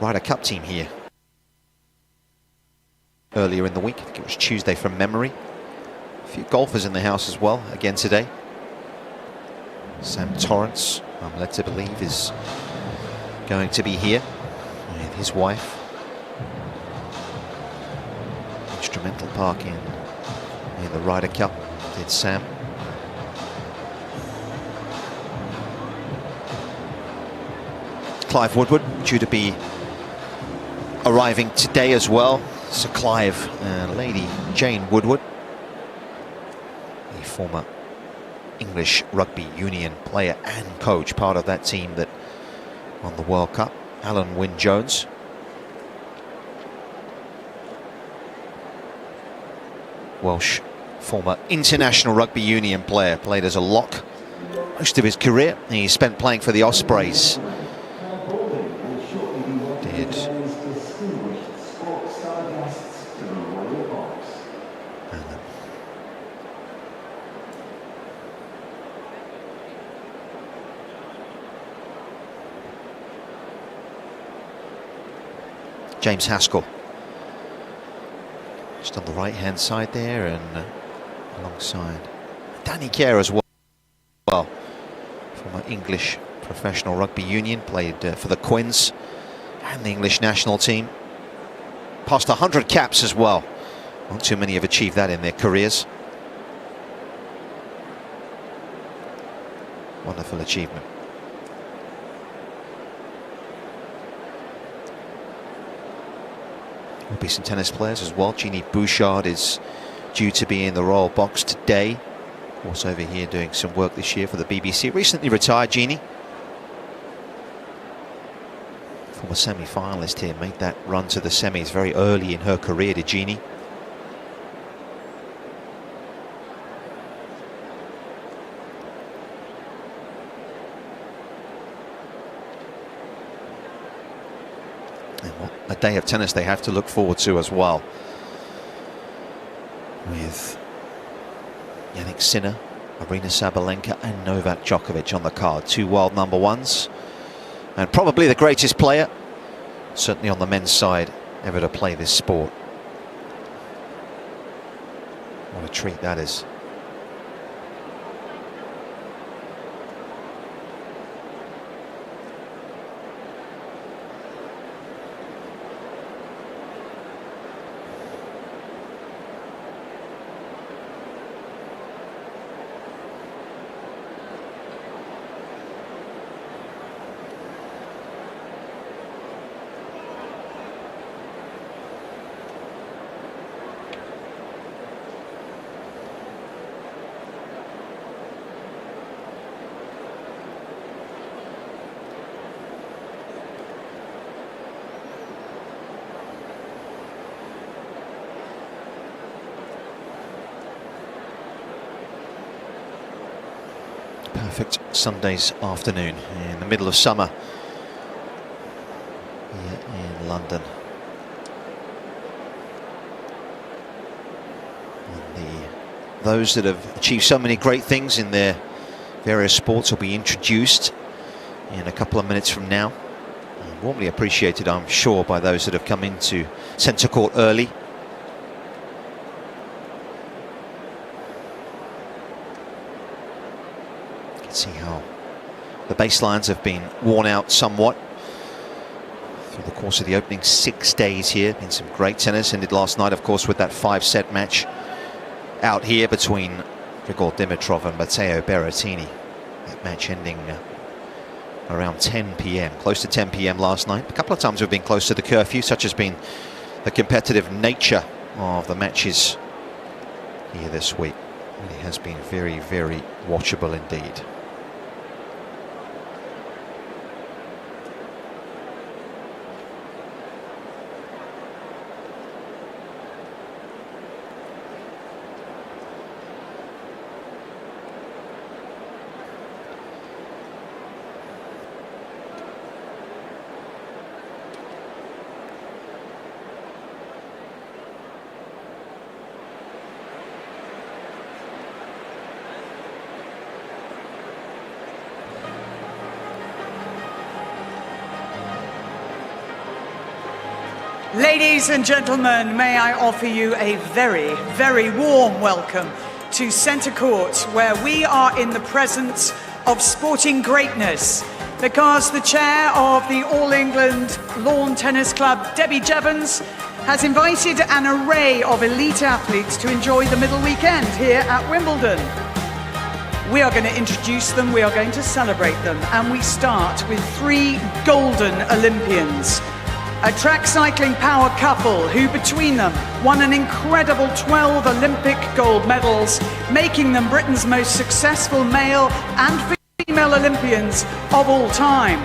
Ryder Cup team here earlier in the week. I think it was Tuesday from memory. A few golfers in the house as well again today. Sam Torrance, I'm led to believe, is going to be here with his wife. Instrumental parking in the Ryder Cup, did Sam. Clive Woodward due to be arriving today as well. Sir Clive and Lady Jane Woodward, the former English rugby union player and coach, part of that team that won the World Cup. Alan Wynne-Jones. Welsh former international rugby union player, played as a lock most of his career. He spent playing for the Ospreys. James Haskell just on the right hand side there, and alongside Danny Kerr as well, former English professional rugby union, played for the Quins and the English national team. Passed 100 caps as well. Not too many have achieved that in their careers. Wonderful achievement. There'll be some tennis players as well. Jeannie Bouchard is due to be in the Royal Box today. Of course, over here doing some work this year for the BBC. Recently retired, Jeannie. Former semi-finalist here, made that run to the semis very early in her career, did Jeannie. A day of tennis they have to look forward to as well, with Jannik Sinner, Aryna Sabalenka and Novak Djokovic on the card. Two world number ones, and probably the greatest player, certainly on the men's side, ever to play this sport. What a treat that is. Perfect Sunday's afternoon in the middle of summer here in London. And those that have achieved so many great things in their various sports will be introduced in a couple of minutes from now. And warmly appreciated, I'm sure, by those that have come into centre court early. See how the baselines have been worn out somewhat through the course of the opening 6 days here. Been some great tennis. Ended last night, of course, with that 5-set match out here between Grigor Dimitrov and Matteo Berrettini. That match ending around 10 p.m, close to 10 p.m. last night. A couple of times we've been close to the curfew, such has been the competitive nature of the matches here this week. It has been very, very watchable indeed. Ladies and gentlemen, may I offer you a very, very warm welcome to Centre Court, where we are in the presence of sporting greatness, because the chair of the All England Lawn Tennis Club, Debbie Jevons, has invited an array of elite athletes to enjoy the middle weekend here at Wimbledon. We are going to introduce them, we are going to celebrate them, and we start with 3 golden Olympians. A track cycling power couple who between them won an incredible 12 Olympic gold medals, making them Britain's most successful male and female Olympians of all time.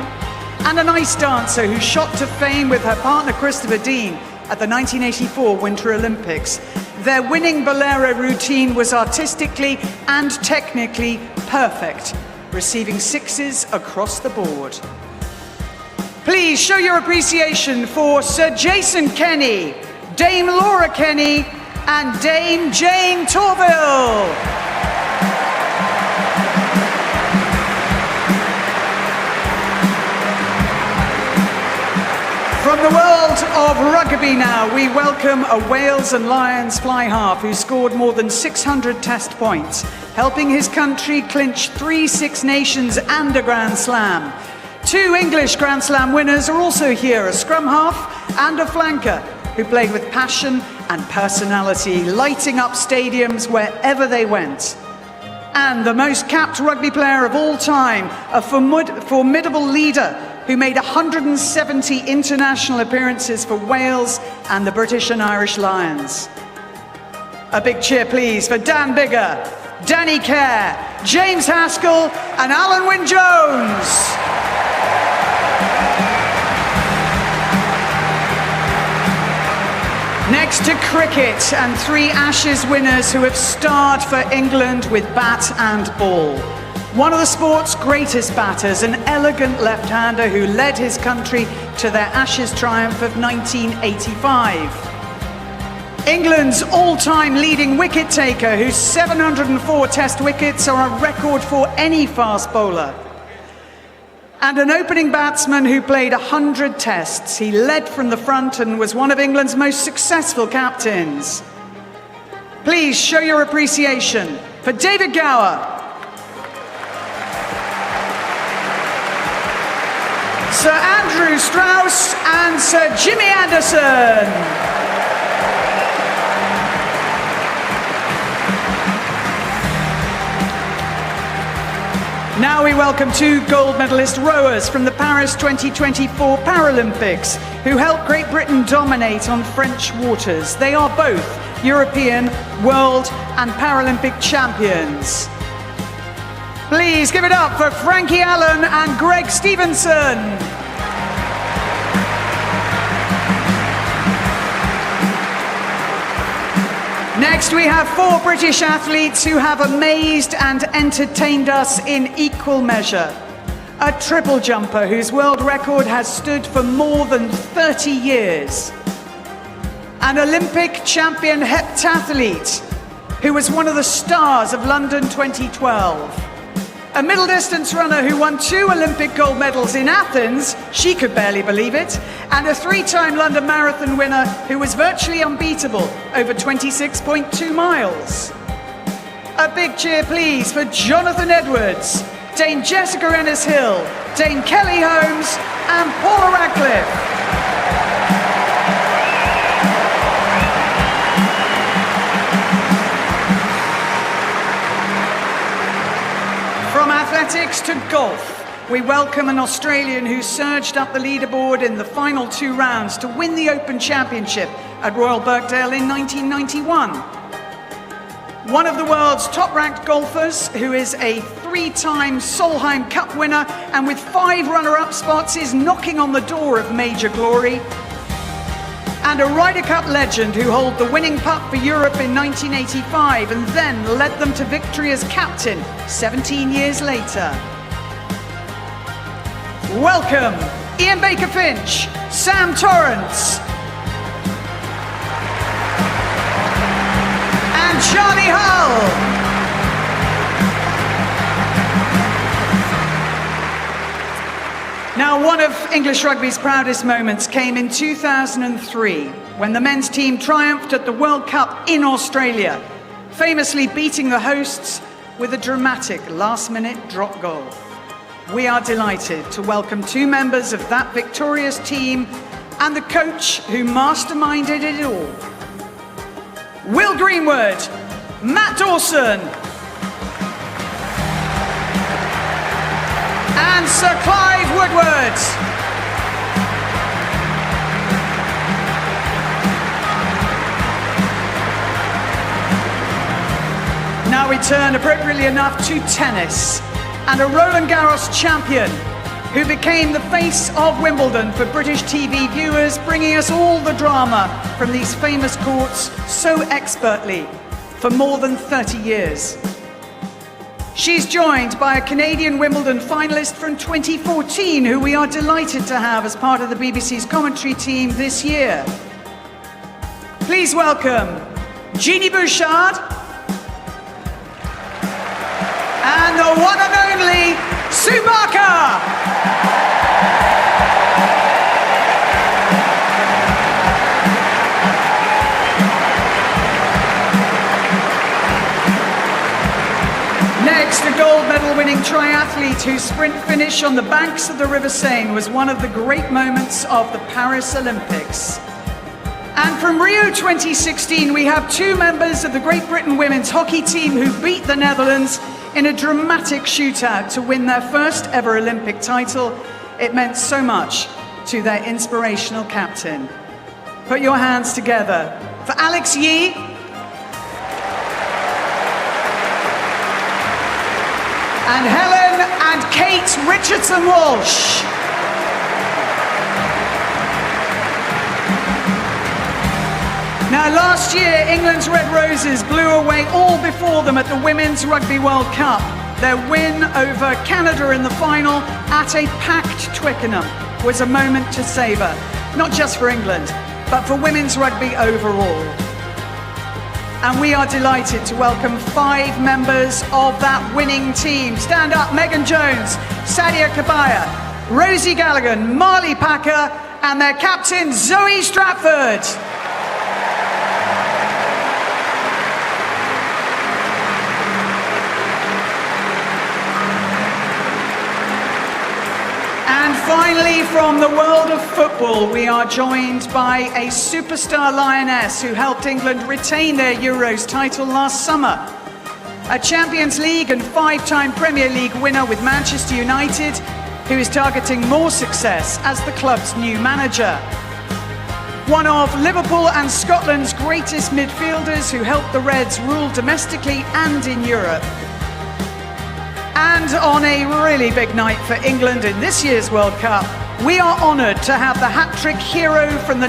And an ice dancer who shot to fame with her partner Christopher Dean at the 1984 Winter Olympics. Their winning bolero routine was artistically and technically perfect, receiving 6s across the board. Please show your appreciation for Sir Jason Kenny, Dame Laura Kenny, and Dame Jane Torville. From the world of rugby now, we welcome a Wales and Lions fly half who scored more than 600 test points, helping his country clinch 3 Six Nations and a Grand Slam. 2 English Grand Slam winners are also here, a scrum half and a flanker, who played with passion and personality, lighting up stadiums wherever they went. And the most capped rugby player of all time, a formidable leader who made 170 international appearances for Wales and the British and Irish Lions. A big cheer, please, for Dan Biggar, Danny Kerr, James Haskell, and Alan Wynne-Jones. Next to cricket, and 3 Ashes winners who have starred for England with bat and ball. One of the sport's greatest batters, an elegant left-hander who led his country to their Ashes triumph of 1985. England's all-time leading wicket taker, whose 704 test wickets are a record for any fast bowler. And an opening batsman who played 100 tests. He led from the front and was one of England's most successful captains. Please show your appreciation for David Gower, Sir Andrew Strauss, and Sir Jimmy Anderson. Now we welcome 2 gold medalist rowers from the Paris 2024 Paralympics, who helped Great Britain dominate on French waters. They are both European, World and Paralympic champions. Please give it up for Frankie Allen and Greg Stevenson. Next, we have 4 British athletes who have amazed and entertained us in equal measure. A triple jumper whose world record has stood for more than 30 years. An Olympic champion heptathlete who was one of the stars of London 2012. A middle distance runner who won 2 Olympic gold medals in Athens, she could barely believe it, and a 3-time London Marathon winner who was virtually unbeatable over 26.2 miles. A big cheer please for Jonathan Edwards, Dame Jessica Ennis-Hill, Dame Kelly Holmes and Paula Radcliffe. From athletics to golf, we welcome an Australian who surged up the leaderboard in the final 2 rounds to win the Open Championship at Royal Birkdale in 1991. One of the world's top-ranked golfers, who is a 3-time Solheim Cup winner and with 5 runner-up spots is knocking on the door of major glory. And a Ryder Cup legend who held the winning putt for Europe in 1985 and then led them to victory as captain 17 years later. Welcome, Ian Baker-Finch, Sam Torrance, and Charlie Hull. Now, one of English rugby's proudest moments came in 2003, when the men's team triumphed at the World Cup in Australia, famously beating the hosts with a dramatic last-minute drop goal. We are delighted to welcome two members of that victorious team and the coach who masterminded it all. Will Greenwood, Matt Dawson, and Sir Clive Woodward. Now we turn, appropriately enough, to tennis and a Roland Garros champion who became the face of Wimbledon for British TV viewers, bringing us all the drama from these famous courts so expertly for more than 30 years. She's joined by a Canadian Wimbledon finalist from 2014, who we are delighted to have as part of the BBC's commentary team this year. Please welcome Jeannie Bouchard and the one and only Sue Barker. Next, a gold medal winning triathlete whose sprint finish on the banks of the River Seine was one of the great moments of the Paris Olympics. And from Rio 2016, we have two members of the Great Britain women's hockey team who beat the Netherlands in a dramatic shootout to win their first ever Olympic title. It meant so much to their inspirational captain. Put your hands together for Alex Yee and Helen and Kate Richardson-Walsh. Now, last year, England's Red Roses blew away all before them at the Women's Rugby World Cup. Their win over Canada in the final at a packed Twickenham was a moment to savour, not just for England, but for women's rugby overall. And we are delighted to welcome 5 members of that winning team. Stand up, Megan Jones, Sadia Kabaya, Rosie Gallagher, Marley Packer, and their captain, Zoe Stratford. And finally, from the world of football, we are joined by a superstar lioness who helped England retain their Euros title last summer. A Champions League and 5-time Premier League winner with Manchester United, who is targeting more success as the club's new manager. One of Liverpool and Scotland's greatest midfielders who helped the Reds rule domestically and in Europe. And on a really big night for England in this year's World Cup, we are honoured to have the hat-trick hero from the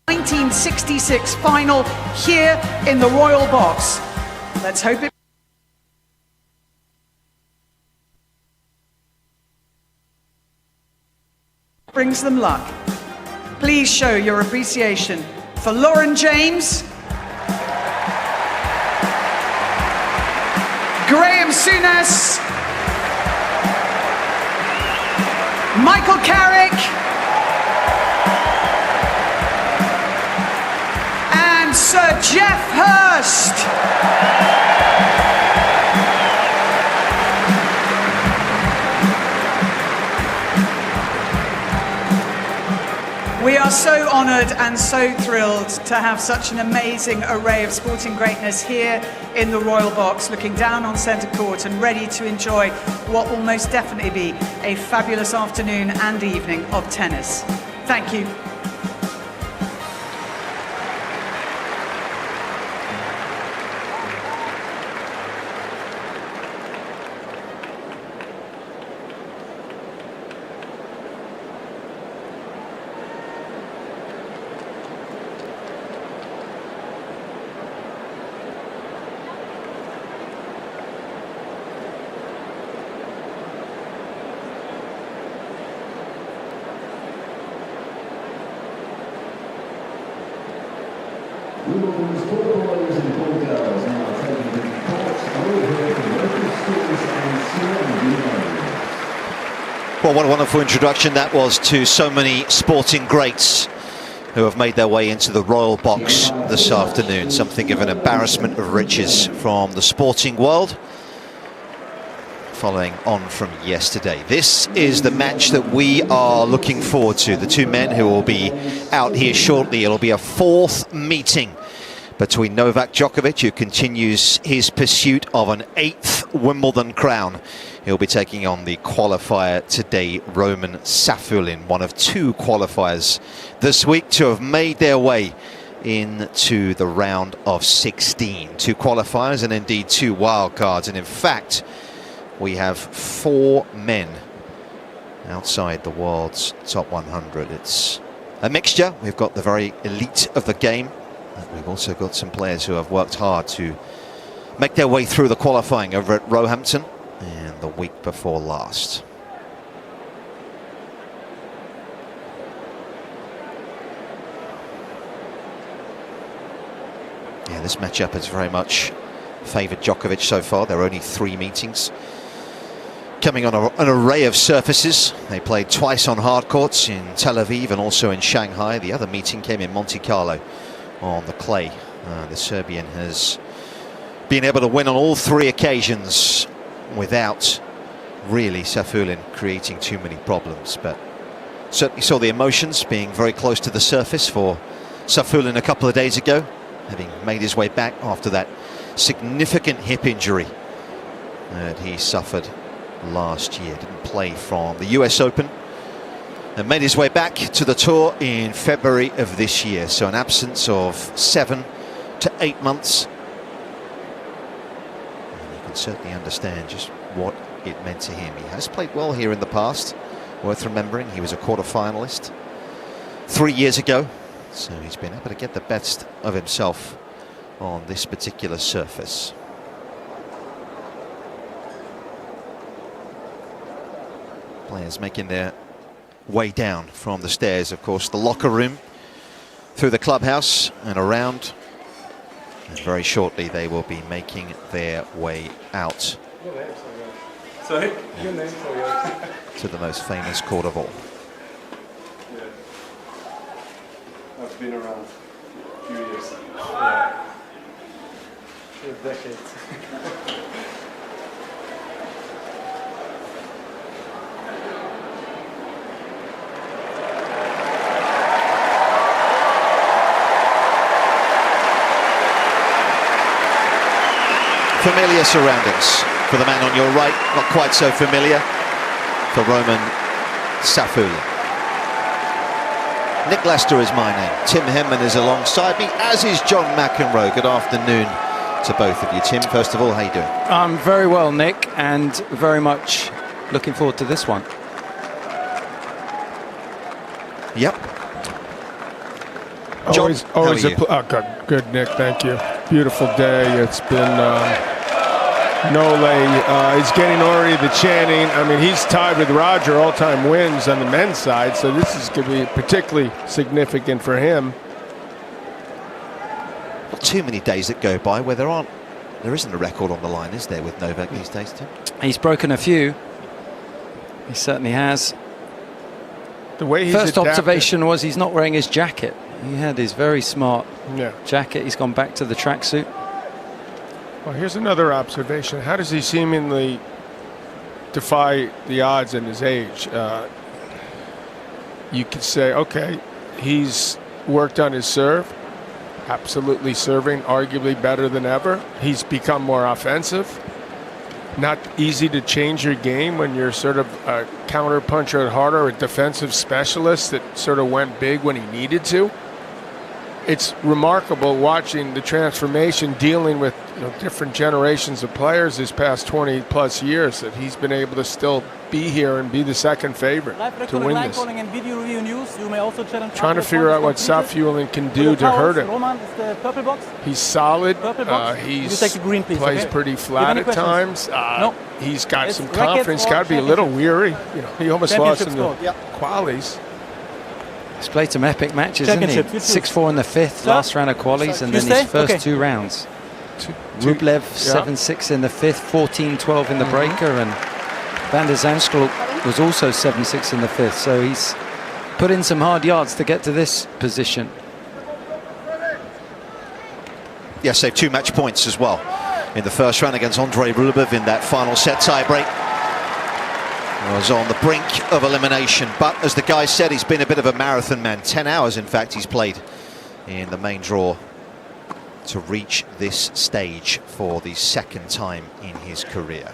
1966 final here in the Royal Box. Let's hope it brings them luck. Please show your appreciation for Lauren James, Graham Souness, Michael Carrick, and Sir Geoff Hurst. We are so honoured and so thrilled to have such an amazing array of sporting greatness here in the Royal Box, looking down on centre court and ready to enjoy what will most definitely be a fabulous afternoon and evening of tennis. Thank you. Wimbledon's footballers and ball girls now taking the courts over here from local schools and surrounding areas. Well, what a wonderful introduction that was to so many sporting greats who have made their way into the Royal Box this afternoon. Something of an embarrassment of riches from the sporting world, following on from yesterday. This is the match that we are looking forward to. The two men who will be out here shortly. It'll be a fourth meeting between Novak Djokovic, who continues his pursuit of an 8th Wimbledon crown. He'll be taking on the qualifier today, Roman SAFIULLIN, one of 2 qualifiers this week to have made their way into the round of 16. 2 qualifiers and indeed 2 wildcards. And in fact, we have 4 men outside the world's top 100. It's a mixture. We've got the very elite of the game. We've also got some players who have worked hard to make their way through the qualifying over at Roehampton and the week before last. Yeah, this matchup has very much favoured Djokovic so far. There are only 3 meetings coming on an array of surfaces. They played twice on hard courts in Tel Aviv and also in Shanghai. The other meeting came in Monte Carlo on the clay. The Serbian has been able to win on all 3 occasions without really SAFIULLIN creating too many problems, but certainly saw the emotions being very close to the surface for SAFIULLIN a couple of days ago, having made his way back after that significant hip injury that he suffered last year. Didn't play from the US Open and made his way back to the tour in February of this year. So an absence of 7 to 8 months. And you can certainly understand just what it meant to him. He has played well here in the past. Worth remembering, he was a quarter-finalist 3 years ago. So he's been able to get the best of himself on this particular surface. Players making their way down from the stairs, of course, the locker room, through the clubhouse and around, and very shortly they will be making their way out to the most famous court of all. Yeah. I've been around a few years. Yeah. Decades. Familiar surroundings for the man on your right, not quite so familiar for Roman SAFIULLIN. Nick Lester is my name. Tim Henman is alongside me, as is John McEnroe. Good afternoon to both of you. Tim, first of all, how you doing? I'm very well, Nick, and very much looking forward to this one. Yep. John, always good, Nick. Thank you. Beautiful day. It's been Nole. He's getting already the chanting. I mean, he's tied with Roger all-time wins on the men's side, so this is going to be particularly significant for him. Not too many days that go by where there isn't a record on the line, is there, with Novak these days, Tim? He's broken a few. He certainly has. The way he's First adapted. observation was he's not wearing his jacket. He had his very smart jacket. He's gone back to the tracksuit. Well, here's another observation. How does he seemingly defy the odds in his age? You could say, okay, he's worked on his serve. Absolutely serving arguably better than ever. He's become more offensive. Not easy to change your game when you're sort of a counter puncher at heart or a defensive specialist that sort of went big when he needed to. It's remarkable watching the transformation, dealing with different generations of players this past 20+ years, that he's been able to still be here and be the second favorite to win this. Trying to figure out what SAFIULLIN can do to hurt him. He's solid. He plays pretty flat at times. He's got some confidence. Got to be a little weary. He almost lost in the qualies. He's played some epic matches, hasn't he? 6-4 in the 5th, last round of qualies, and then his first 2 rounds. Rublev 7-6 in the 5th, 14-12 in the breaker, and Van der Zandschulp was also 7-6 in the 5th, so he's put in some hard yards to get to this position. Yes, they've 2 match points as well in the first round against Andrei Rublev in that final set tie-break. Was on the brink of elimination, but as the guy said, he's been a bit of a marathon man. 10 hours, in fact, he's played in the main draw to reach this stage for the 2nd time in his career.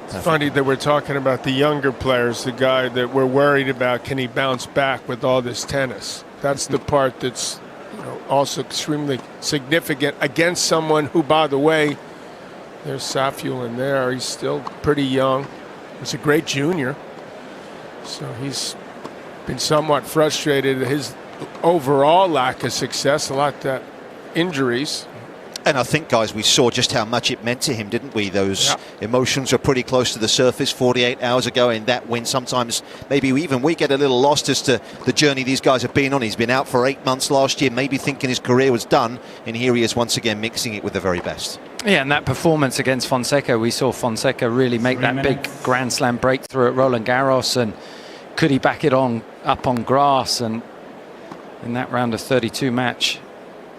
It's funny that we're talking about the younger players, the guy that we're worried about, can he bounce back with all this tennis? That's the part that's, you know, also extremely significant against someone who, by the way, there's SAFIULLIN there. He's still pretty young. He's a great junior. So he's been somewhat frustrated at his overall lack of success, a lot of injuries. And I think, guys, we saw just how much it meant to him, didn't we? Those emotions were pretty close to the surface 48 hours ago in that win. Sometimes maybe even we get a little lost as to the journey these guys have been on. He's been out for 8 months last year, maybe thinking his career was done, and here he is once again mixing it with the very best. Yeah, and that performance against Fonseca, we saw Fonseca really make that big Grand Slam breakthrough at Roland Garros, and could he back it up on grass? And in that round of 32 match,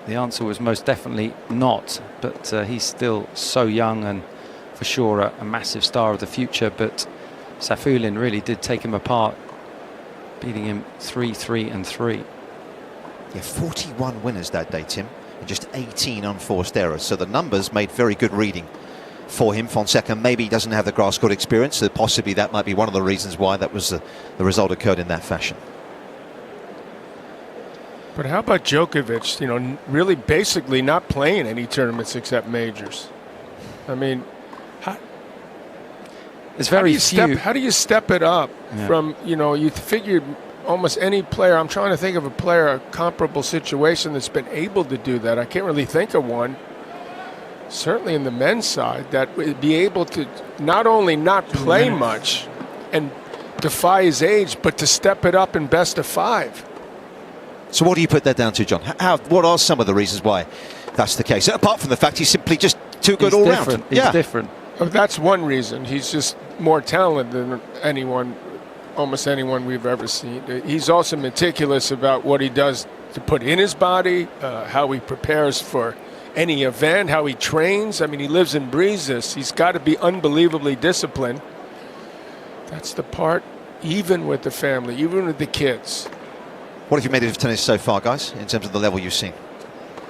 the answer was most definitely not, but he's still so young and for sure a massive star of the future. But SAFIULLIN really did take him apart, beating him 3-3 and 3. Yeah, 41 winners that day, Tim, and just 18 unforced errors. So the numbers made very good reading for him. Fonseca maybe doesn't have the grass court experience, so possibly that might be one of the reasons why that was the result occurred in that fashion. But how about Djokovic, you know, really basically not playing any tournaments except majors? I mean, it's very few. How do you step it up from, you know, you figured almost any player, I'm trying to think of a player, a comparable situation that's been able to do that. I can't really think of one, certainly in the men's side, that would be able to not only not play much and defy his age, but to step it up in best of 5. So what do you put that down to, John? What are some of the reasons why that's the case? Apart from the fact he's simply just too good all round. He's different. Oh, that's one reason. He's just more talented than anyone, almost anyone we've ever seen. He's also meticulous about what he does to put in his body, how he prepares for any event, how he trains. I mean, he lives and breathes this. He's got to be unbelievably disciplined. That's the part, even with the family, even with the kids. What have you made of tennis so far, guys, in terms of the level you've seen?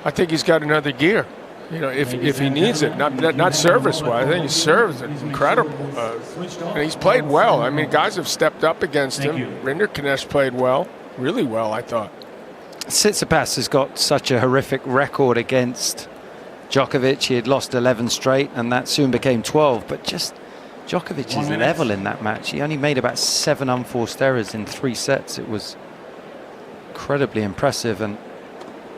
I think he's got another gear. You know, if he needs it, not service-wise. I think his serves incredible. And he's played well. I mean, guys have stepped up against him. Rinderknecht played well, really well, I thought. Tsitsipas has got such a horrific record against Djokovic. He had lost 11 straight, and that soon became 12. But just Djokovic's level in that match. He only made about 7 unforced errors in 3 sets. It was incredibly impressive, and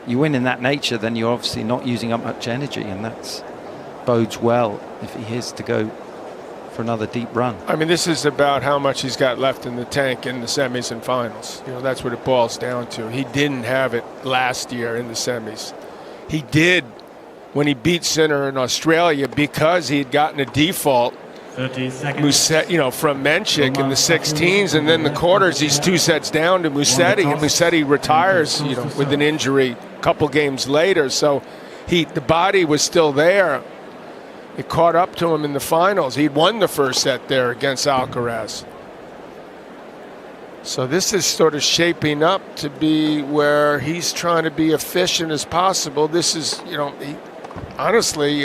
you win in that nature, then you're obviously not using up much energy, and that bodes well if he is to go for another deep run. I mean, this is about how much he's got left in the tank in the semis and finals. You know, that's what it boils down to. He didn't have it last year in the semis. He did when he beat Sinner in Australia because he had gotten a default 30 seconds. You know, from Menchik in the 16s, and then the quarters, he's 2 sets down to Musetti, and Musetti retires, you know, with an injury a couple games later. So the body was still there. It caught up to him in the finals. He'd won the first set there against Alcaraz. So this is sort of shaping up to be where he's trying to be efficient as possible. This is, you know, honestly,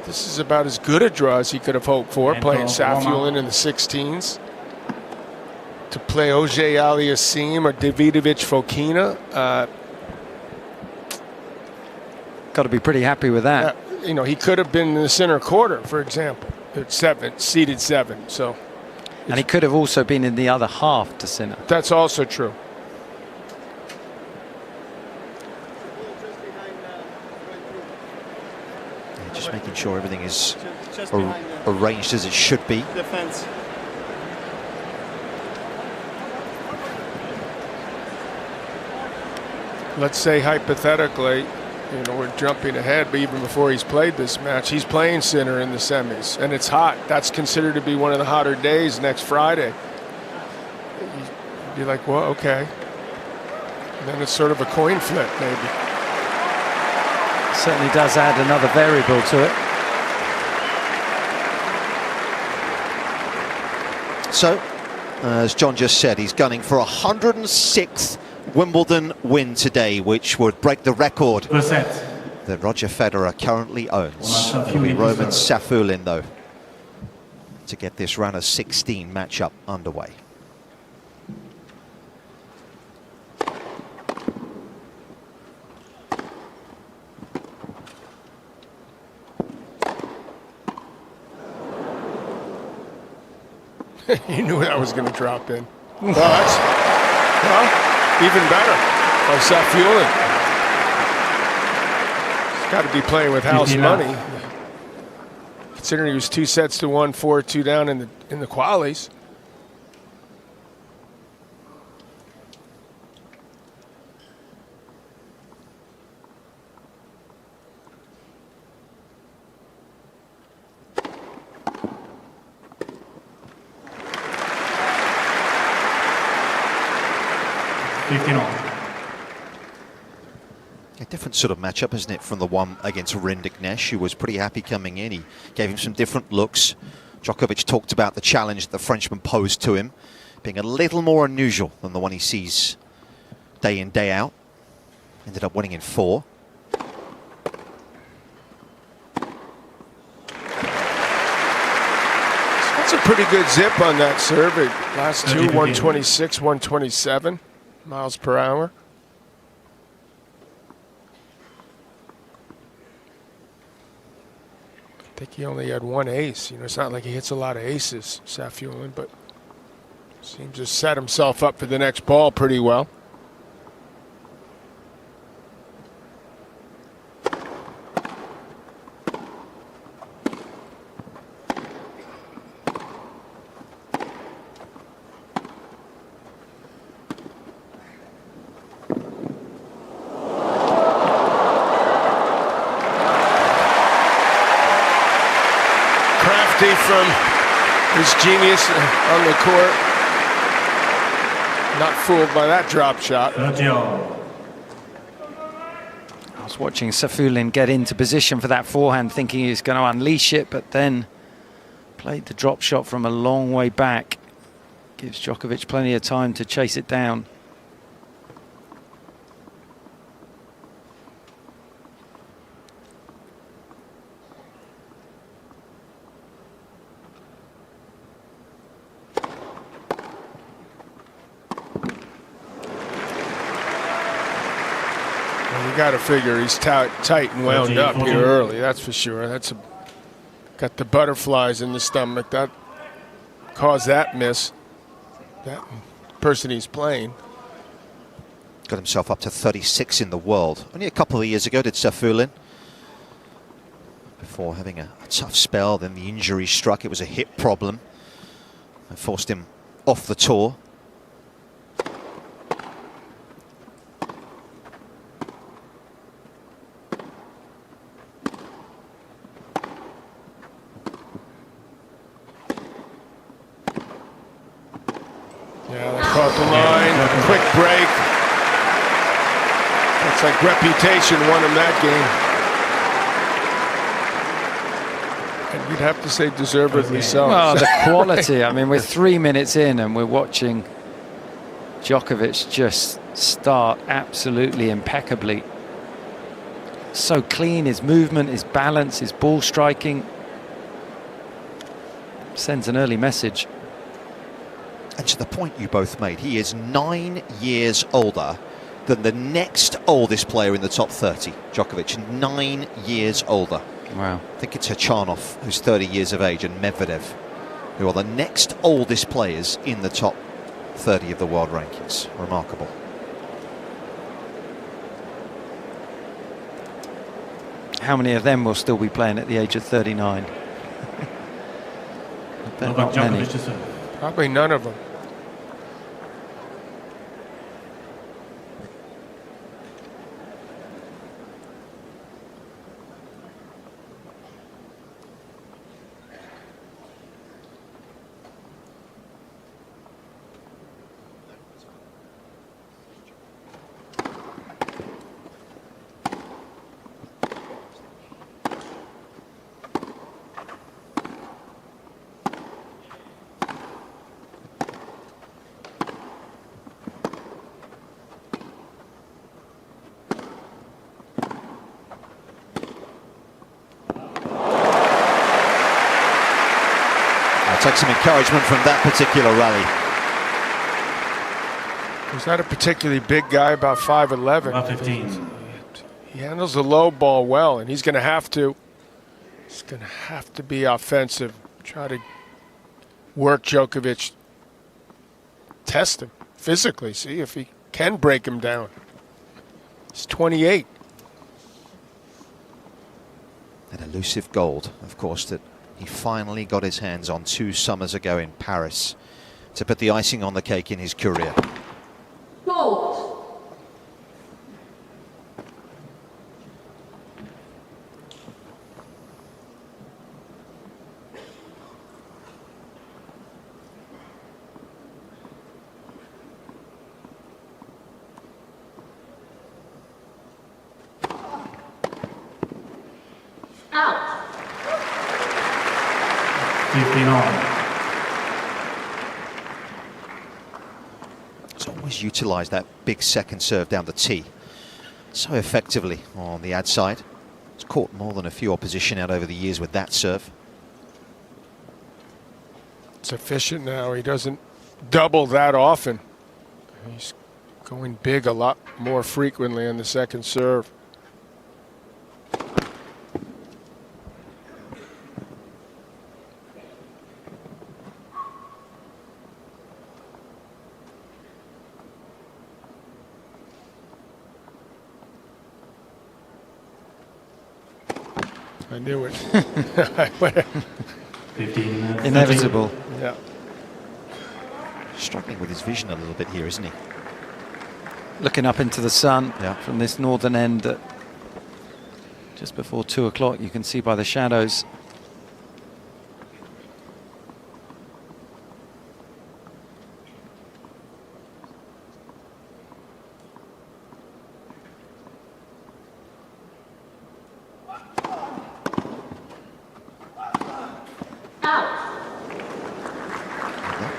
this is about as good a draw as he could have hoped for, playing SAFIULLIN in the 16s. To play Auger Aliassime or Davidovich Fokina. Got to be pretty happy with that. You know, he could have been in the center quarter, for example, at 7, seeded 7. So, and he could have also been in the other half to Sinner. That's also true. Just making sure everything is arranged as it should be. Defense. Let's say hypothetically You know, we're jumping ahead, but even before he's played this match, he's playing Sinner in the semis, and it's hot. That's considered to be one of the hotter days next Friday. You're like, well, okay. And then it's sort of a coin flip, maybe. Certainly does add another variable to it. So, as John just said, he's gunning for a 106th Wimbledon win today, which would break the record that Roger Federer currently owns. It'll be Roman SAFIULLIN, though, to get this round of 16 matchup underway. You knew that was going to drop in. Well, that's even better by SAFIULLIN. He's got to be playing with house money, considering he was 2 sets to 1, 4-2 down in the qualies. A different sort of matchup, isn't it, from the one against Rinderknecht, who was pretty happy coming in. He gave him some different looks. Djokovic talked about the challenge that the Frenchman posed to him, being a little more unusual than the one he sees day in, day out. Ended up winning in 4. That's a pretty good zip on that serve. Last two, 126, 127 miles per hour. I think he only had 1 ace. You know, it's not like he hits a lot of aces, SAFIULLIN, but seems to set himself up for the next ball pretty well. From his genius on the court. Not fooled by that drop shot. I was watching SAFIULLIN get into position for that forehand, thinking he was going to unleash it, but then played the drop shot from a long way back. Gives Djokovic plenty of time to chase it down. Got to figure he's tight and wound up here early. That's for sure. Got the butterflies in the stomach. That caused that miss. That person he's playing got himself up to 36 in the world. Only a couple of years ago did SAFIULLIN, before having a tough spell. Then the injury struck. It was a hip problem that forced him off the tour. Caught the line, quick break. That's like reputation won him that game. And you'd have to say deservedly so. Well, the quality. I mean, we're 3 minutes in and we're watching Djokovic just start absolutely impeccably. So clean, his movement, his balance, his ball striking. Sends an early message. And to the point you both made, he is 9 years older than the next oldest player in the top 30, Djokovic. 9 years older. Wow. I think it's Hachanov, who's 30 years of age, and Medvedev, who are the next oldest players in the top 30 of the world rankings. Remarkable. How many of them will still be playing at the age of 39? I bet not many. Probably none of them. Take some encouragement from that particular rally. He's not a particularly big guy, about 5'11". 15. He handles the low ball well, and he's going to have to. He's going to have to be offensive. Try to work Djokovic. Test him physically. See if he can break him down. He's 28. That elusive gold, of course, that he finally got his hands on 2 summers ago in Paris to put the icing on the cake in his career. Gold. Out. 15 on. He's always utilised that big second serve down the tee so effectively on the ad side. He's caught more than a few opposition out over the years with that serve. It's efficient now. He doesn't double that often. He's going big a lot more frequently on the second serve. I knew it. 15. Inevitable. Yeah. Struggling with his vision a little bit here, isn't he? Looking up into the sun Yeah. from this northern end at just before 2 o'clock, you can see by the shadows.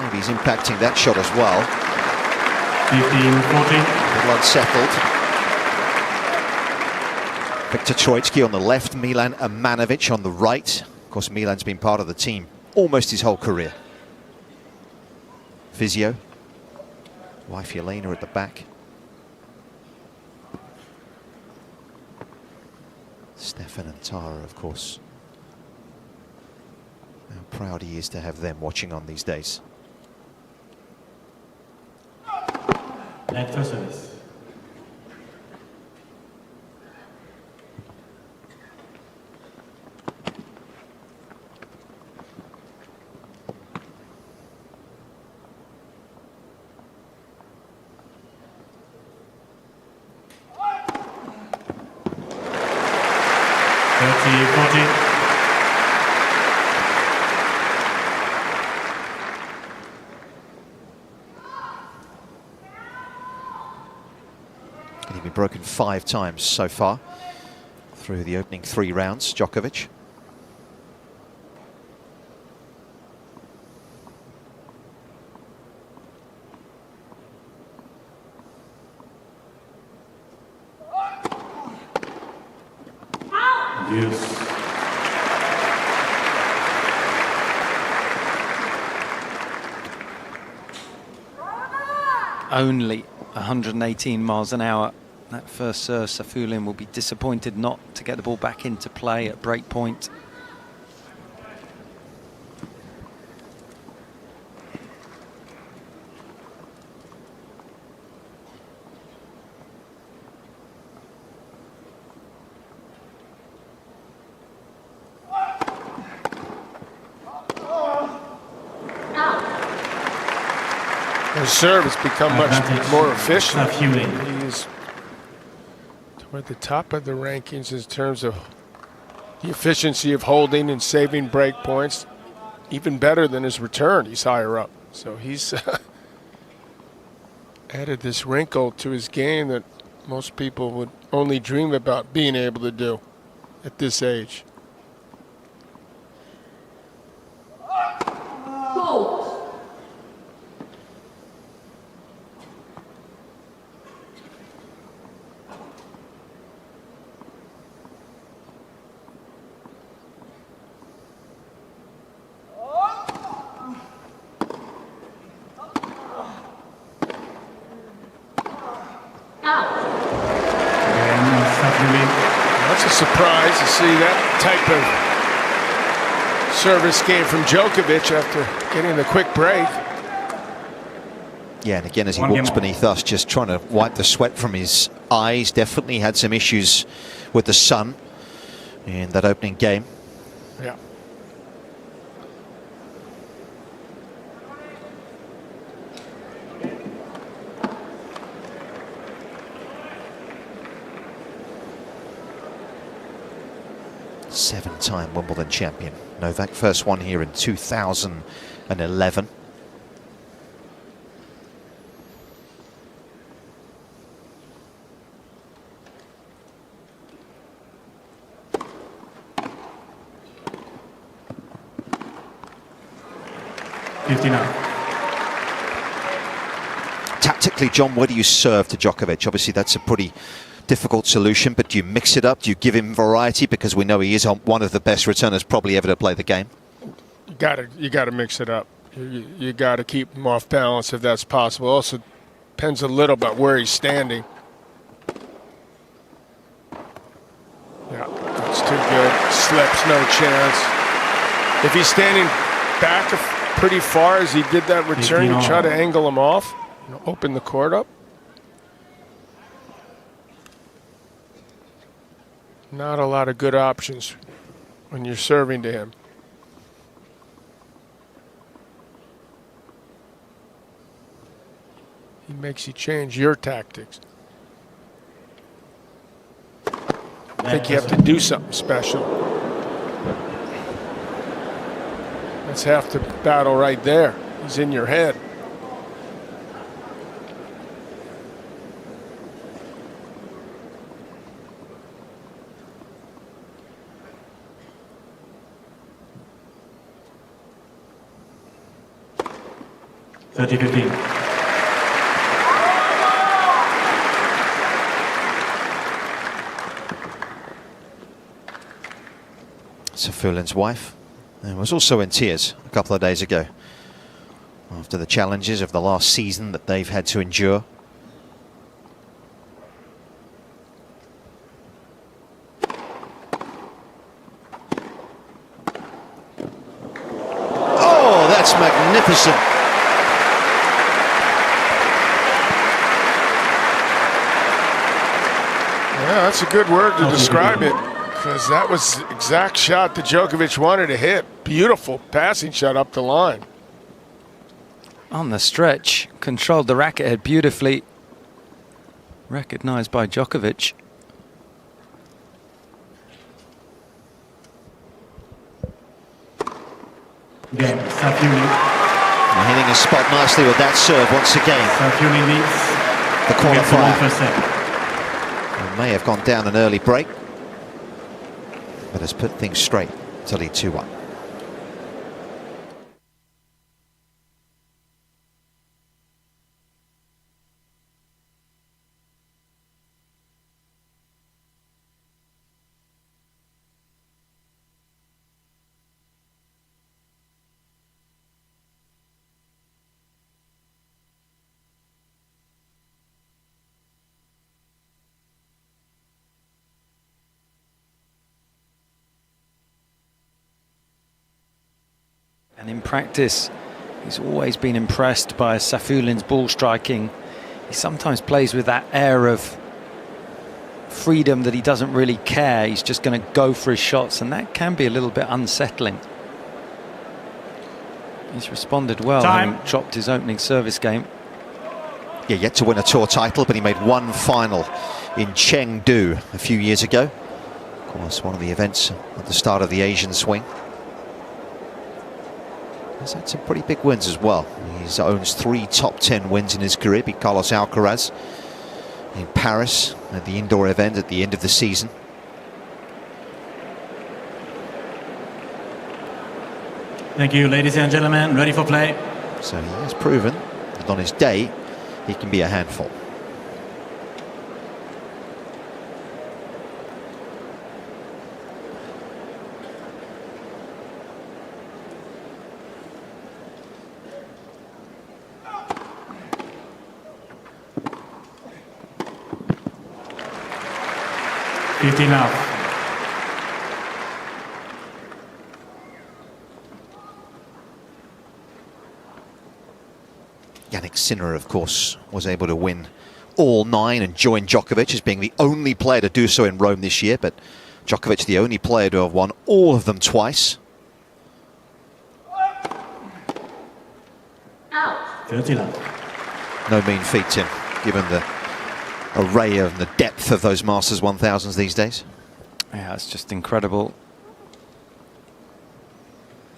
Maybe he's impacting that shot as well. 15, 14. A little unsettled. Viktor Troicki on the left, Milan Amanovic on the right. Of course, Milan's been part of the team almost his whole career. Physio, wife Yelena at the back. Stefan and Tara, of course. How proud he is to have them watching on these days. Net for service. He's been broken 5 times so far through the opening 3 rounds, Djokovic. Yes. Only 118 miles an hour. That first serve, SAFIULLIN will be disappointed not to get the ball back into play at break point. His serve has become much more efficient. SAFIULLIN. He's toward the top of the rankings in terms of the efficiency of holding and saving break points. Even better than his return, he's higher up. So he's added this wrinkle to his game that most people would only dream about being able to do at this age. Gold. surprised to see that type of service game from Djokovic after getting the quick break. Yeah, and again, as he One walks game beneath us, just trying to wipe the sweat from his eyes. Definitely had some issues with the sun in that opening game. Yeah. Seven-time Wimbledon champion. Novak, first one here in 2011. Tactically, John, where do you serve to Djokovic? Obviously, that's a pretty difficult solution, but do you mix it up? Do you give him variety? Because we know he is one of the best returners probably ever to play the game. You gotta mix it up. You gotta keep him off balance if that's possible. Also depends a little about where he's standing. Yeah, that's too good. Slips, no chance. If he's standing back pretty far as he did that return, you try to angle him off, open the court up. Not a lot of good options when you're serving to him. He makes you change your tactics. I think you have to do something special. That's half the battle right there. He's in your head. SAFIULLIN's wife was also in tears a couple of days ago after the challenges of the last season that they've had to endure. Oh, that's magnificent. Yeah, that's a good word to describe it, because that was the exact shot that Djokovic wanted to hit. Beautiful passing shot up the line. On the stretch, controlled the racket head beautifully. Recognized by Djokovic. Game, SAFIULLIN. Hitting his spot nicely with that serve once again. SAFIULLIN leads The qualifier. 51%. May have gone down an early break, but has put things straight to lead 2-1. And in practice, he's always been impressed by SAFIULLIN's ball striking. He sometimes plays with that air of freedom that he doesn't really care. He's just going to go for his shots, and that can be a little bit unsettling. He's responded well, having dropped his opening service game. Yeah, yet to win a tour title, but he made one final in Chengdu a few years ago. Of course, one of the events at the start of the Asian swing. He's had some pretty big wins as well. He owns 3 top 10 wins in his career. Beat Carlos Alcaraz in Paris at the indoor event at the end of the season. Thank you, ladies and gentlemen. Ready for play. So he has proven that on his day, he can be a handful. Now. Jannik Sinner, of course, was able to win all 9 and join Djokovic as being the only player to do so in Rome this year, but Djokovic the only player to have won all of them twice. Out. 30 love. No mean feat, Tim, given the array and the depth of those Masters 1000s these days. Yeah, it's just incredible.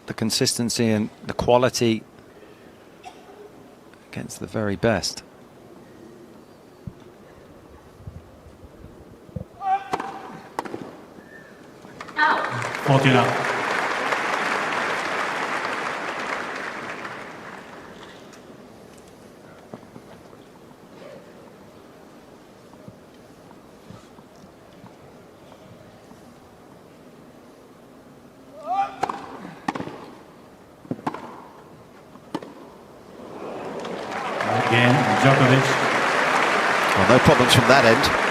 The consistency and the quality against the very best. Out. 40 love. Again, Djokovic. Well, no problems from that end.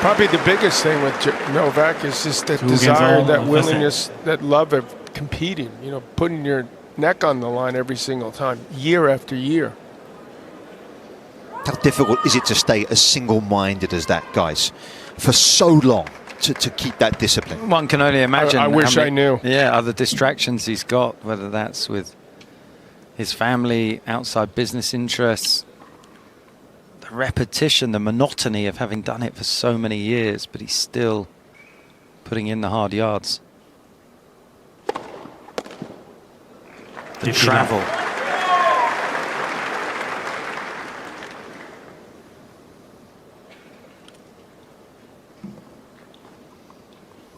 Probably the biggest thing with Novak is just that 2 games desire, all that on the willingness, that love of competing, you know, putting your neck on the line every single time, year after year. How difficult is it to stay as single-minded as that, guys, for so long, to keep that discipline? One can only imagine. I wish I knew. Yeah, other distractions he's got, whether that's with his family, outside business interests, the repetition, the monotony of having done it for so many years, but he's still putting in the hard yards. The travel.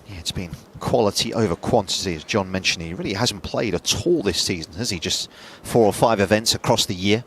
Yeah, it's been quality over quantity, as John mentioned. He really hasn't played at all this season, has he? Just 4 or 5 events across the year.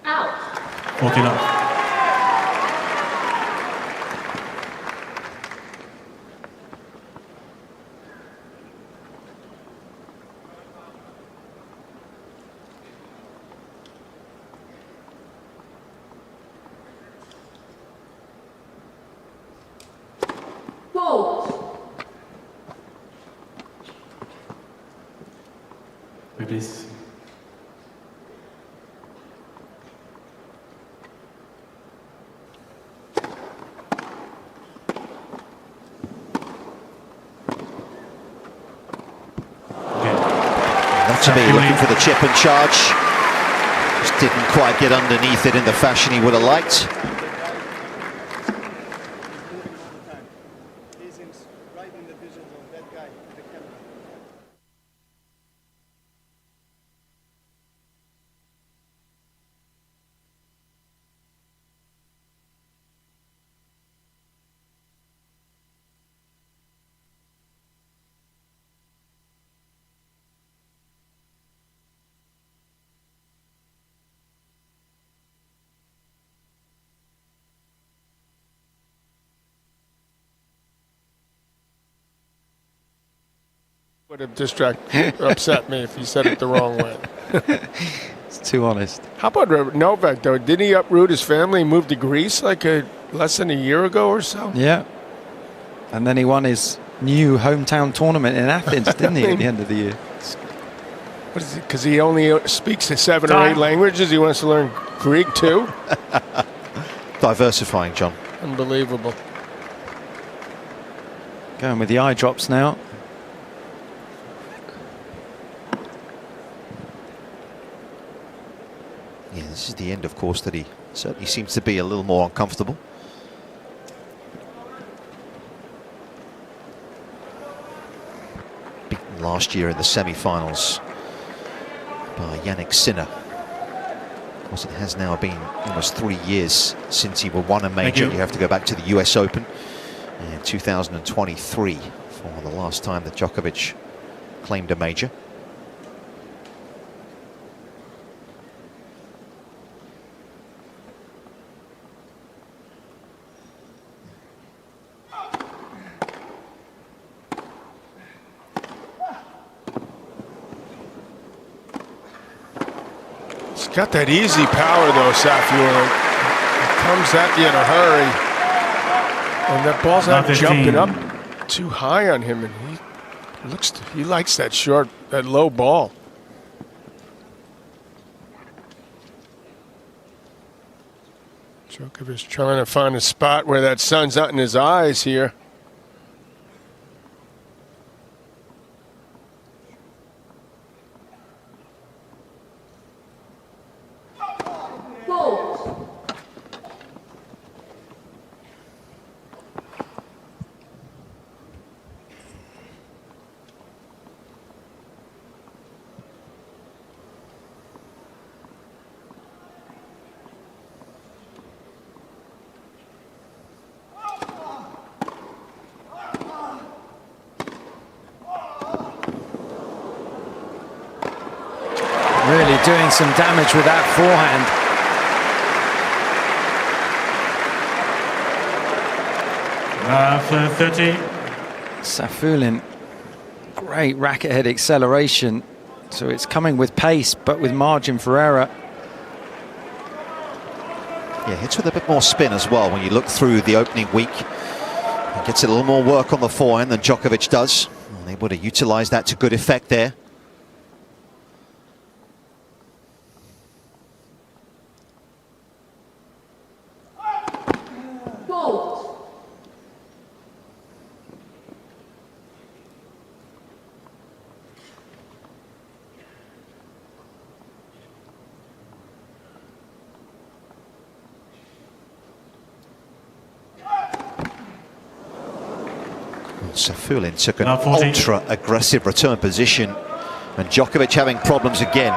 Out. 40 love. Fault. Please. Not to be looking for the chip and charge. Just didn't quite get underneath it in the fashion he would have liked. Would have upset me if he said it the wrong way. It's too honest. How about Novak, though? Didn't he uproot his family and move to Greece like less than a year ago or so? Yeah. And then he won his new hometown tournament in Athens, didn't he, at the end of the year? What is it? Because he only speaks 7 or 8 languages. He wants to learn Greek too. Diversifying, John. Unbelievable. Going with the eye drops now. Yeah, this is the end, of course, that he certainly seems to be a little more uncomfortable. Beaten last year in the semi-finals by Jannik Sinner. Of course, it has now been almost 3 years since he won a major. You have to go back to the US Open in 2023 for the last time that Djokovic claimed a major. got that easy power though, SAFIULLIN. It comes at you in a hurry. And that ball's not jumping up too high on him, and he likes that low ball. Djokovic trying to find a spot where that sun's not in his eyes here. Really doing some damage with that forehand. For 30. SAFIULLIN, great racket head acceleration. So it's coming with pace, but with margin for error. Yeah, hits with a bit more spin as well when you look through the opening week. He gets a little more work on the forehand than Djokovic does. And able to utilize that to good effect there. SAFIULLIN took an ultra-aggressive return position, and Djokovic having problems again.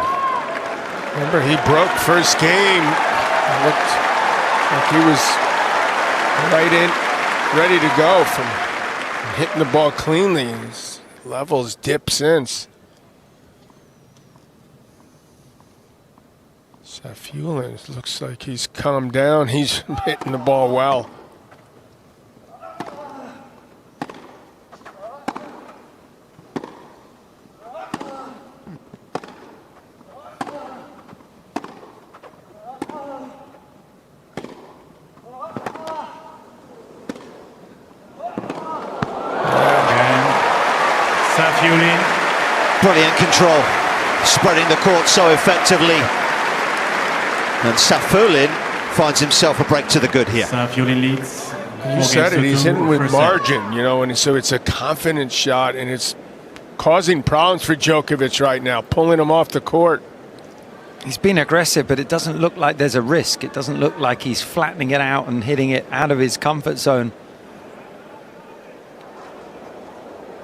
Remember, he broke first game. It looked like he was right in, ready to go from hitting the ball cleanly. His levels dipped since. SAFIULLIN looks like he's calmed down. He's hitting the ball well. Brilliant control, spreading the court so effectively. And SAFIULLIN finds himself a break to the good here. SAFIULLIN leads. You said it, he's hitting with margin, you know, and so it's a confident shot, and it's causing problems for Djokovic right now, pulling him off the court. He's been aggressive, but it doesn't look like there's a risk. It doesn't look like he's flattening it out and hitting it out of his comfort zone.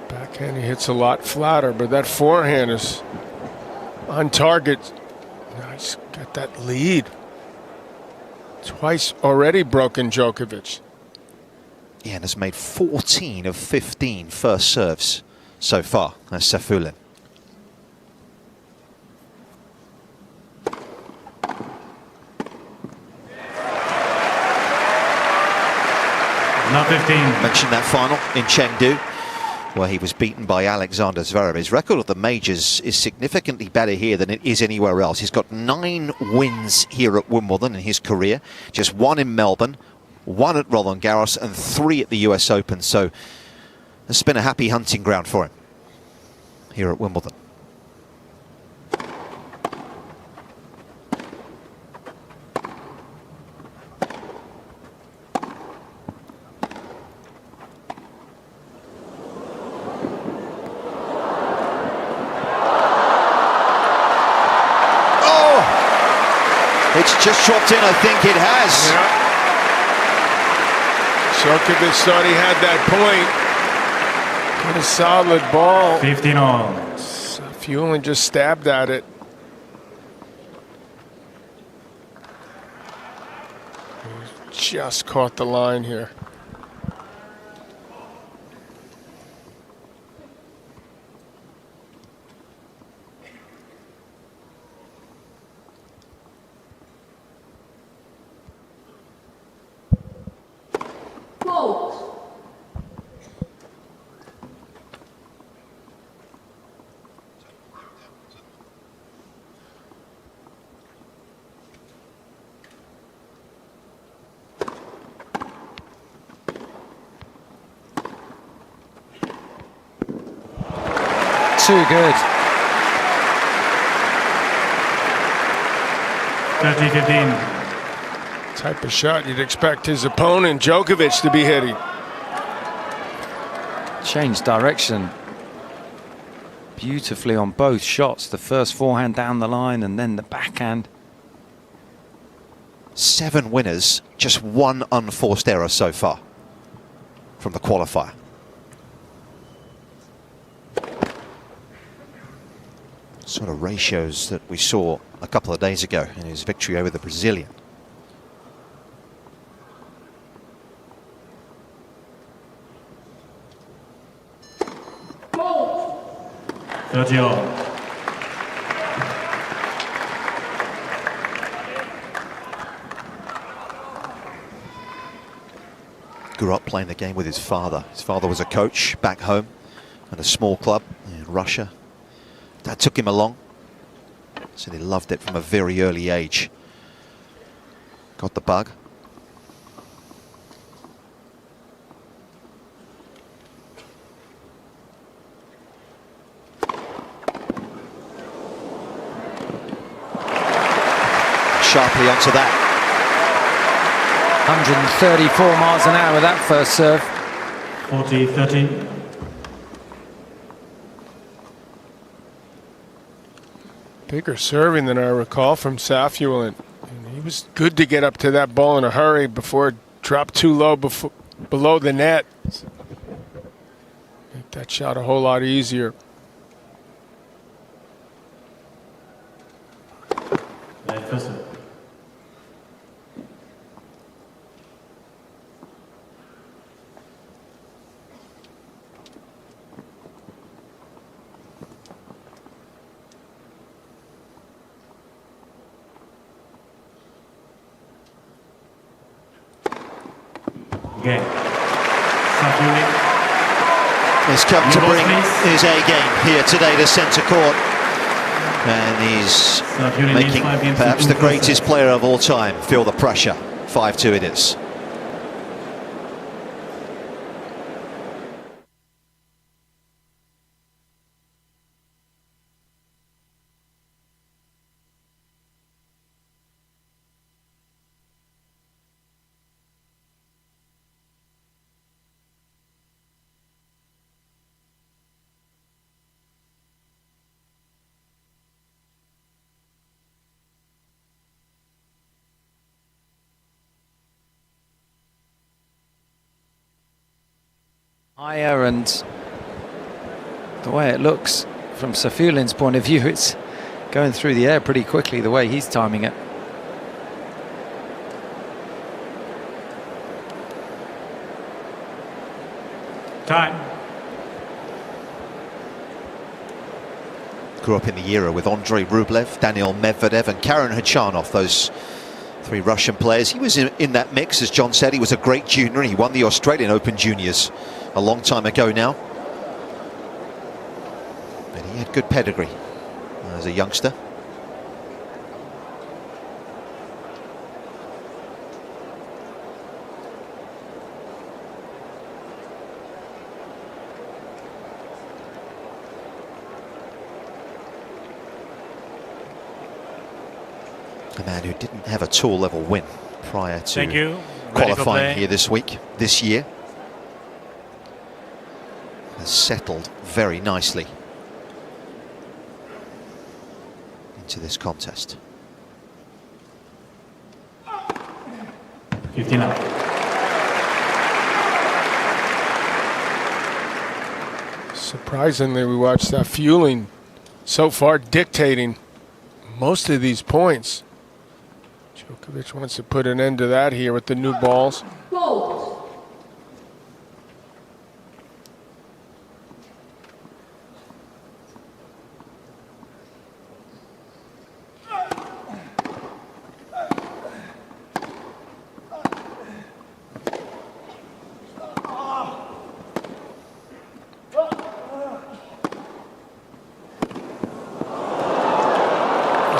Backhand, he hits a lot flatter, but that forehand is on target. He's got that lead. Twice already broken Djokovic. Yeah, and has made 14 of 15 first serves so far as SAFIULLIN. Now 15. Mentioned that final in Chengdu, where he was beaten by Alexander Zverev. His record of the majors is significantly better here than it is anywhere else. He's got 9 wins here at Wimbledon in his career, just 1 in Melbourne, 1 at Roland Garros, and 3 at the US Open. So it's been a happy hunting ground for him here at Wimbledon. It's just dropped in, I think it has. Yeah. Djokovic thought he had that point. Got a solid ball. 15 all. SAFIULLIN just stabbed at it. Just caught the line here. too good. 30-15. Type of shot you'd expect his opponent, Djokovic, to be hitting. Changed direction beautifully on both shots. The first forehand down the line and then the backhand. 7 winners, just 1 unforced error so far from the qualifier. Sort of ratios that we saw a couple of days ago in his victory over the Brazilian. Fault. 30-all. Grew up playing the game with his father. His father was a coach back home at a small club in Russia. Dad took him along. Said he loved it from a very early age. Got the bug. Sharply onto that. 134 miles an hour that first serve. 40-13. Bigger serving than I recall from SAFIULLIN. And he was good to get up to that ball in a hurry before it dropped too low below the net. Make that shot a whole lot easier. Late first serve. Game. SAFIULLIN. He's come to bring his A game here today to centre court. And he's making perhaps the greatest player of all time feel the pressure. 5-2 it is. Higher, and the way it looks from SAFIULLIN's point of view, it's going through the air pretty quickly the way he's timing it. Time. Grew up in the era with Andrei Rublev, Daniil Medvedev and Karen Khachanov, those 3 Russian players. He was in that mix, as John said. He was a great junior. He won the Australian Open Juniors a long time ago now. But he had good pedigree as a youngster. A man who didn't have a tour level win prior to qualifying here this year. Has settled very nicely into this contest. 15 up. Surprisingly, we watched SAFIULLIN so far dictating most of these points. Djokovic wants to put an end to that here with the new balls. Fault.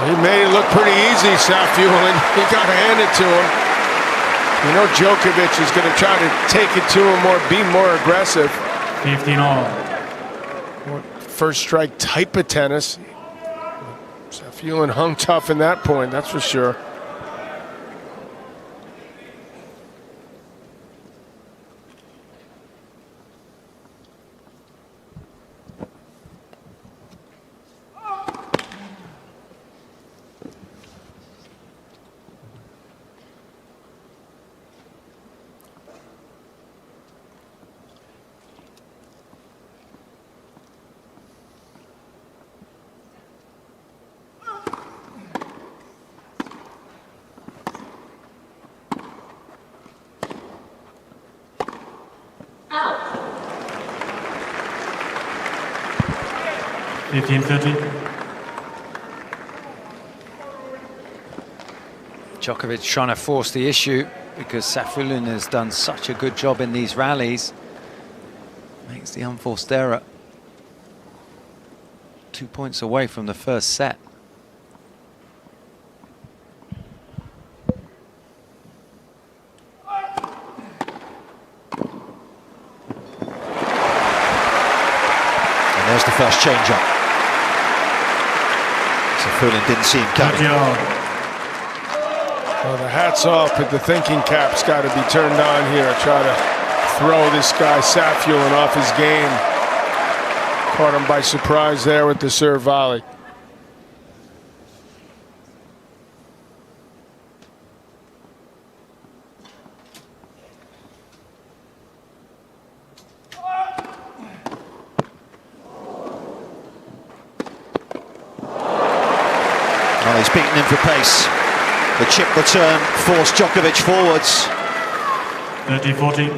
He made it look pretty easy, SAFIULLIN. You got to hand it to him. You know Djokovic is going to try to take it to him or be more aggressive. 15 all. first strike type of tennis. SAFIULLIN hung tough in that point, that's for sure. Out. 15-30. Djokovic trying to force the issue because SAFIULLIN has done such a good job in these rallies. Makes the unforced error. 2 points away from the first set. And there's the first change-up. SAFIULLIN didn't see him coming. Well, the hat's off, but the thinking cap's got to be turned on here. Try to throw this guy SAFIULLIN off his game. Caught him by surprise there with the serve volley. Well, he's beaten him for pace. The chip return forced Djokovic forwards. 30-40.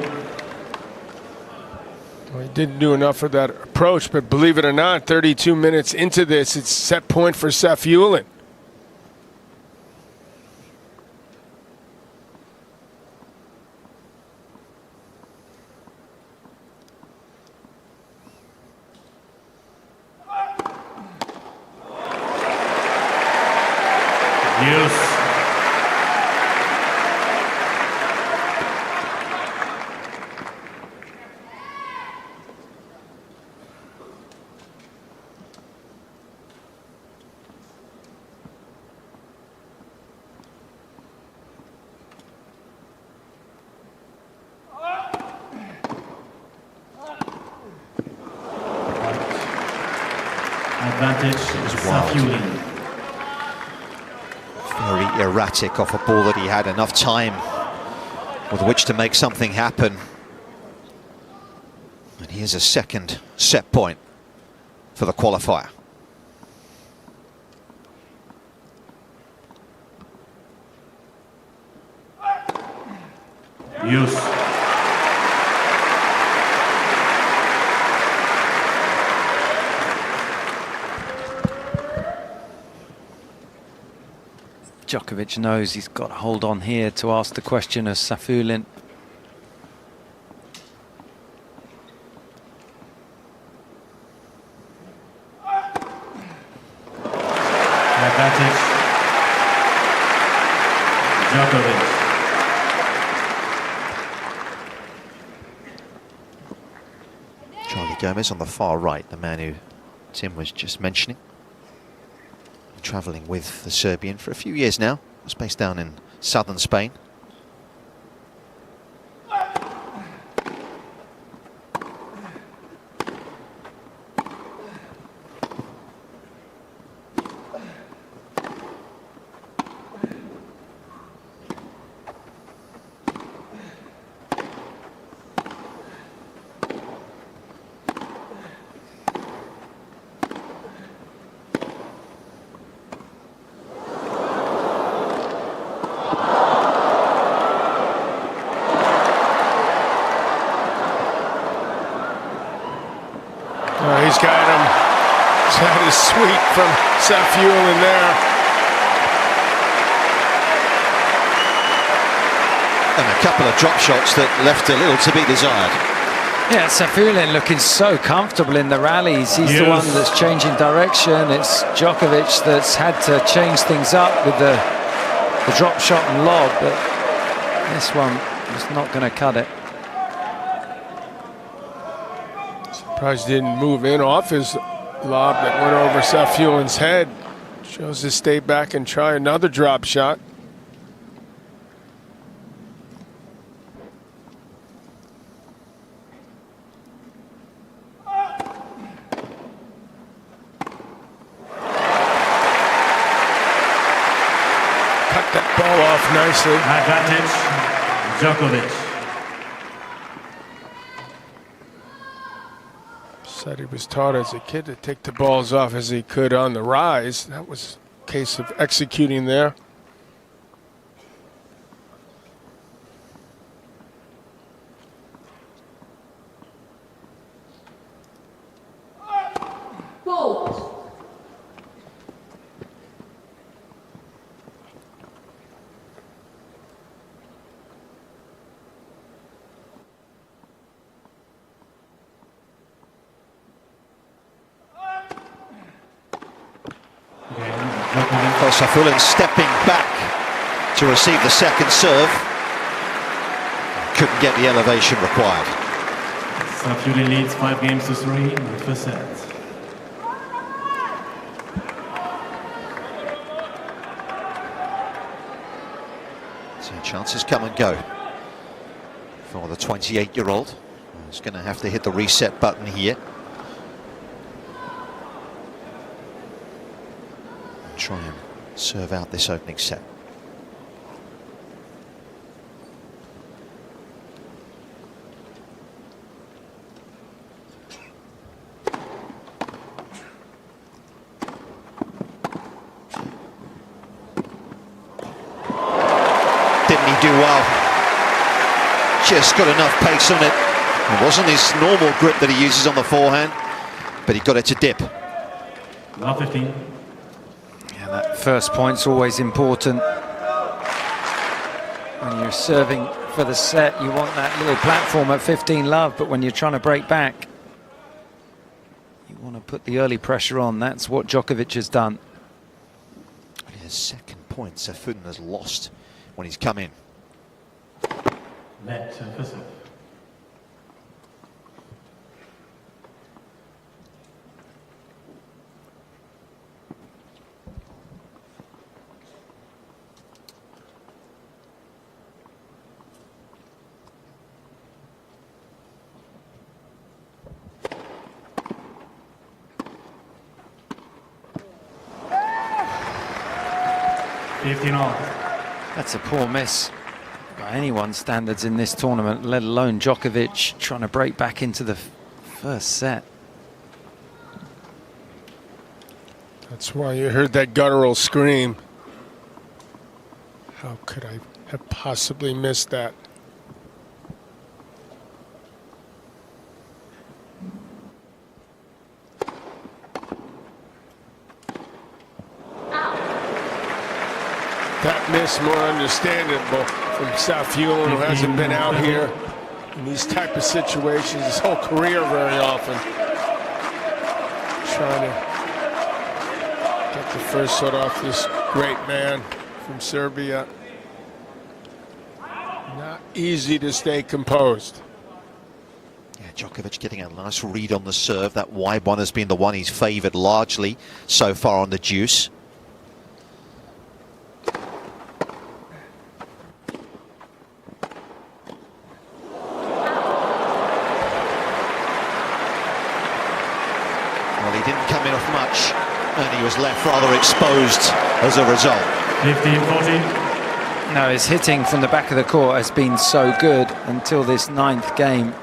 Well, he didn't do enough for that approach, but believe it or not, 32 minutes into this, it's set point for SAFIULLIN. Use. Advantage SAFIULLIN. Very erratic off a ball that he had enough time with which to make something happen. And here's a second set point for the qualifier. Use. Djokovic knows he's got to hold on here to ask the question of SAFIULLIN. Advantage Djokovic. Charlie Gomez on the far right, the man who Tim was just mentioning. Travelling with the Serbian for a few years now. Was based down in southern Spain. He's got him. That is sweet from SAFIULLIN there. And a couple of drop shots that left a little to be desired. Yeah, SAFIULLIN looking so comfortable in the rallies. He's the one that's changing direction. It's Djokovic that's had to change things up with the drop shot and lob, but this one is not going to cut it. Surprised he didn't move in off his lob that went over SAFIULLIN's head. Chose to stay back and try another drop shot. Cut that ball off nicely. Advantage, Djokovic. Said he was taught as a kid to take the balls off as he could on the rise. That was a case of executing there. Fault. Well, SAFIULLIN stepping back to receive the second serve. Couldn't get the elevation required. SAFIULLIN leads 5-3 in the first set. So chances come and go for the 28-year-old. He's going to have to hit the reset button here. Try and serve out this opening set. Didn't he do well? Just got enough pace on it. It wasn't his normal grip that he uses on the forehand, but he got it to dip. Now 15. That first point's always important. When you're serving for the set, you want that little platform at 15 love, but when you're trying to break back, you want to put the early pressure on. That's what Djokovic has done. His second point SAFIULLIN has lost when he's come in. Net first set. That's a poor miss by anyone's standards in this tournament, let alone Djokovic trying to break back into the first set. That's why you heard that guttural scream. How could I have possibly missed that? That miss more understandable from SAFIULLIN, who hasn't been out here in these type of situations his whole career very often. Trying to get the first shot off this great man from Serbia. Not easy to stay composed. Yeah, Djokovic getting a nice read on the serve. That wide one has been the one he's favoured largely so far on the deuce. And he was left rather exposed as a result. 15-14. No, his hitting from the back of the court has been so good until this 9th game.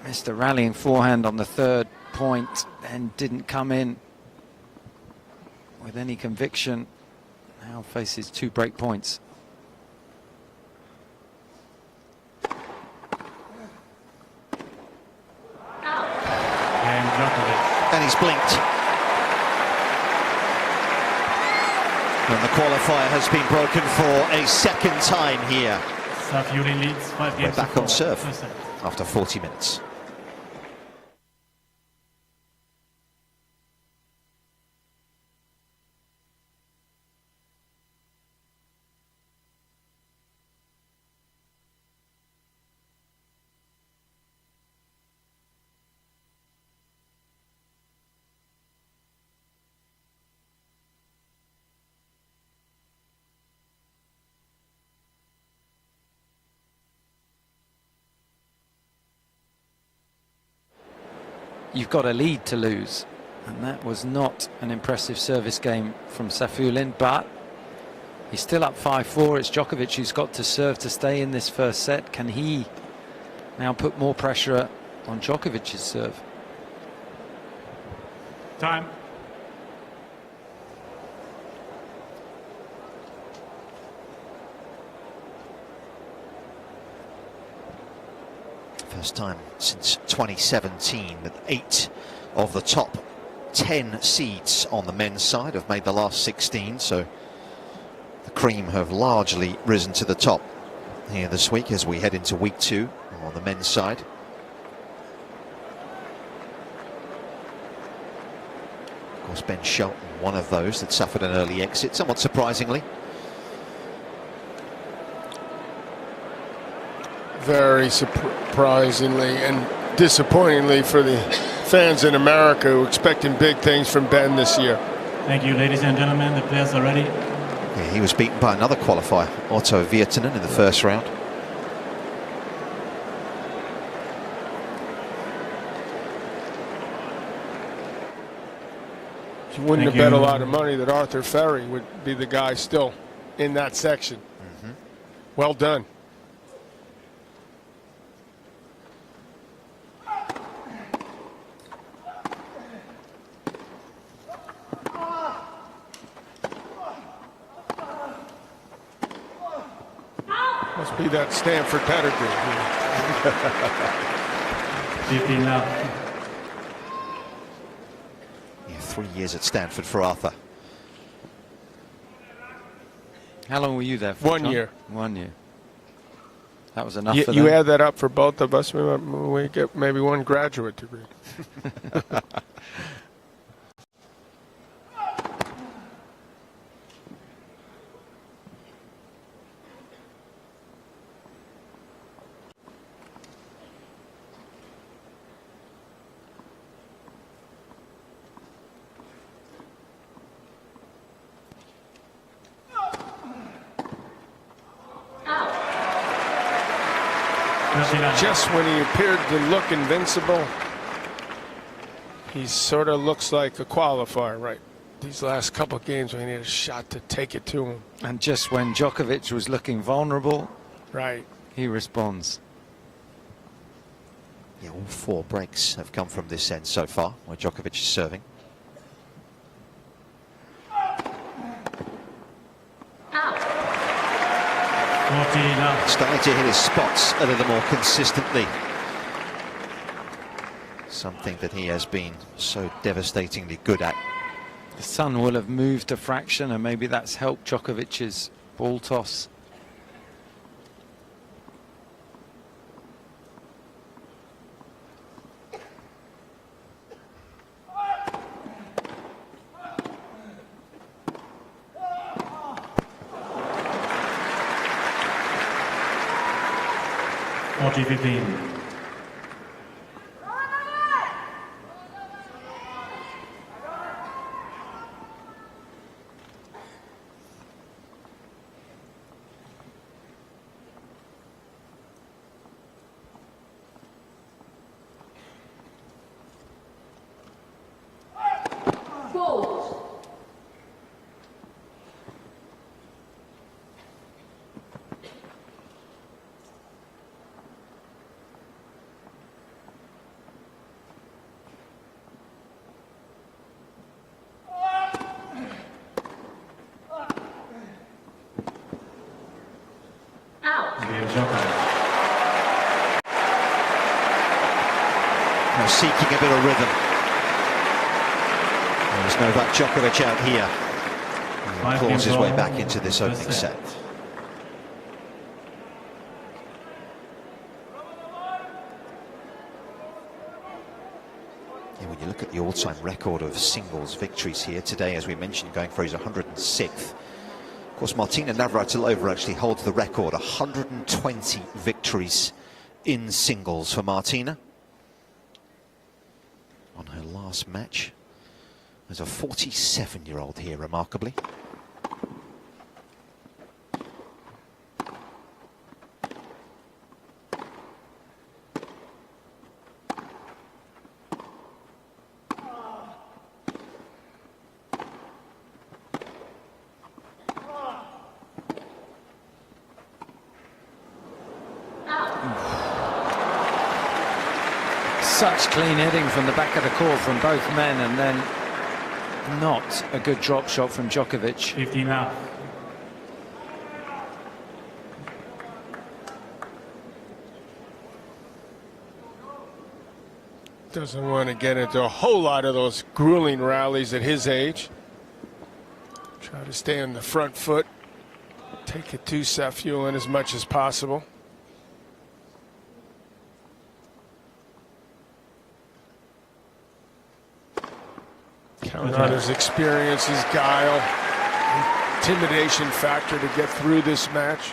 Missed a rallying forehand on the 3rd point and didn't come in with any conviction. Now faces 2 break points. And he's blinked. And the qualifier has been broken for a second time here. SAFIULLIN leads 5 games. We're back on serve after 40 minutes. you've got a lead to lose. And that was not an impressive service game from SAFIULLIN, but he's still up 5-4. It's Djokovic who's got to serve to stay in this first set. Can he now put more pressure on Djokovic's serve? Time. First time since 2017 that 8 of the top 10 seeds on the men's side have made the last 16, so the cream have largely risen to the top here this week as we head into week 2 on the men's side. Of course, Ben Shelton, one of those that suffered an early exit, somewhat surprisingly. Very surprisingly and disappointingly for the fans in America who are expecting big things from Ben this year. Thank you, ladies and gentlemen. The players are ready. Yeah, he was beaten by another qualifier, Otto Virtanen, in the first round. You wouldn't have bet a lot of money that Arthur Ferry would be the guy still in that section. Well done. Must be that Stanford pedigree. 15 left. Yeah, 3 years at Stanford for Arthur. How long were you there for? 1 John? year. 1 year. That was enough for You them. add that up for both of us, we get maybe 1 graduate degree. Just when he appeared to look invincible, he sort of looks like a qualifier, right? These last couple of games when he had a shot to take it to him. And just when Djokovic was looking vulnerable, right, he responds. Yeah, all 4 breaks have come from this end so far, where Djokovic is serving. Starting to hit his spots a little more consistently. Something that he has been so devastatingly good at. The sun will have moved a fraction, and maybe that's helped Djokovic's ball toss. Now seeking a bit of rhythm. There's Novak Djokovic out here. He claws his way back into this opening set. Yeah, when you look at the all-time record of singles victories here today, as we mentioned, going for his 106th. Of course, Martina Navratilova actually holds the record, 120 victories in singles for Martina. On her last match as a 47-year-old here, remarkably. such clean hitting from the back of the court from both men, and then not a good drop shot from Djokovic. 15 out. Doesn't want to get into a whole lot of those grueling rallies at his age. Try to stay on the front foot. Take it to SAFIULLIN as much as possible. Count on his experience, his guile, intimidation factor to get through this match.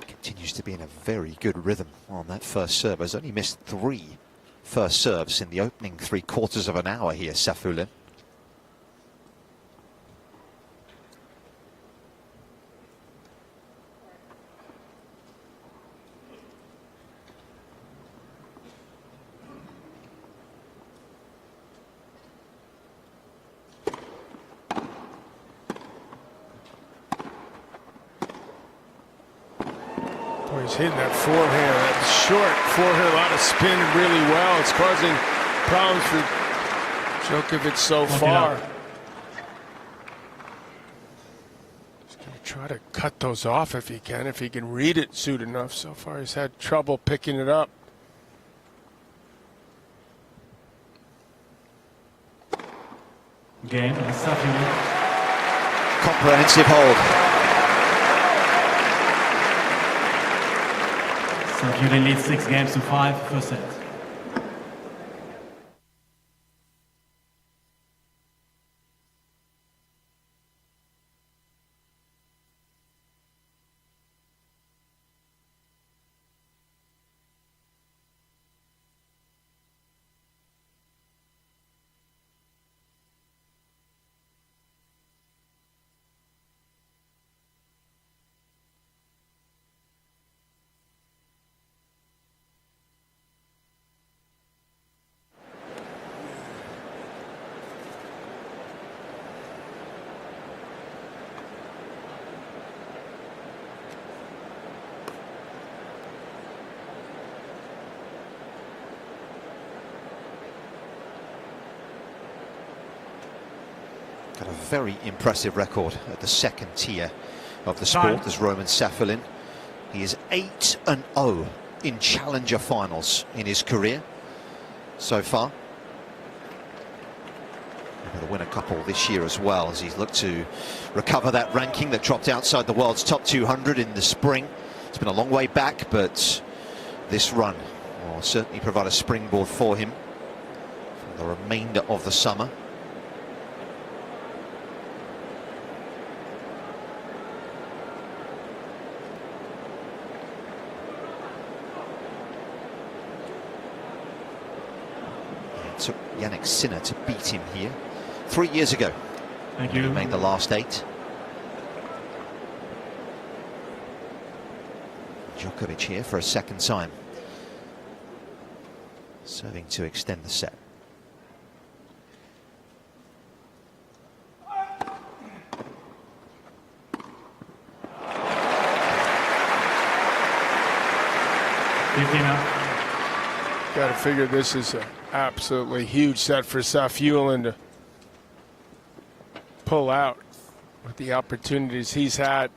Continues to be in a very good rhythm on that first serve. Has only missed 3 first serves in the opening 3/4 of an hour here, SAFIULLIN. Boy, he's hitting that forehand, that short forehand, a lot of spin really well. It's causing problems for Djokovic so far. He's going to try to cut those off if he can read it soon enough. So far he's had trouble picking it up. Game, SAFIULLIN. Comprehensive hold. SAFIULLIN leads 6 games to 5, first set. Got a very impressive record at the second tier of the sport as Roman SAFIULLIN. He is 8-0 in challenger finals in his career so far. He's going to win a couple this year as well, as he's looked to recover that ranking that dropped outside the world's top 200 in the spring. It's been a long way back, but this run will certainly provide a springboard for him for the remainder of the summer. Took Yannick Sinner to beat him here 3 years ago. Thank you. He made the last 8. Djokovic here for a second time, serving to extend the set. Got to figure this is an absolutely huge set for SAFIULLIN to pull out with the opportunities he's had.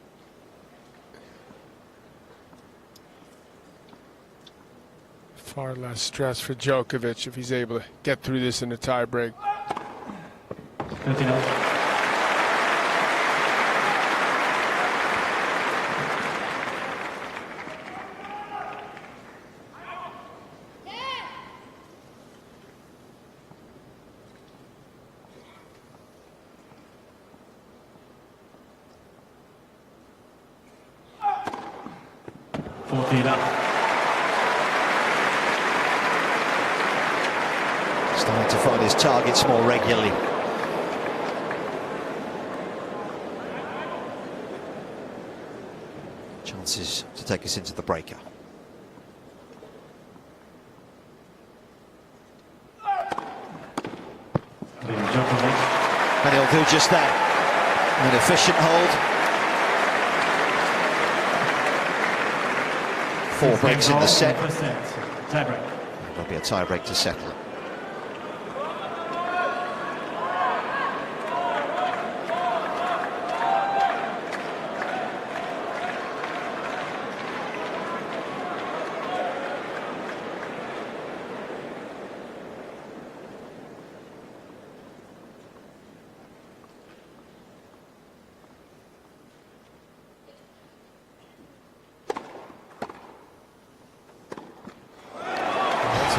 Far less stress for Djokovic if he's able to get through this in a tie break. 13-0. Starting to find his targets more regularly. Chances to take us into the breaker. And he'll do just that. An efficient hold. 4 breaks in the set. Tiebreak. There'll be a tie-break to settle it.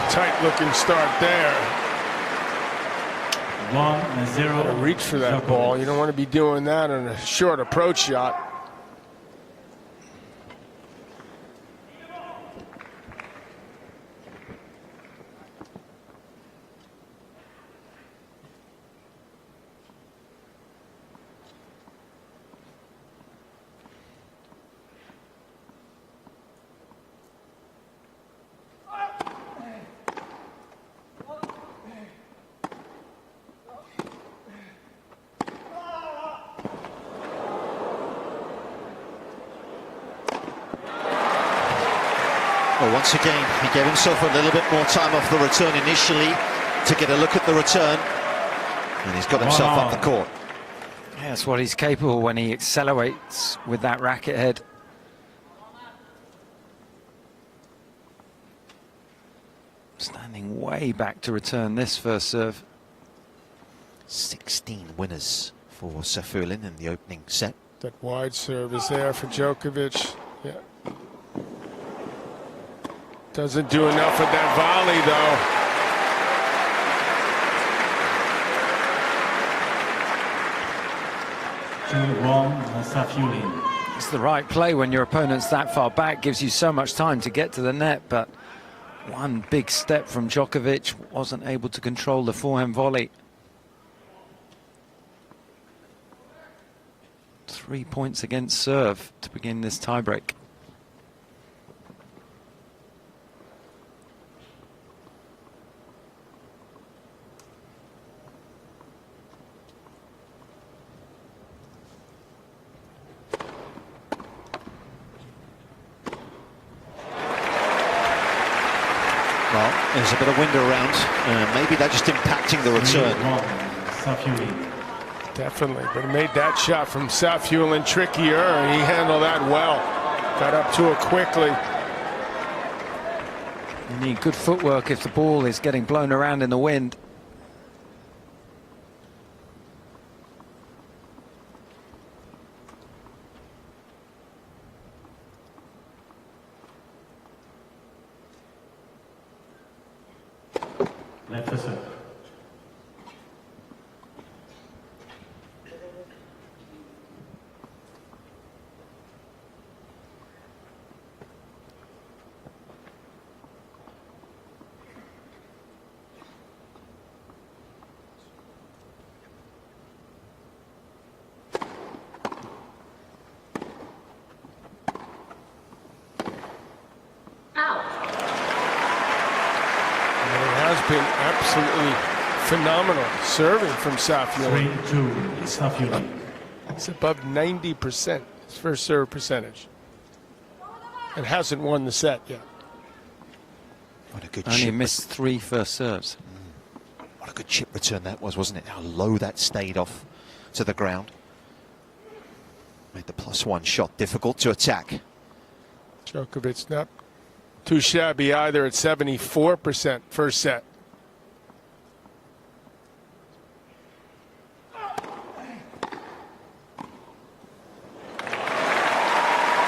Tight-looking start there. 1-0. Reach for that Djokovic. ball. You don't want to be doing that on a short approach shot. Well, once again, he gave himself a little bit more time off the return initially to get a look at the return, and he's got himself up the court. Yeah, that's what he's capable when he accelerates with that racket head. Standing way back to return this first serve. 16 winners for SAFIULLIN in the opening set. That wide serve is there for Djokovic. Yeah. Doesn't do enough with that volley,2-1 SAFIULLIN. It's the right play when your opponent's that far back, gives you so much time to get to the net, but one big step from Djokovic, wasn't able to control the forehand volley. 3 points against serve to begin this tiebreak. Well, there's a bit of wind around. Maybe that's just impacting the return. 3-1 SAFIULLIN. Definitely, but he made that shot from SAFIULLIN trickier, and he handled that well. Got up to it quickly. You need good footwork if the ball is getting blown around in the wind. Left for serve. Been absolutely phenomenal serving from SAFIULLIN. 3-2 SAFIULLIN. It's above 90%, his first serve percentage, and hasn't won the set yet. What a good Only chip. missed 3 first serves. What a good chip return that was, wasn't it? How low that stayed off to the ground. Made the +1 shot difficult to attack. Djokovic not too shabby either at 74% first set.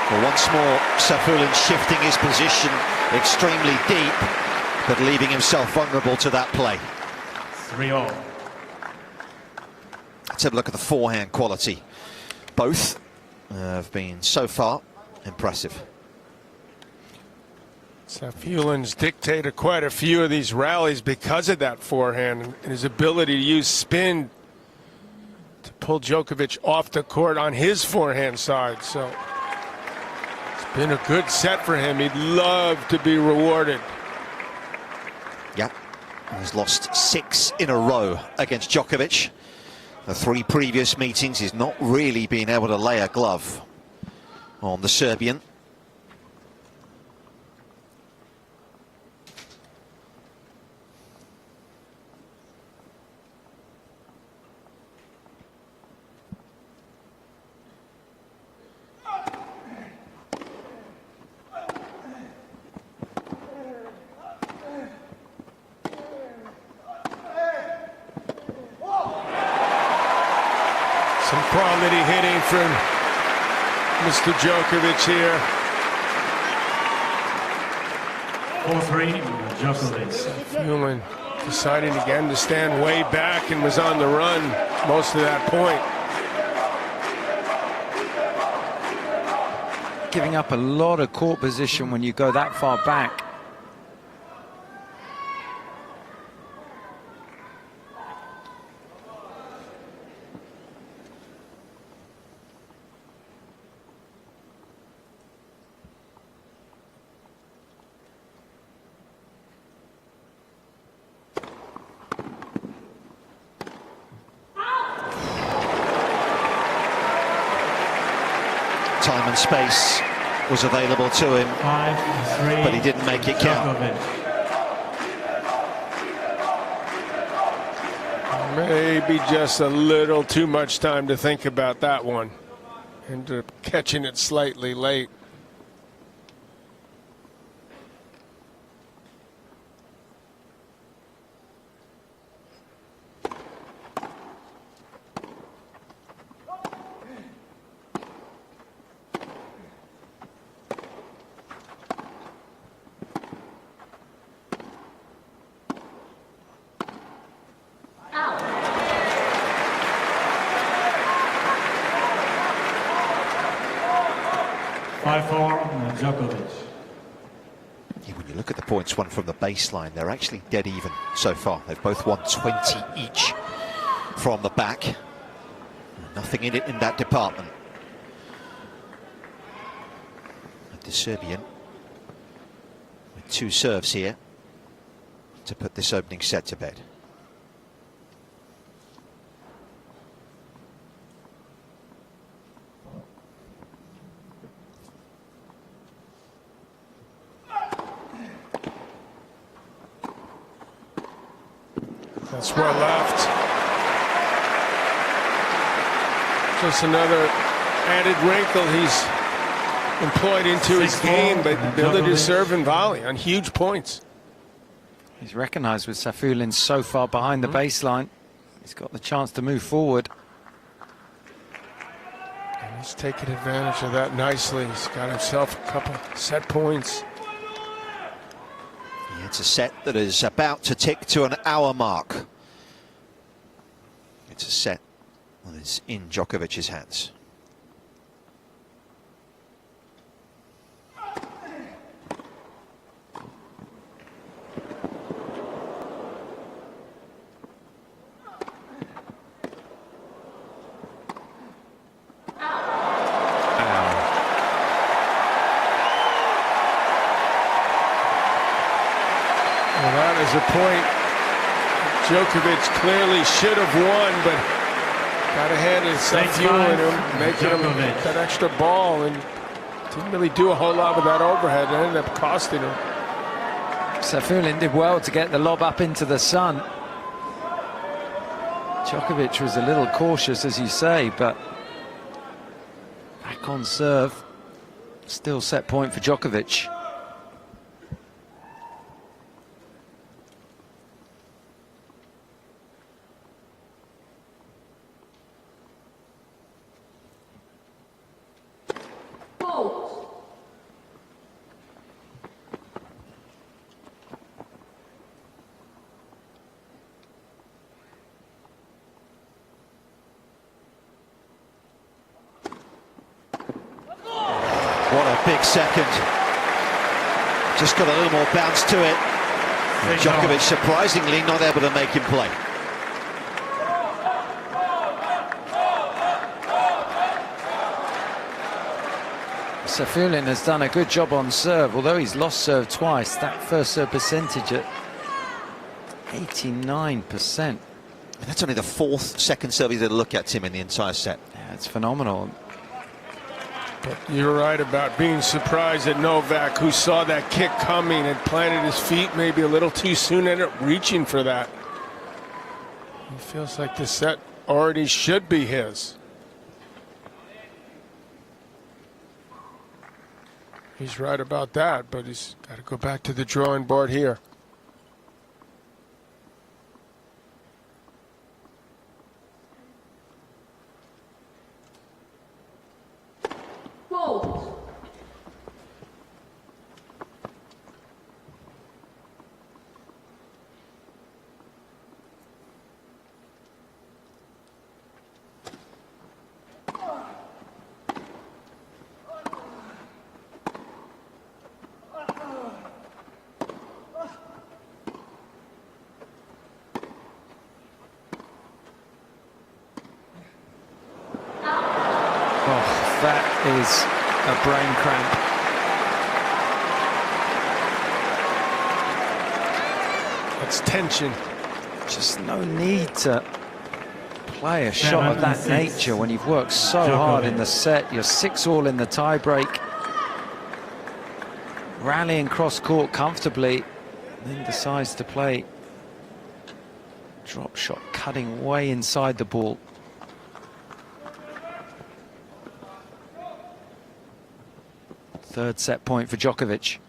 Well, once more, SAFIULLIN shifting his position extremely deep, but leaving himself vulnerable to that play. 3-0. Let's have a look at the forehand quality. Both have been so far impressive. SAFIULLIN's dictated quite a few of these rallies because of that forehand and his ability to use spin to pull Djokovic off the court on his forehand side. So it's been a good set for him. He'd love to be rewarded. Yep, he's lost 6 in a row against Djokovic. The 3 previous meetings, he's not really been able to lay a glove on the Serbian. quality hitting from Mr. Djokovic here. 4-3, Djokovic. SAFIULLIN deciding again to stand way back and was on the run most of that point. Giving up a lot of court position when you go that far back. Time and space was available to him, 5-3, but he didn't make it count. Djokovic. Maybe just a little too much time to think about that one. Ended up catching it slightly late. Out. 5-4, Djokovic. Yeah, when you look at the points won from the baseline, they're actually dead even so far. They've both won 20 each from the back. Nothing in it in that department. But the Serbian with 2 serves here to put this opening set to bed. That's well left. Just another added wrinkle he's employed into his 6-4, game, but the ability to Djokovic. serve and volley on huge points. He's recognised with SAFIULLIN so far behind the baseline. He's got the chance to move forward. And he's taking advantage of that nicely. He's got himself a couple set points. Yeah, it's a set that is about to tick to an hour mark. It's a set that is in Djokovic's hands. Well, that is a point Djokovic clearly should have won, but got a hand in SAFIULLIN him, making him Djokovic. that extra ball, and didn't really do a whole lot with that overhead. It ended up costing him. SAFIULLIN did well to get the lob up into the sun. Djokovic was a little cautious, as you say, but back on serve. Still set point for Djokovic. Fault. What a big second. Just got a little more bounce to it. And Djokovic surprisingly not able to make him play. SAFIULLIN has done a good job on serve, although he's lost serve twice. That first serve percentage at 89%. And that's only the 4th second serve he's had a look at him in the entire set. Yeah, it's phenomenal. But you're right about being surprised at Novak, who saw that kick coming and planted his feet maybe a little too soon, ended up reaching for that. He feels like the set already should be his. He's right about that, but he's got to go back to the drawing board here. Fault. That is a brain cramp. That's tension. Just no need to play a shot of that nature when you've worked so hard in the set. You're 6-all in the tie-break. Rallying cross-court comfortably, then decides to play drop shot, cutting way inside the ball. Third set point for Djokovic.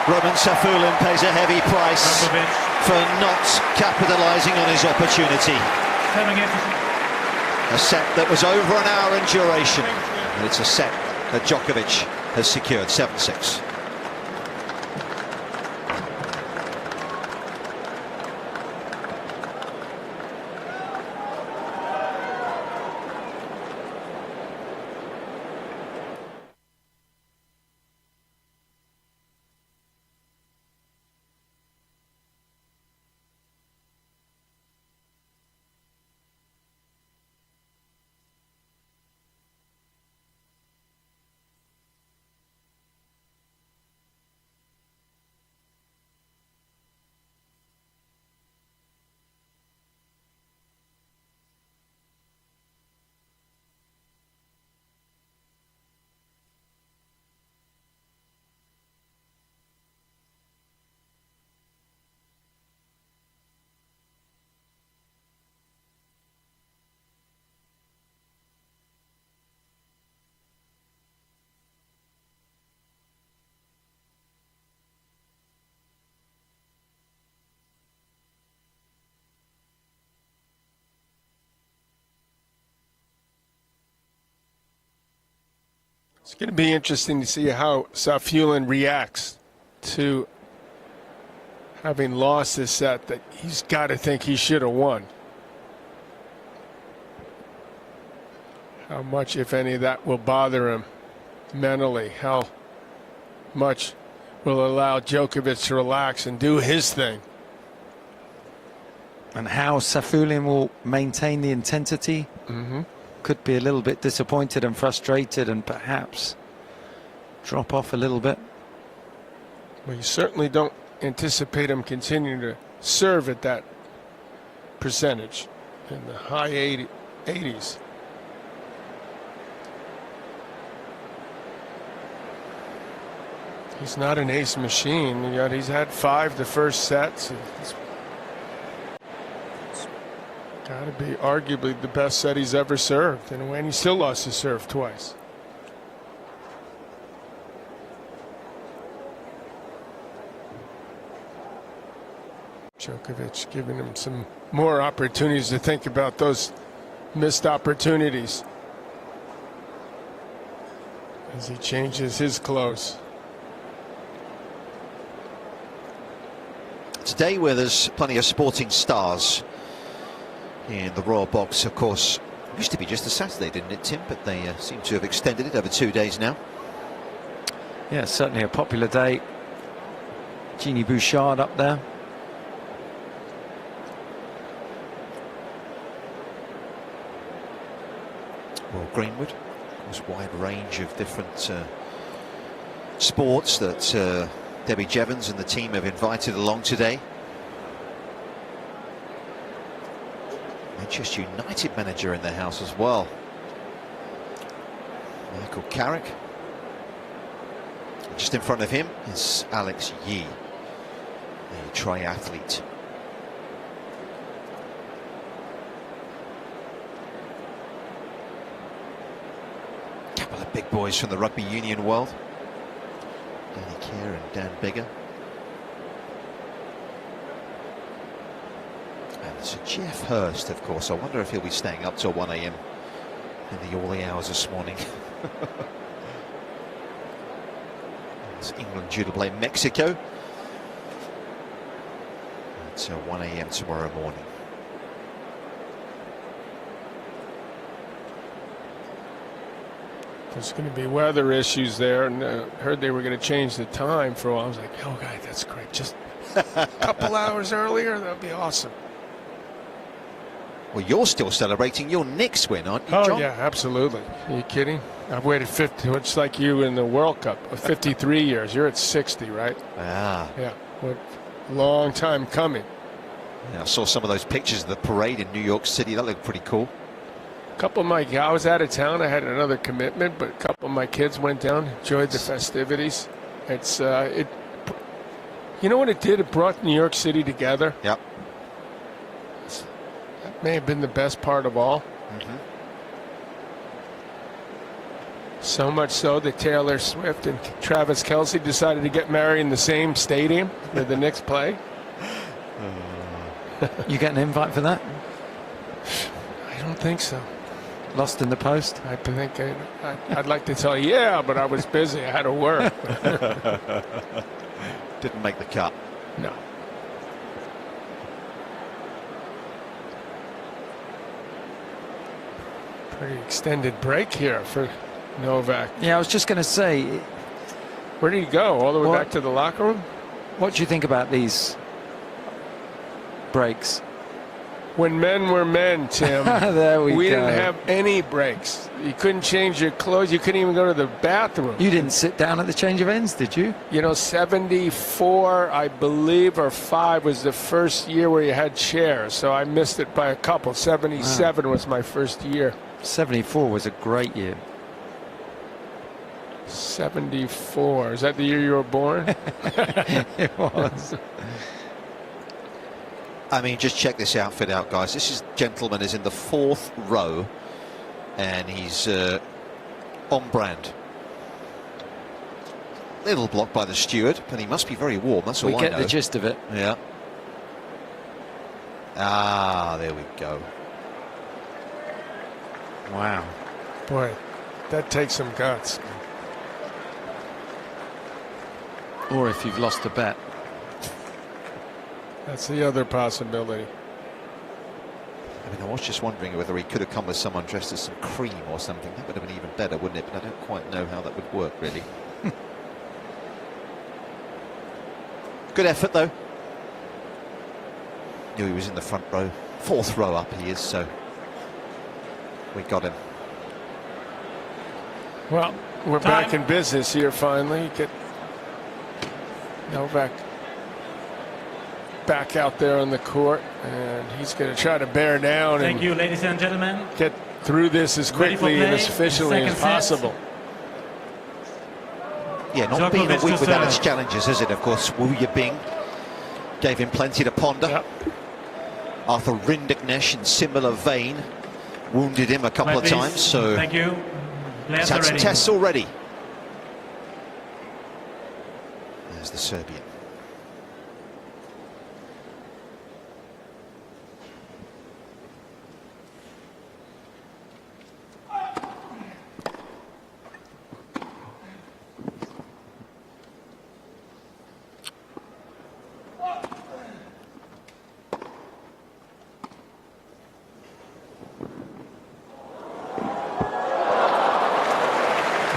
Roman SAFIULLIN pays a heavy price for not capitalising on his opportunity. A set that was over an hour in duration, and it's a set that Djokovic has secured, 7-6. It's going to be interesting to see how SAFIULLIN reacts to having lost this set that he's got to think he should have won. How much, if any, that will bother him mentally. How much will allow Djokovic to relax and do his thing. And how SAFIULLIN will maintain the intensity. Could be a little bit disappointed and frustrated and perhaps drop off a little bit. Well, you certainly don't anticipate him continuing to serve at that percentage in the high 80s. He's not an ace machine, yet he's had 5 the first sets. It's got to be arguably the best set he's ever served. And when he still lost his serve twice. Djokovic giving him some more opportunities to think about those missed opportunities as he changes his clothes. Today where there's plenty of sporting stars in the Royal Box, of course. It used to be just a Saturday, didn't it, Tim? But they seem to have extended it over 2 days now. Yeah, certainly a popular day. Jeannie Bouchard up there. Well, Greenwood, of course, wide range of different sports that Debbie Jevons and the team have invited along today. Manchester United manager in the house as well, Michael Carrick. Just in front of him is Alex Yee, a triathlete. couple of big boys from the rugby union world. Danny Kerr and Dan Bigger. And Sir Jeff Hurst, of course. I wonder if he'll be staying up till 1 AM in the early hours this morning. It's England due to play Mexico. It's 1 AM tomorrow morning. There's going to be weather issues there, and heard they were going to change the time for a while. I was like, oh, God, that's great. Just a couple hours earlier, that would be awesome. Well, you're still celebrating your Knicks win, aren't you, John? Oh, yeah, absolutely. Are you kidding? I've waited 50, it's like you in the World Cup, 53 years. You're at 60, right? Ah. Yeah, what long time coming. Yeah, I saw some of those pictures of the parade in New York City. That looked pretty cool. I was out of town. I had another commitment, but a couple of my kids went down, enjoyed the festivities. It's you know what it did? It brought New York City together. Yep. That may have been the best part of all. So much so that Taylor Swift and Travis Kelce decided to get married in the same stadium where the Knicks play. You get an invite for that? I don't think so. Lost in the post? I think I'd like to tell you, yeah, but I was busy. I had to work. Didn't make the cut. No. Pretty extended break here for Novak. Yeah, I was just going to say. Where did he go? All the way back to the locker room? What do you think about these breaks? When men were men, Tim. There we go. Didn't have any breaks. You couldn't change your clothes. You couldn't even go to the bathroom. You didn't sit down at the change of ends, did you? You know, 74, I believe, or 5 was the first year where you had chairs. So I missed it by a couple. 77 was my first year. 74 was a great year. 74. Is that the year you were born? It was. I mean, just check this outfit out, guys. This gentleman is in the 4th row, and he's on brand. Little block by the steward, but he must be very warm. That's all I know. We get the gist of it. Yeah. Ah, there we go. Wow. Boy, that takes some guts. Or if you've lost a bet. That's the other possibility. I mean, I was just wondering whether he could have come with someone dressed as some cream or something. That would have been even better, wouldn't it? But I don't quite know how that would work, really. Good effort, though. Knew he was in the front row. 4th row up he is, so we got him. Well, we're back in business here finally. Get Novak back out there on the court, and he's going to try to bear down. Thank you, ladies and gentlemen. Get through this as quickly and as efficiently as possible. Yeah, not being a week without its challenges, is it? Of course, Wu Yibing gave him plenty to ponder. Yep. Arthur Rindiknesh, in similar vein, wounded him a couple of times. So thank you. He's had some tests already. There's the Serbian.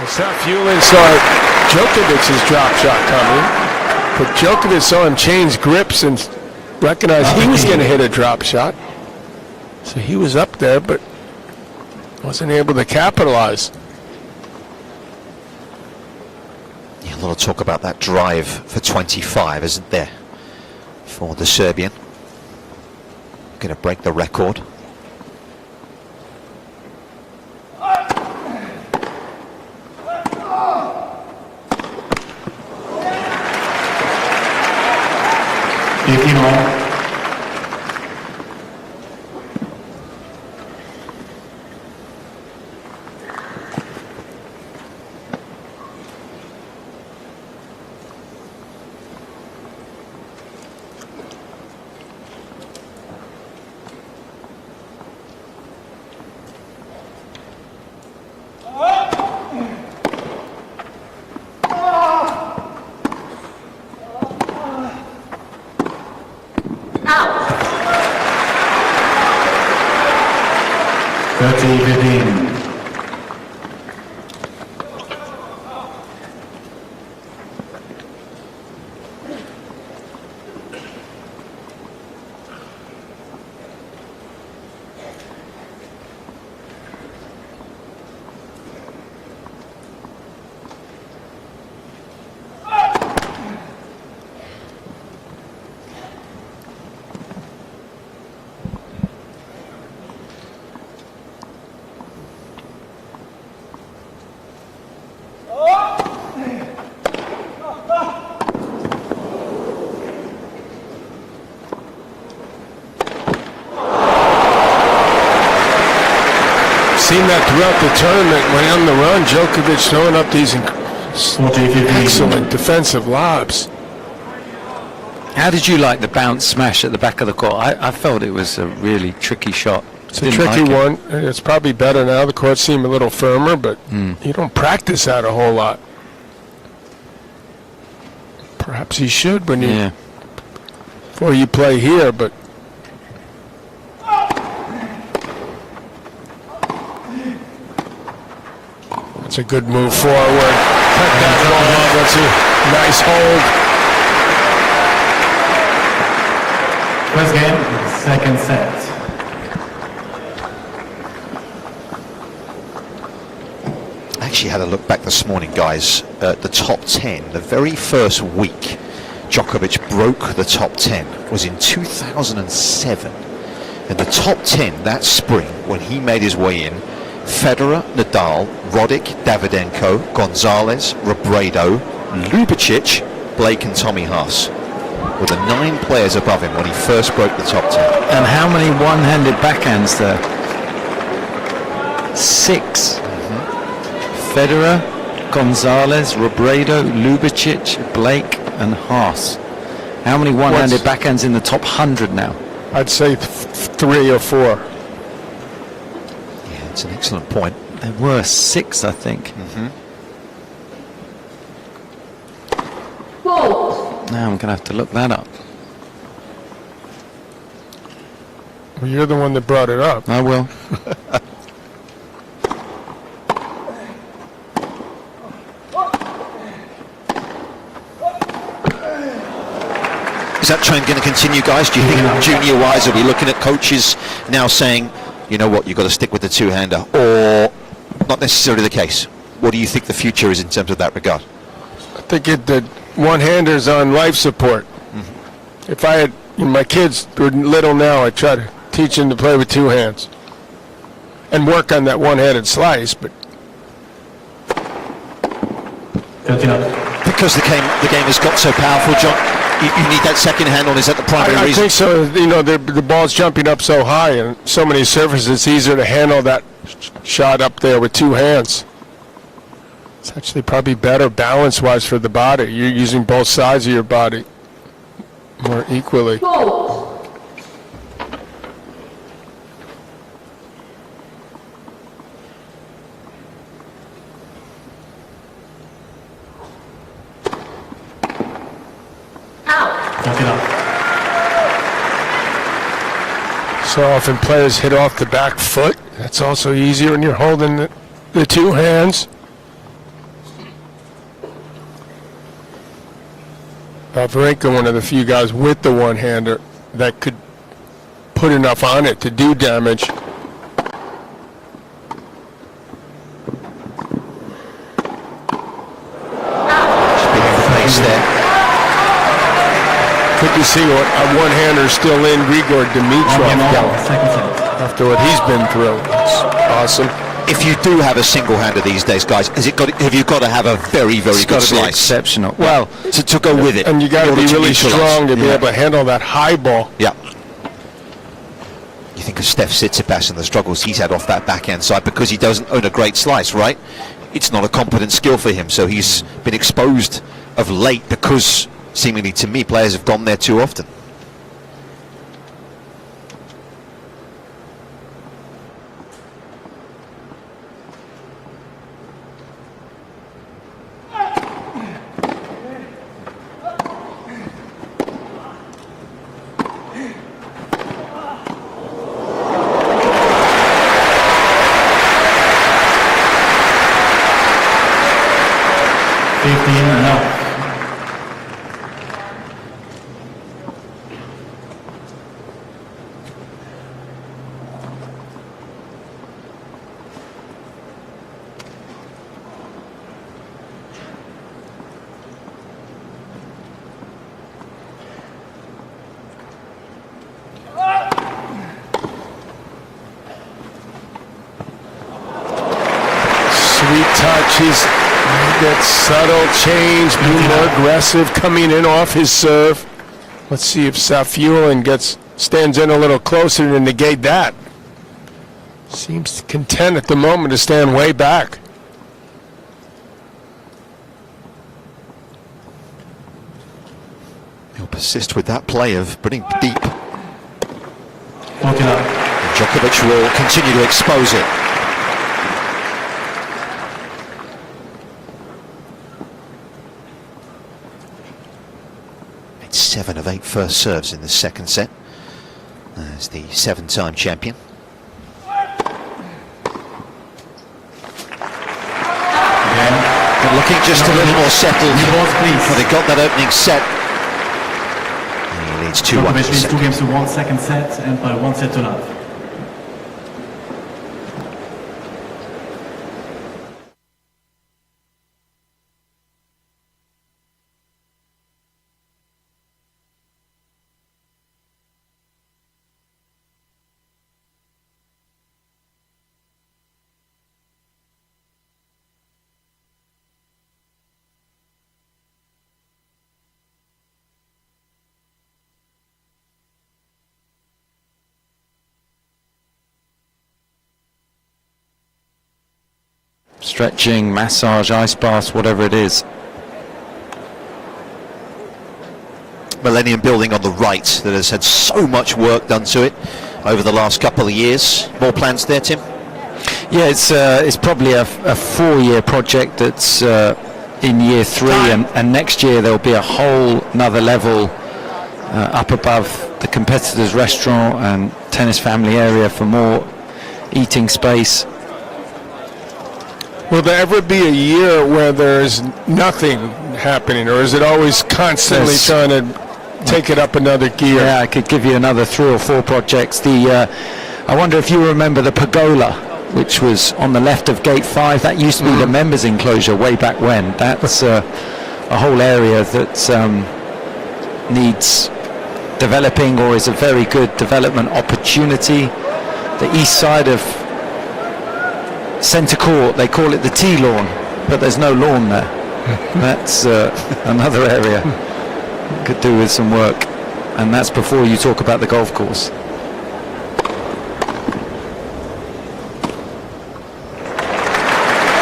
SAFIULLIN saw Djokovic's drop shot coming, but Djokovic saw him change grips and recognized he was going to hit a drop shot. So he was up there, but wasn't able to capitalize. Yeah, a lot of talk about that drive for 25, isn't there, for the Serbian. Going to break the record. seen that throughout the tournament. When on the run, Djokovic throwing up these excellent defensive lobs. How did you like the bounce smash at the back of the court? I felt it was a really tricky shot. It's a tricky one. It's probably better now. The courts seem a little firmer, but you don't practice that a whole lot. Perhaps you should when you before you play here, but it's a good move forward. Cut that ball. That's a nice hold. First game, second set. I actually had a look back this morning, guys, at the top 10. The very first week Djokovic broke the top 10 was in 2007. And the top 10 that spring, when he made his way in, Federer, Nadal, Roddick, Davydenko, Gonzalez, Robredo, Ljubicic, Blake and Tommy Haas were the 9 players above him when he first broke the top 10. And how many one-handed backhands there? 6. Federer, Gonzalez, Robredo, Ljubicic, Blake and Haas. How many one-handed backhands in the top 100 now? I'd say 3 or 4. Yeah, it's an excellent point. There were 6, I think. Now I'm going to have to look that up. Well, you're the one that brought it up. I will. Is that trend going to continue, guys? Do you think junior-wise, are we looking at coaches now saying, you know what, you've got to stick with the two-hander, or not necessarily the case? What do you think the future is in terms of that regard? I think the one-hander's on life support. If I had my kids were little now, I'd try to teach them to play with 2 hands and work on that one-handed slice. But because the game has got so powerful, John, you need that second hand on. Is that the primary reason? I think so. You know, the ball's jumping up so high and so many surfaces, it's easier to handle that shot up there with 2 hands. It's actually probably better balance-wise for the body. You're using both sides of your body more equally. So often players hit off the back foot. That's also easier when you're holding the 2 hands. Wawrinka, one of the few guys with the one-hander that could put enough on it to do damage. Good to see a one-hander still in Grigor Dimitrov after what he's been through. It's awesome. If you do have a single-hander these days, guys, have you got to have a very, very good slice? Exceptional. Well, to go with it. And you got to be really strong to be able to handle that high ball. Yeah. You think of Steph Tsitsipas and the struggles he's had off that backhand side because he doesn't own a great slice, right? It's not a competent skill for him, so he's been exposed of late because, seemingly to me, players have gone there too often. That subtle change, being more aggressive, coming in off his serve. Let's see if SAFIULLIN stands in a little closer to negate that. Seems content at the moment to stand way back. He'll persist with that play of putting deep. 40 love. And Djokovic will continue to expose it. It's 7 of 8 first serves in the second set as the 7-time champion. But looking just a little more settled. But they got that opening set. And he leads 2-1. Djokovic leads 2 games to 1 second set and by 1 set to love. Stretching, massage, ice baths, whatever it is. Millennium building on the right that has had so much work done to it over the last couple of years. More plans there, Tim? Yeah, it's probably a 4-year project that's in year 3, and next year there'll be a whole another level up above the competitors' restaurant and tennis family area for more eating space. Will there ever be a year where there's nothing happening, or is it always constantly trying to take it up another gear? Yeah, I could give you another 3 or 4 projects. I wonder if you remember the pergola, which was on the left of Gate 5. That used to be the members' enclosure way back when. That's a whole area that needs developing, or is a very good development opportunity. The east side of Centre Court, they call it the tea lawn, but there's no lawn there. That's another area could do with some work, and that's before you talk about the golf course.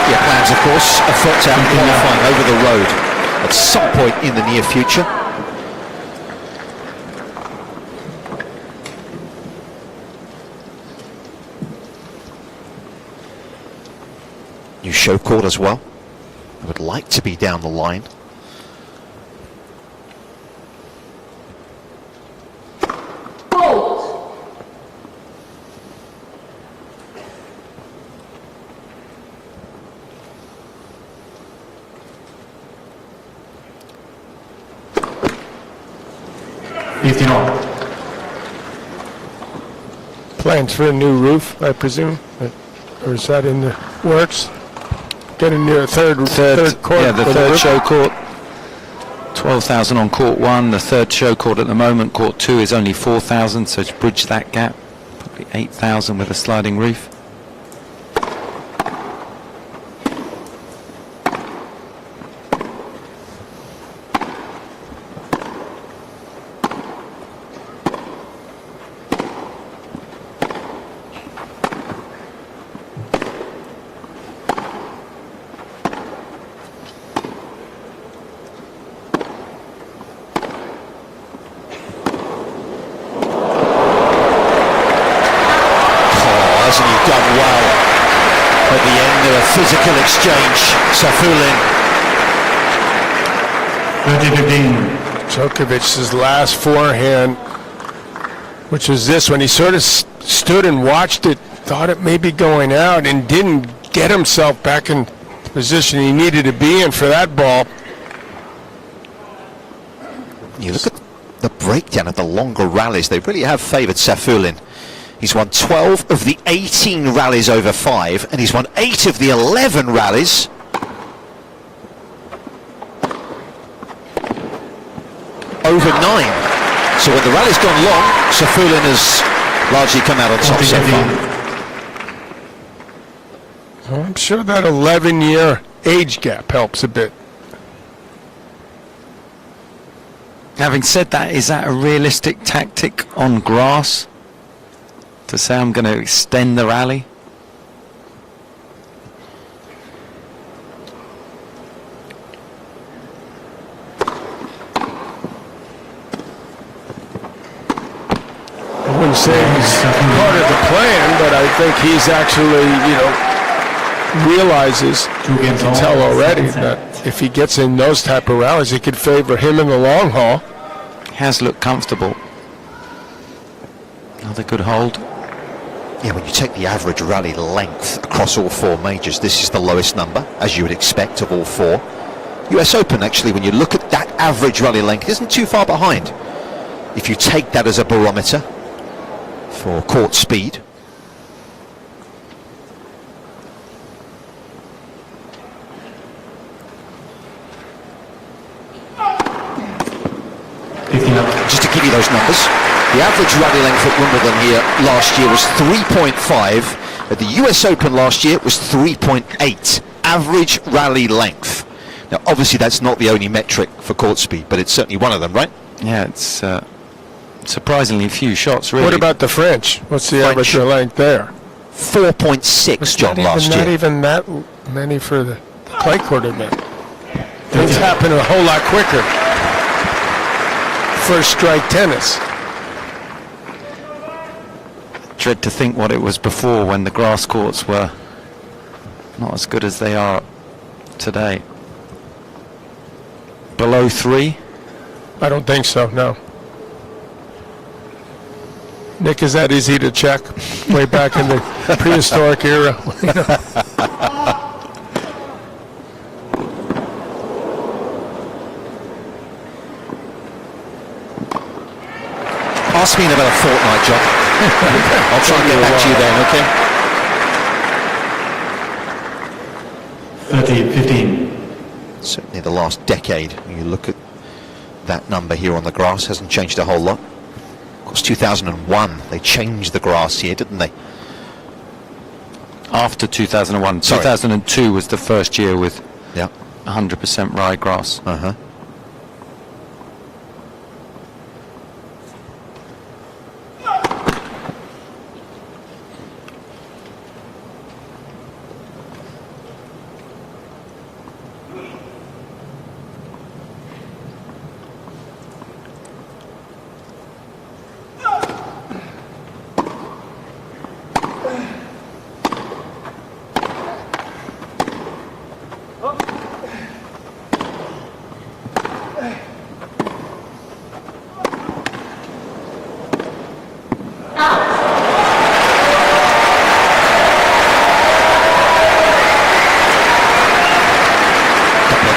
Yeah, plans of course afoot out qualifying over the road at some point in the near future. New show court as well. I would like to be down the line. Fault. Plans for a new roof, I presume, or is that in the works? Getting near a third court. Yeah, the third show court. 12,000 on court 1. The third show court at the moment, court 2, is only 4,000, so to bridge that gap, probably 8,000 with a sliding roof. Physical exchange, SAFIULLIN. 30-15. Djokovic's last forehand, which was this one, he sort of stood and watched it, thought it may be going out, and didn't get himself back in the position he needed to be in for that ball. You look at the breakdown of the longer rallies, they really have favoured SAFIULLIN. He's won 12 of the 18 rallies over 5, and he's won 8 of the 11 rallies over 9. So when the rally's gone long, SAFIULLIN has largely come out on top so far. I'm sure that 11-year age gap helps a bit. Having said that, is that a realistic tactic on grass? To say I'm going to extend the rally? wouldn't say he's part of the plan, but I think he's actually, realizes, you can tell already that if he gets in those type of rallies, it could favor him in the long haul. Has looked comfortable. Another good hold. Yeah, when you take the average rally length across all 4 majors, this is the lowest number, as you would expect, of all 4. US Open, actually, when you look at that average rally length, isn't too far behind. If you take that as a barometer for court speed. Just to give you those numbers, the average rally length at Wimbledon here last year was 3.5. At the US Open last year it was 3.8. Average rally length. Now obviously that's not the only metric for court speed, but it's certainly one of them, right? Yeah, it's surprisingly few shots, really. What about the French? What's the average length there? 4.6, John, last year. Not even that many for the clay court event. Things happen a whole lot quicker. First strike tennis. Dread to think what it was before, when the grass courts were not as good as they are today. Below 3? I don't think so, no. Nick, is that easy to check? Way back in the prehistoric era. Ask me in about a fortnight, John. I'll try and get back to you then, okay? 30-15. Certainly the last decade, when you look at that number here on the grass, hasn't changed a whole lot. Of course, 2001, they changed the grass here, didn't they? After 2001. Sorry. 2002 was the first year with Yeah. 100% ryegrass. Uh-huh.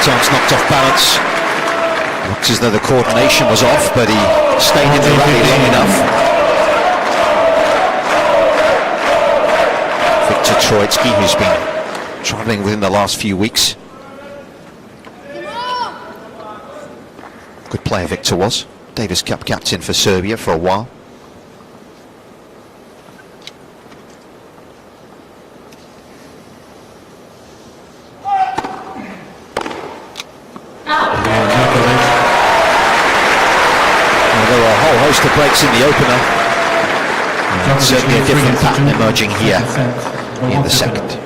Times knocked off balance. Looks as though the coordination was off, but he stayed in the rally long enough. Victor Troitsky, who's been travelling within the last few weeks. Good player Victor was. Davis Cup captain for Serbia for a while. To breaks in the opener, and certainly a different pattern emerging here in the second.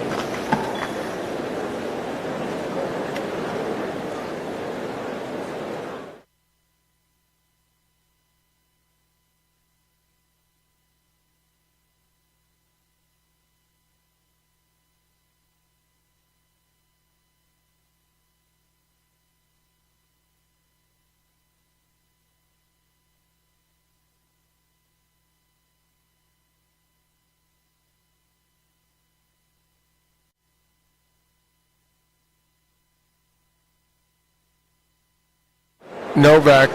Novak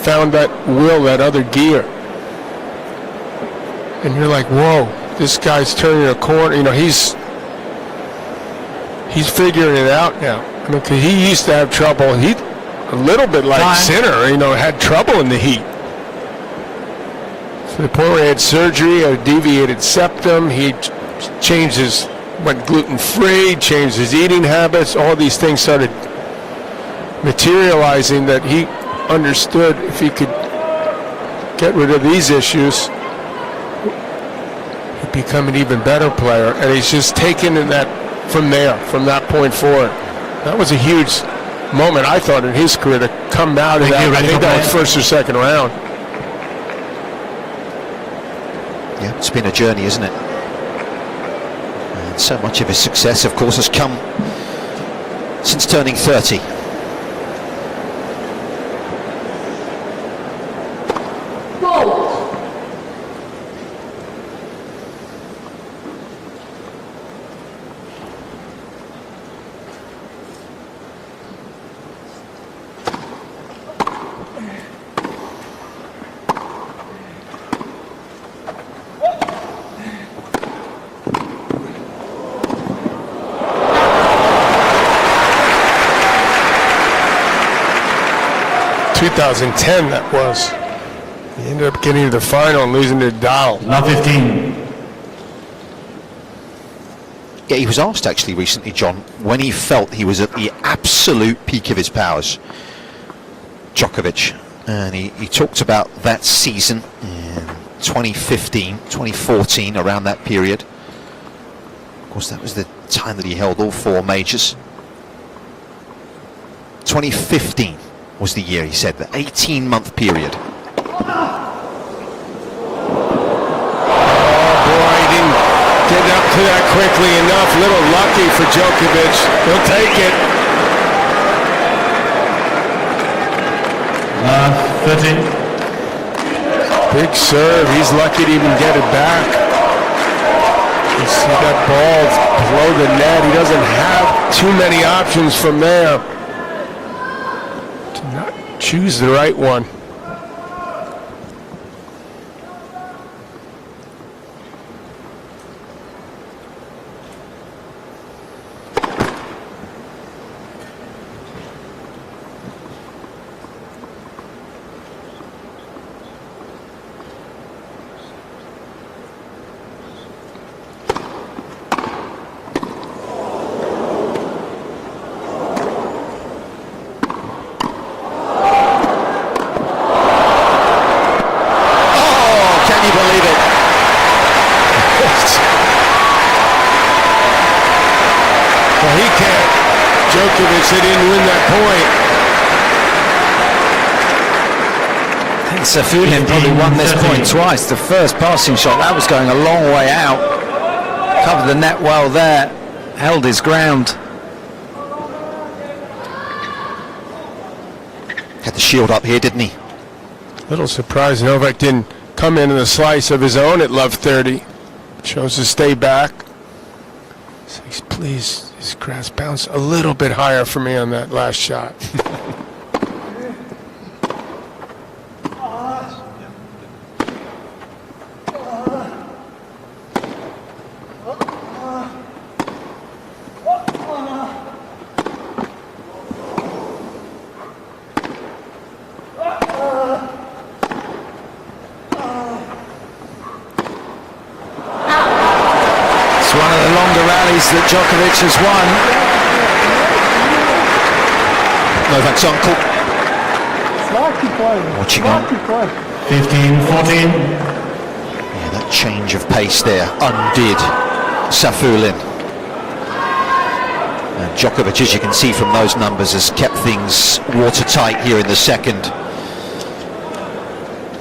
found that other gear. And you're like, whoa, this guy's turning a corner. He's figuring it out now. I mean, 'cause he used to have trouble. He, a little bit like Sinner, had trouble in the heat. To the point where he had surgery, a deviated septum. He changed went gluten-free, changed his eating habits. All these things started materializing that he understood if he could get rid of these issues, he'd become an even better player. And he's just taken in that from that point forward. That was a huge moment, I thought, in his career to come out of that. I think that was first or second round. Yeah, it's been a journey, isn't it? And so much of his success, of course, has come since turning 30. Fault. .2010 that was. He ended up getting to the final and losing to Dow. Love 15. Yeah, he was asked actually recently, John, when he felt he was at the absolute peak of his powers, Djokovic, and he talked about that season in 2015, 2014, around that period. Of course, that was the time that he held all 4 majors. 2015 was the year, he said, the 18-month period. Oh boy, he didn't get up to that quickly enough. Little lucky for Djokovic. He'll take it. Love 13. Big serve. He's lucky to even get it back. You see that ball below the net. He doesn't have too many options from there. To not choose the right one. Well, he can't. Djokovic, they didn't win that point. I think SAFIULLIN probably won this point twice. The first passing shot, that was going a long way out. Covered the net well there. Held his ground. Had the shield up here, didn't he? Little surprised Novak didn't come in the slice of his own at love 30. Chose to stay back. Says, please, his grass bounce a little bit higher for me on that last shot. That Djokovic has won. Novak's uncle watching on. 15-14. Yeah, that change of pace there undid SAFIULLIN. And Djokovic, as you can see from those numbers, has kept things watertight here in the second,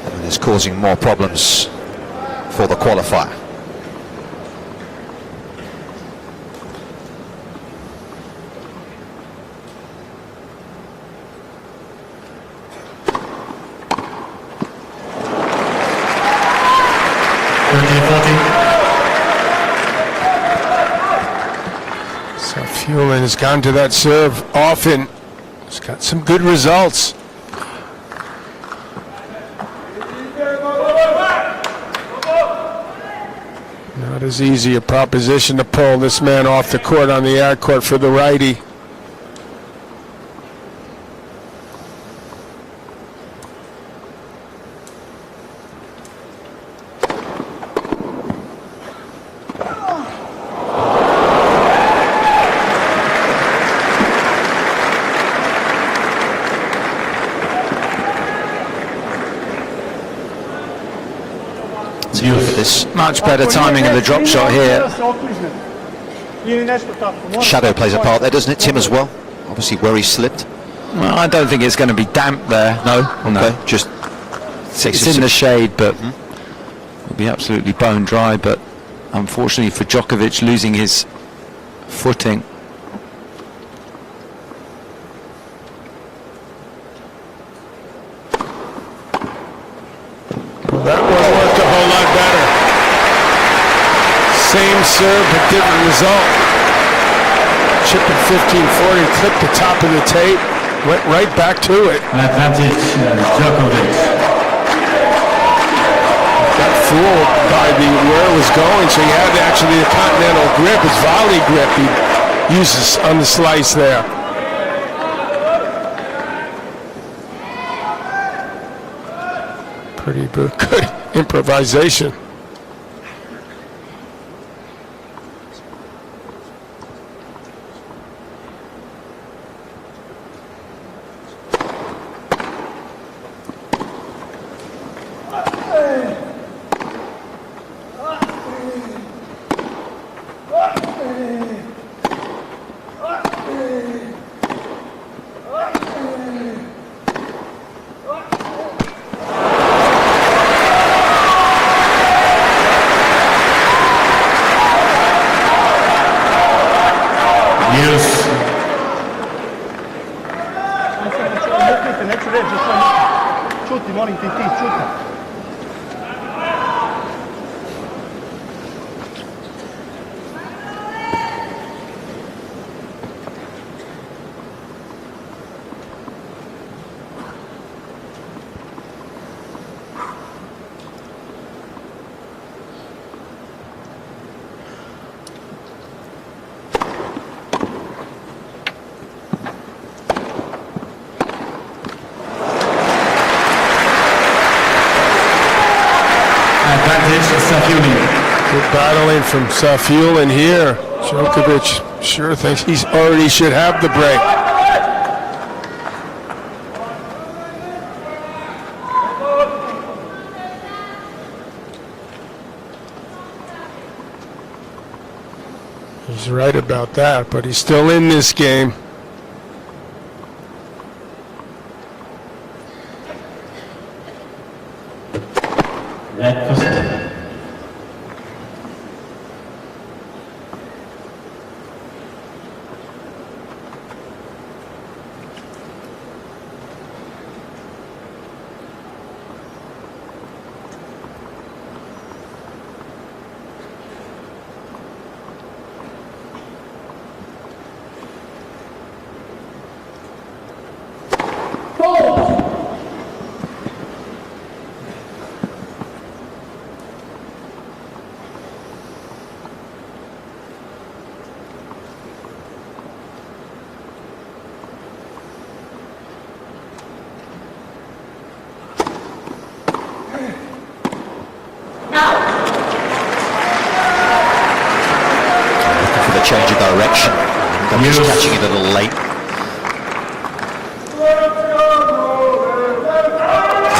and is causing more problems for the qualifier. SAFIULLIN has gone to that serve often. He's got some good results. Not as easy a proposition to pull this man off the court on the ad court for the righty. Much better timing of the drop shot here. Shadow plays a part there, doesn't it, Tim, as well? Obviously where he slipped. Well, I don't think it's going to be damp there. No? Okay, no. just... It's in the shade, but He'll be absolutely bone dry, but unfortunately for Djokovic, losing his footing. Well, that one worked a whole lot better. Same serve, but different result. Chipping 15-40, clipped the top of the tape, went right back to it. Advantage, Djokovic. Got fooled by where it was going, so he had actually the continental grip, his volley grip he uses on the slice there. Pretty good improvisation. Good battling from SAFIULLIN here. Djokovic sure thinks he already should have the break. He's right about that, but he's still in this game. Change of direction. I'm just catching it a little late.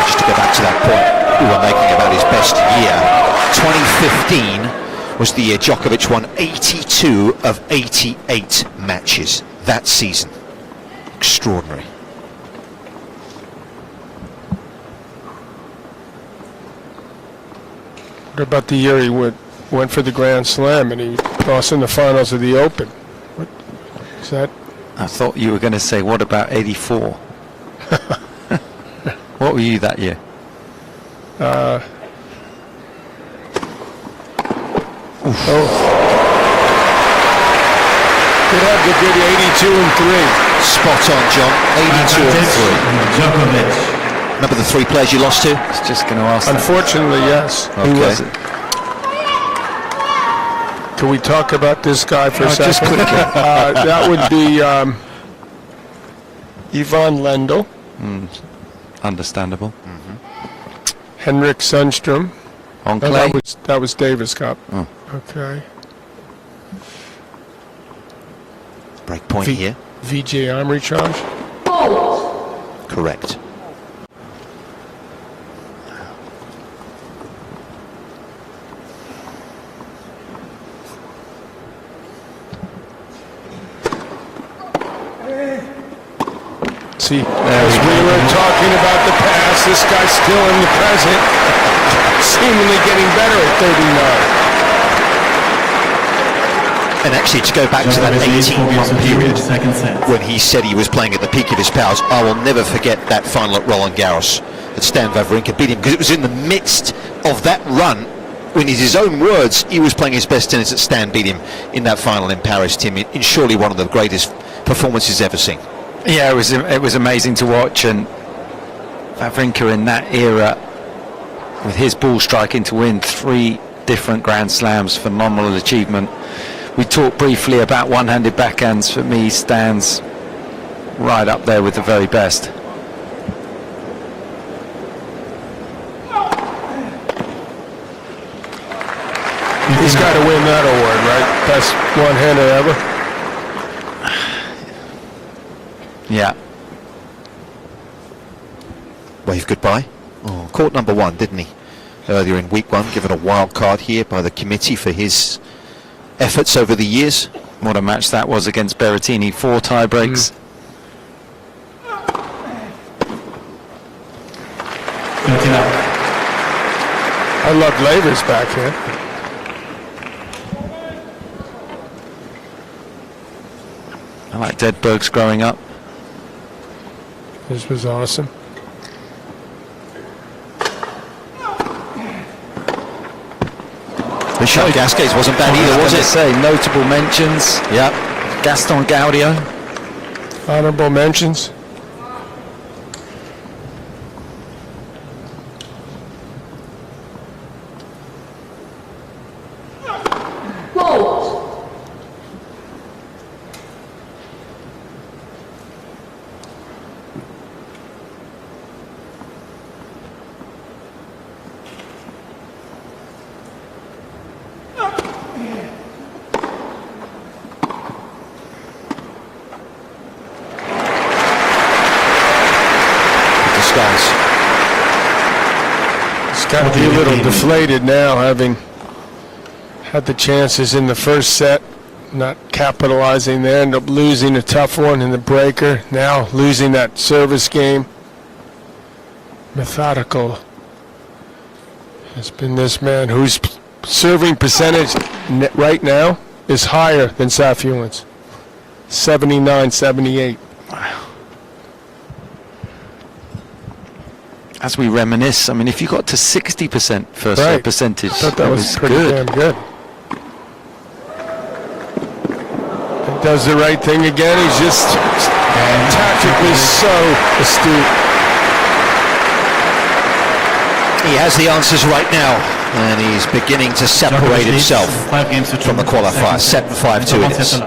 Just to go back to that point we were making about his best year. 2015 was the year Djokovic won 82 of 88 matches that season. Extraordinary. What about the year he went for the Grand Slam and he lost in the finals of the Open? What is that? I thought you were going to say, what about 84? What were you that year? Could have the good 82 and 3. Spot on, John. 82 and 3. Djokovic. Remember the three players you lost to? I was just going to ask. Unfortunately, yes. Okay. Who was it? Can we talk about this guy for a second? Just quickly. That would be Ivan Lendl. Understandable. Henrik Sundstrom. On No, clay? that was Davis Cup. Oh. Okay. Break point here. VJ Amrichaj. Correct. See, as we were talking about the past, this guy's still in the present. seemingly getting better at 39. And actually, to go back to that 18-month period when he said he was playing at the peak of his powers, I will never forget that final at Roland Garros that Stan Wawrinka beat him, because it was in the midst of that run when, in his own words, he was playing his best tennis, that Stan beat him in that final in Paris, Tim, in surely one of the greatest performances ever seen. Yeah, it was amazing to watch, and Wawrinka in that era, with his ball striking to win 3 different Grand Slams, phenomenal achievement. We talked briefly about one-handed backhands. For me, Stan's right up there with the very best. He's got to win that award, right? Best one-hander ever. Yeah. Wave goodbye. Oh, caught number 1, didn't he? Earlier in week 1, given a wild card here by the committee for his efforts over the years. What a match that was against Berrettini. 4 tie breaks. I love Laver's backhand. I like Dedberg's growing up. This was awesome. Michel Gasquet's wasn't bad either, was it? Say notable mentions. Yep. Gaston Gaudio. Honorable mentions. Fault. He's got to be a little deflated now, having had the chances in the first set, not capitalizing there, end up losing a tough one in the breaker, now losing that service game. Methodical has been this man whose serving percentage right now is higher than SAFIULLIN's. 79-78. As we reminisce, I mean, if you got to 60% first serve percentage, I thought that was pretty damn good. He does the right thing again. He's just tactically so astute. He has the answers right now, and he's beginning to separate himself from the qualifier. 7-5-2 it is.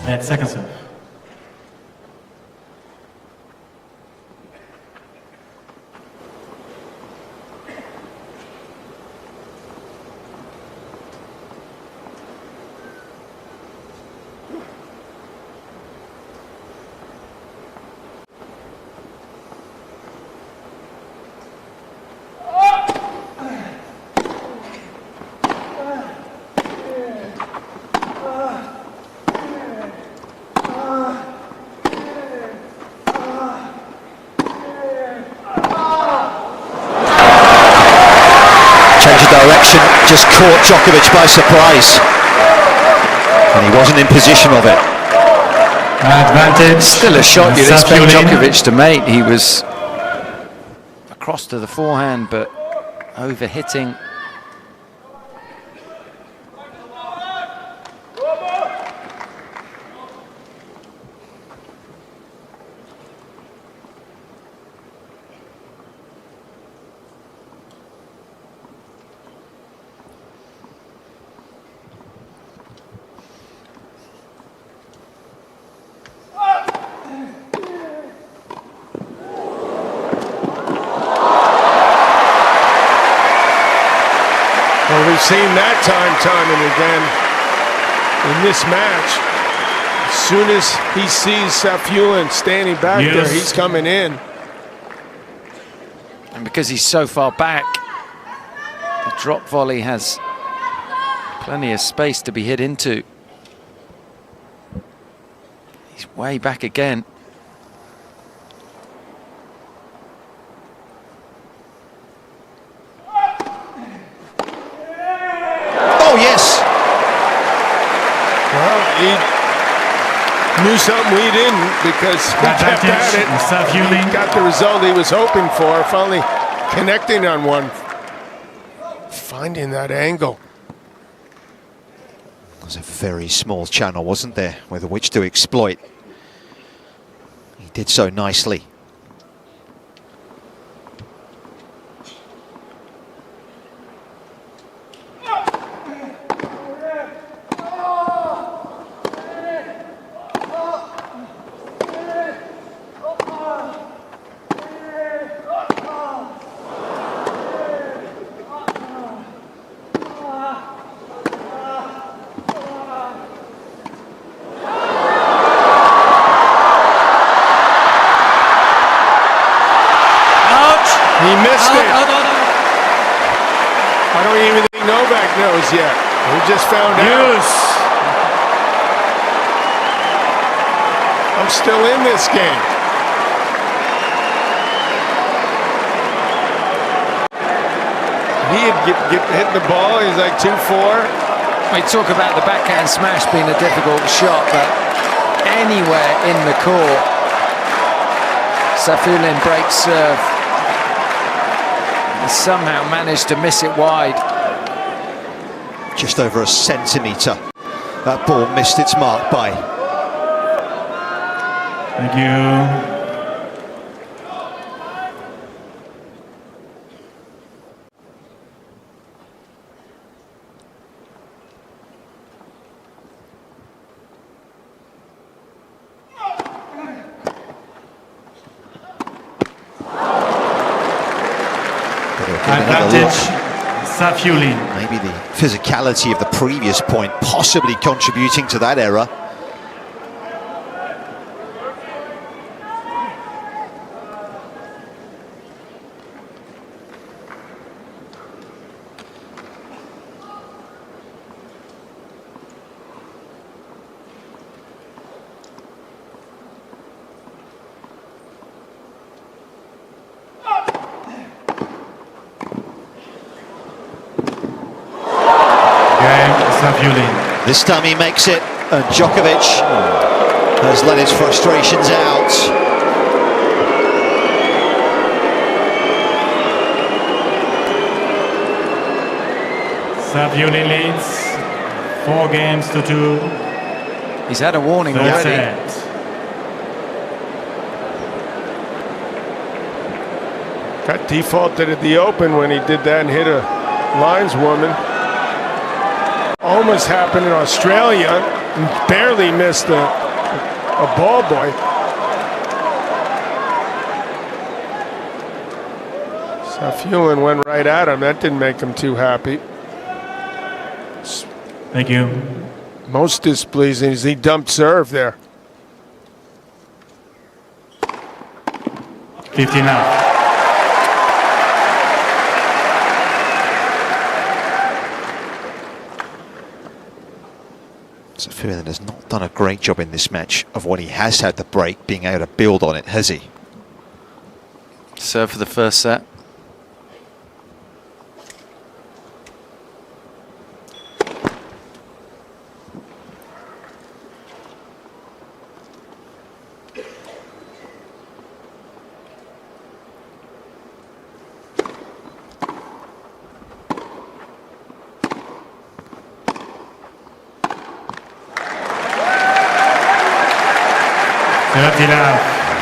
At second serve. Direction just caught Djokovic by surprise, and he wasn't in position of it. Advantage. Still a shot you'd expect SAFIULLIN. Djokovic to make. He was across to the forehand, but over-hitting. Well, we've seen that time and again in this match. As soon as he sees SAFIULLIN standing back there, he's coming in. And because he's so far back, the drop volley has plenty of space to be hit into. He's way back again. Oh yes! Well, he knew something we didn't, because he kept at it. SAFIULLIN. He got the result he was hoping for, finally connecting on one. Finding that angle. It was a very small channel, wasn't there, with which to exploit. He did so nicely. He missed it. I don't even think Novak knows yet. He just found out. I'm still in this game. He had hit the ball. He's like 2-4. We talk about the backhand smash being a difficult shot, but anywhere in the court, SAFIULLIN breaks serve. He somehow managed to miss it wide. Just over a centimetre. That ball missed its mark by. Thank you. Advantage, SAFIULLIN. Maybe the physicality of the previous point possibly contributing to that error. SAFIULLIN. This time he makes it, and Djokovic has let his frustrations out. SAFIULLIN leads 4-2. He's had a warning already. Got defaulted at the Open when he did that and hit a lineswoman. Almost happened in Australia. Barely missed a ball boy. SAFIULLIN went right at him. That didn't make him too happy. Thank you. Most displeasing is he dumped serve there. 15 out. SAFIULLIN has not done a great job in this match of when he has had the break, being able to build on it, has he? Serve for the first set.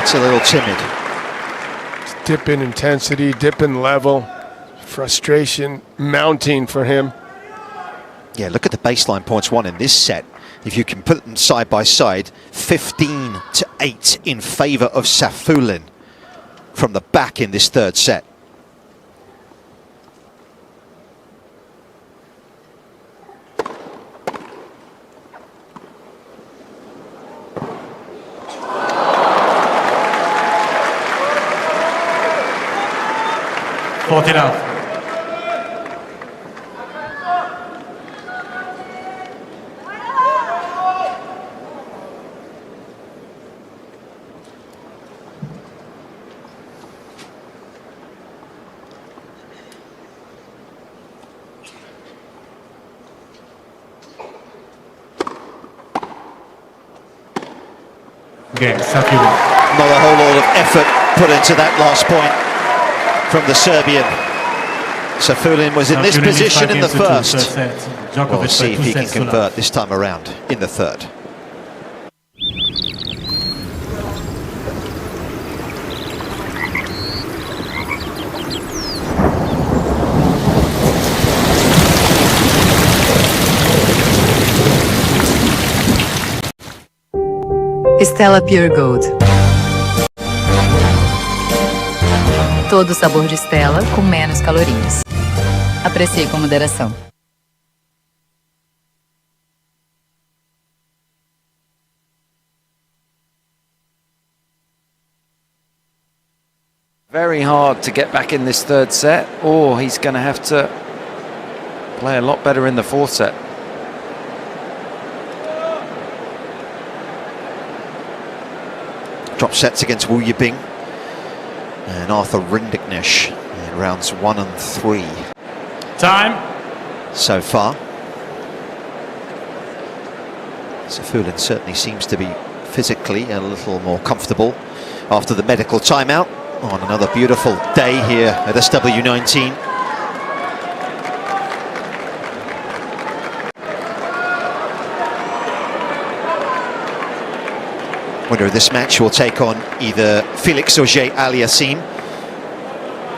It's a little timid. Dip in intensity, dip in level, frustration mounting for him. Yeah, look at the baseline points won in this set. If you can put them side by side, 15-8 in favour of SAFIULLIN from the back in this third set. Out. Game, SAFIULLIN. Not a whole lot of effort put into that last point from the Serbian. SAFIULLIN was in this position in the first. We'll see if he can convert this time around in the third. Stella Pure Gold. Todo o sabor de Stella com menos calorias. Aprecie com moderação. Very hard to get back in this third set, or he's going to have to play a lot better in the fourth set. Drop sets against Wu Yibing and Arthur Rindicknesh in rounds 1 and 3. Time. So far. SAFIULLIN certainly seems to be physically a little more comfortable after the medical timeout on another beautiful day here at SW19. Winner of this match will take on either Felix Auger-Aliassime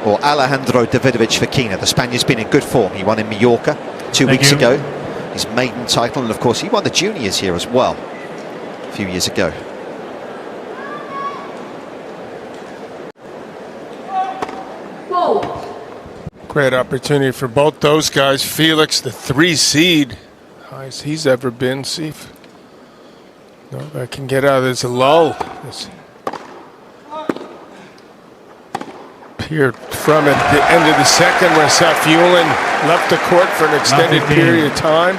or Alejandro Davidovich Fekina. The Spaniard's been in good form. He won in Mallorca 2 weeks ago. His maiden title, and of course he won the juniors here as well a few years ago. Great opportunity for both those guys. Felix, the 3 seed, highest he's ever been. See if Novak can get out of this lull. Appeared from at the end of the second where SAFIULLIN left the court for an extended period of time.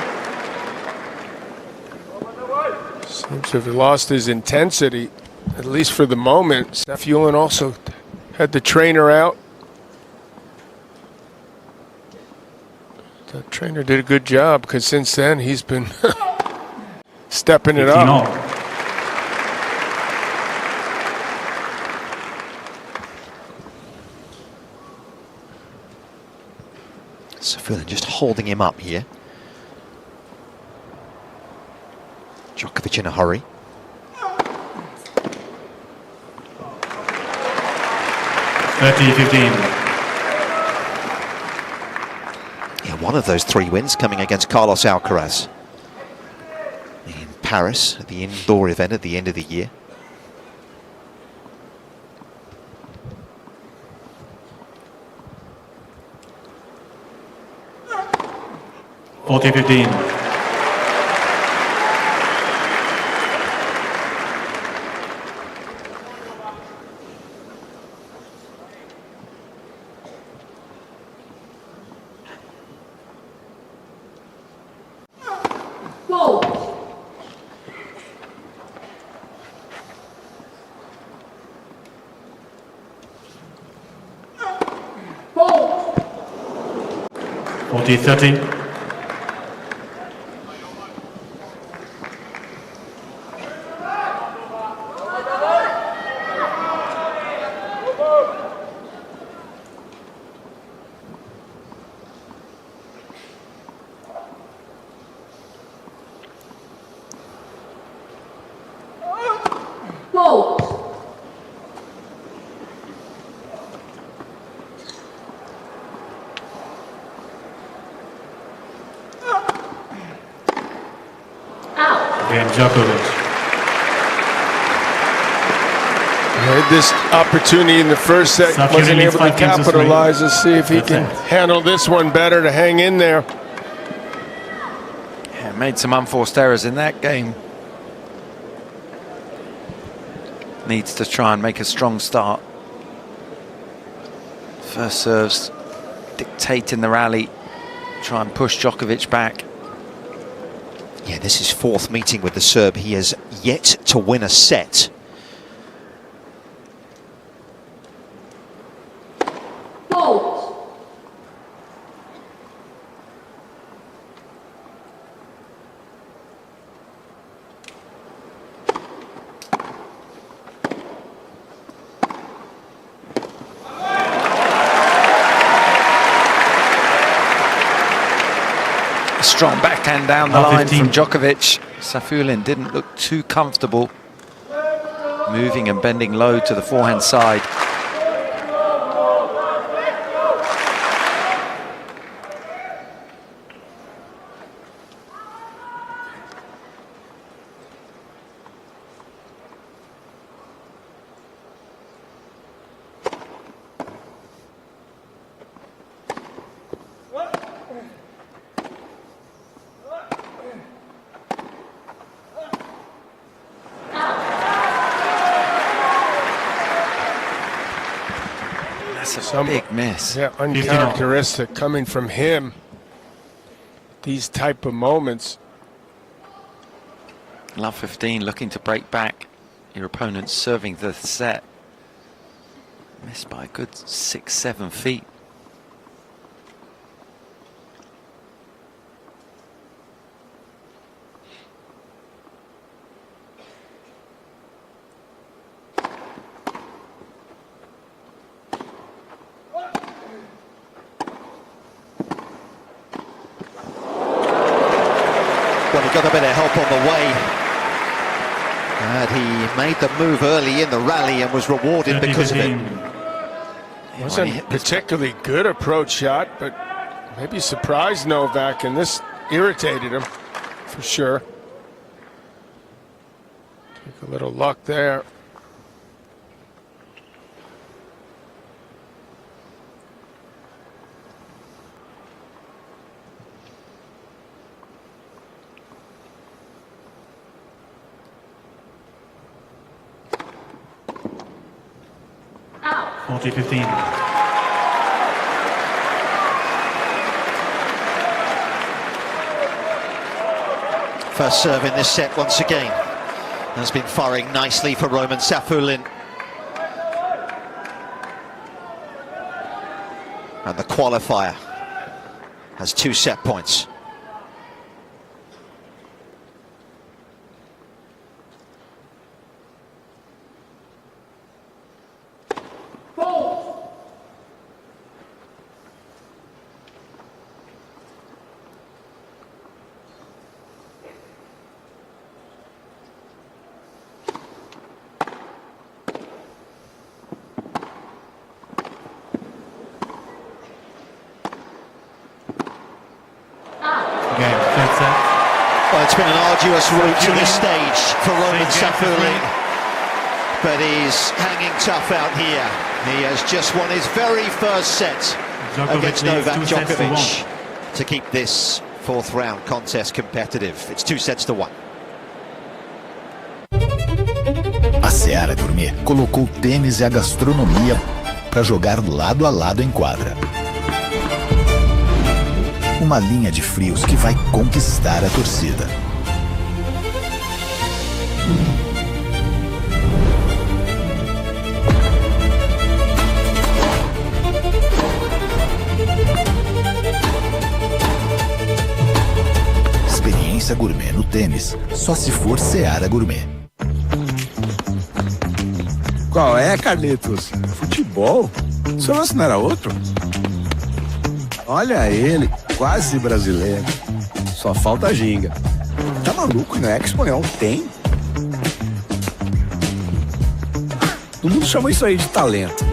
Seems to have lost his intensity, at least for the moment. SAFIULLIN also had the trainer out. The trainer did a good job, because since then he's been stepping it up. SAFIULLIN just holding him up here. Djokovic in a hurry. Yeah, one of those 3 wins coming against Carlos Alcaraz. In Paris at the indoor event at the end of the year. (40-15). Fault. 40-30. Fault. Again, Djokovic. Had this opportunity in the first set, SAFIULLIN wasn't leads able to 5 games to 3. capitalize. Let's see if he can That's it. handle this one better to hang in there. Yeah, made some unforced errors in that game. Needs to try and make a strong start. First serves dictating the rally. Try and push Djokovic back. Yeah, this is fourth meeting with the Serb. He has yet to win a set. Fault. A strong backhand down the Now line 15. from Djokovic. SAFIULLIN didn't look too comfortable. Moving and bending low to the forehand side. That's a big miss. Yeah, uncharacteristic coming from him. These type of moments. Love 15 looking to break back. Your opponent serving the set. Missed by a good 6-7 feet. Well, he got a bit of help on the way. And he made the move early in the rally and was rewarded because of it. Wasn't a particularly good approach shot, but maybe surprised Novak, and this irritated him for sure. Took a little luck there. Out. 40-15. First serve in this set once again. Has been firing nicely for Roman SAFIULLIN. And the qualifier has 2 set points. Fault. Out. been an arduous route to this stage for Roman SAFIULLIN, but he's hanging tough out here. He has just won his very first set against Novak Djokovic to keep this fourth round contest competitive. It's 2-1. A Seara Gourmet colocou o tênis e a gastronomia para jogar lado a lado em quadra. Uma linha de frios que vai conquistar a torcida. Experiência gourmet no tênis, só se for Seara Gourmet. Qual é, Carlitos? Futebol? Seu lance não era outro? Olha ele, quase brasileiro. Só falta ginga. Tá maluco, no Expo não tem? Todo mundo chama isso aí de talento.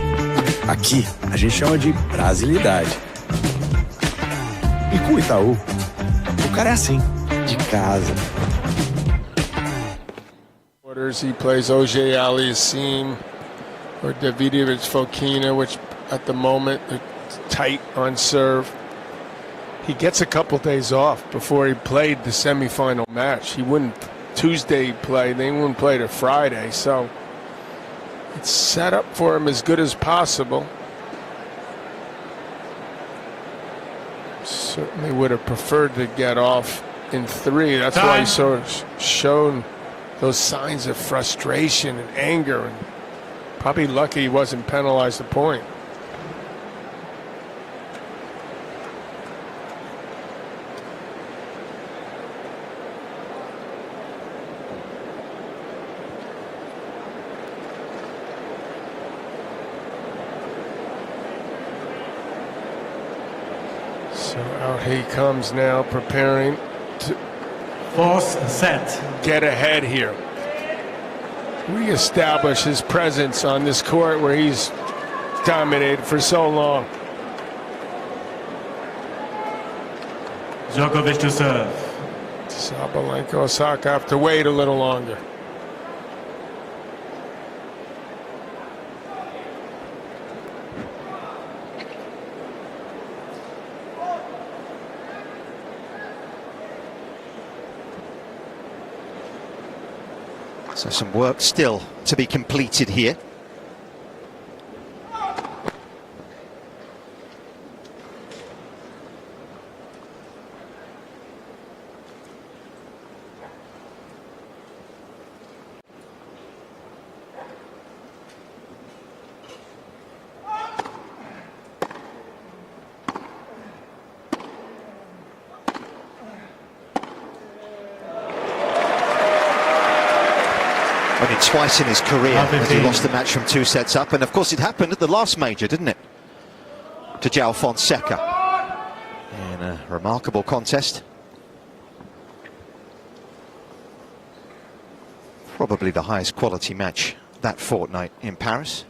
Aqui, a gente chama de brasilidade. E com o Itaú, o cara é assim, de casa. He plays Ojé Aliassime or Davidovich Fokina, which at the moment are tight on serve. He gets a couple days off before he played the semifinal match. He wouldn't Tuesday play, they wouldn't play to Friday, so it's set up for him as good as possible. Certainly would have preferred to get off in 3. That's why he sort of shown those signs of frustration and anger, and probably lucky he wasn't penalized a point. So out he comes now, preparing to Fourth set. get ahead here. Reestablish his presence on this court where he's dominated for so long. Djokovic to serve. Sabalenka, Osaka have to wait a little longer. So some work still to be completed here. Only twice in his career has he lost a match from 2 sets up, and of course it happened at the last major, didn't it? To João Fonseca in a remarkable contest. Probably the highest quality match that fortnight in Paris.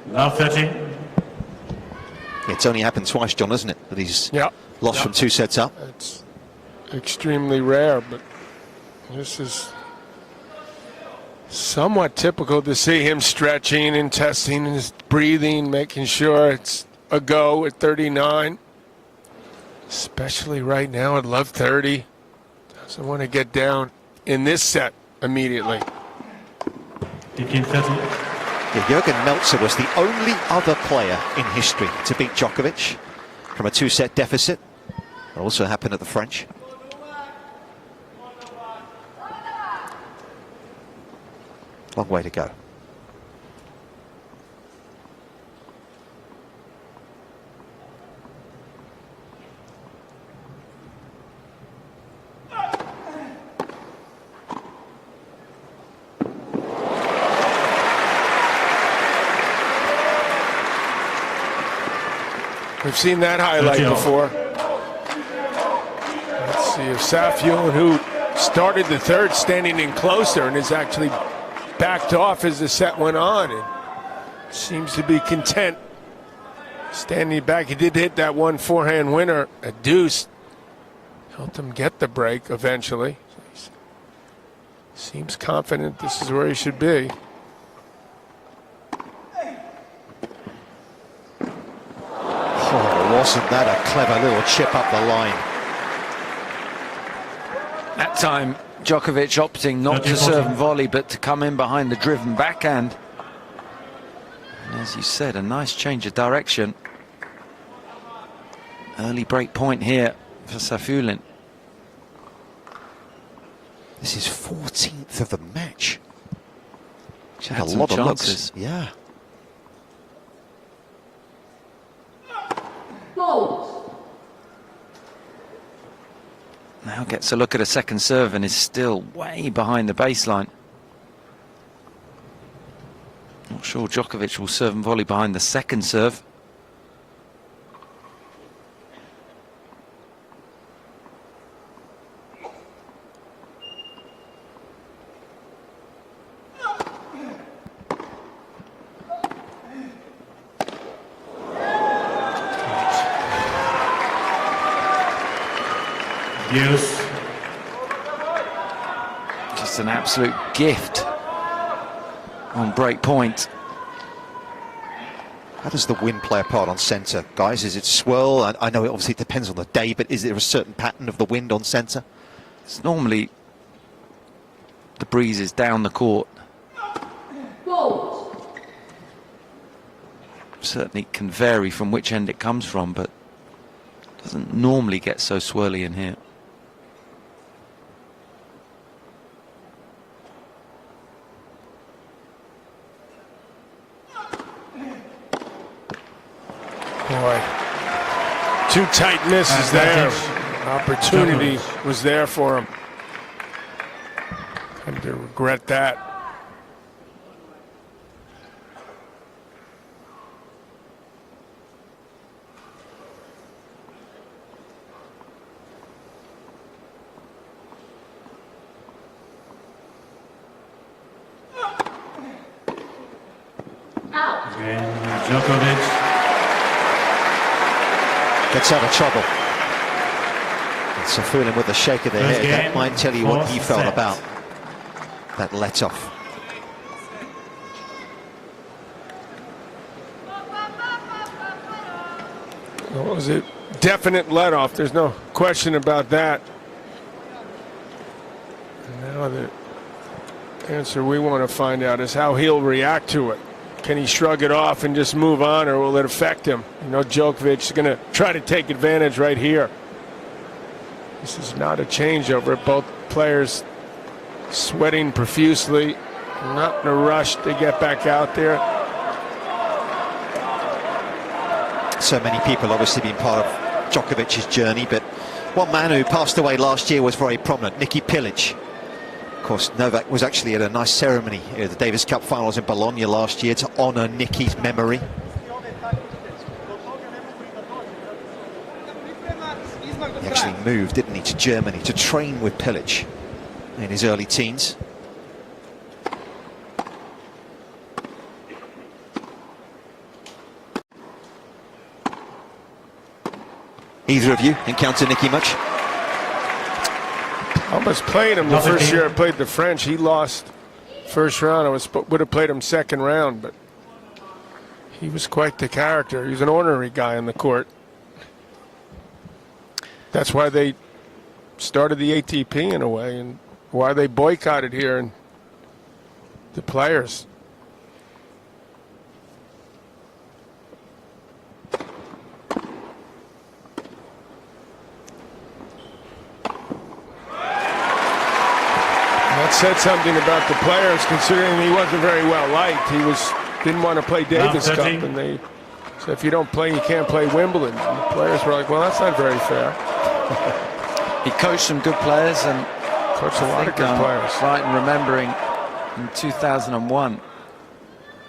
Now 30. It's only happened twice, John, hasn't it? That he's lost from 2 sets up. It's extremely rare, but this is somewhat typical to see him stretching and testing his breathing, making sure it's a go at 39. Especially right now at love 30. Doesn't want to get down in this set immediately. 30. Yeah, Jürgen Melzer was the only other player in history to beat Djokovic from a 2-set deficit. It also happened at the French. Long way to go. We've seen that highlight before. Let's see if SAFIULLIN, who started the third standing in closer and has actually backed off as the set went on, and seems to be content standing back. He did hit that one forehand winner, a deuce. Helped him get the break eventually. Seems confident this is where he should be. Oh, wasn't that a clever little chip up the line? That time, Djokovic opting not to serve and volley, but to come in behind the driven backhand. And as you said, a nice change of direction. Early break point here for SAFIULLIN. This is 14th of the match. She Had had a some lot of chances. looks. Yeah. Fault. Now gets a look at a second serve and is still way behind the baseline. Not sure Djokovic will serve and volley behind the second serve. Yes. Just an absolute gift on break point. How does the wind play a part on centre, guys? Is it swirl? I know it obviously depends on the day, but is there a certain pattern of the wind on centre? It's normally the breeze is down the court. Fault. Certainly can vary from which end it comes from, but doesn't normally get so swirly in here. Boy, two tight misses there. Opportunity was there for him. Come to regret that. Out. And Djokovic. Gets out of trouble. SAFIULLIN with a shake of the head. That might tell you what he felt about that let-off. What was it? Definite let-off. There's no question about that. And now the answer we want to find out is how he'll react to it. Can he shrug it off and just move on, or will it affect him? You know, Djokovic is going to try to take advantage right here. This is not a changeover. Both players sweating profusely, not in a rush to get back out there. So many people obviously been part of Djokovic's journey, but one man who passed away last year was very prominent, Niki Pilic. Of course, Novak was actually at a nice ceremony at the Davis Cup finals in Bologna last year to honour Niki's memory. He actually moved, didn't he, to Germany to train with Pilic in his early teens. Either of you encounter Niki much? Almost played him the first year I played the French. He lost first round. I would have played him second round, but he was quite the character. He was an ornery guy on the court. That's why they started the ATP in a way, and why they boycotted here and the players. That said something about the players, considering he wasn't very well liked. He didn't want to play Davis Cup, and they said, if you don't play, you can't play Wimbledon. And the players were like, well, that's not very fair. He coached some good players, and coached a lot of good players. Right in remembering, in 2001,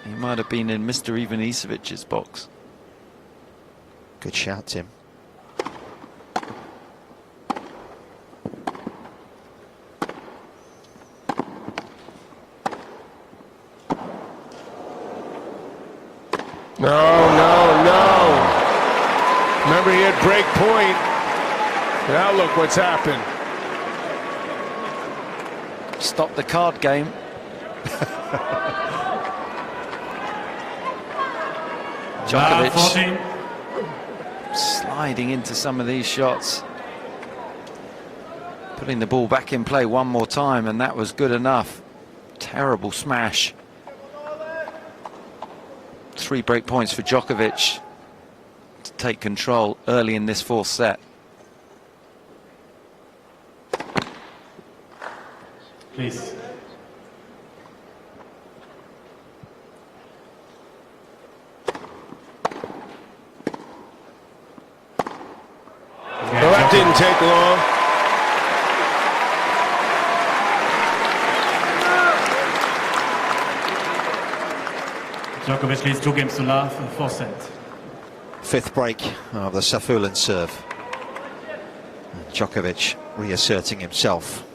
he might have been in Mr. Ivanisevic's box. Good shout, Tim. No. Remember, he had break point. Now look what's happened. Stop the card game. Djokovic sliding into some of these shots. Putting the ball back in play one more time, and that was good enough. Terrible smash. 3 break points for Djokovic to take control early in this 4th set. Please. Well, that didn't take long. Djokovic leads 2 games to love, 4th set. 5th break of the SAFIULLIN serve. And Djokovic reasserting himself.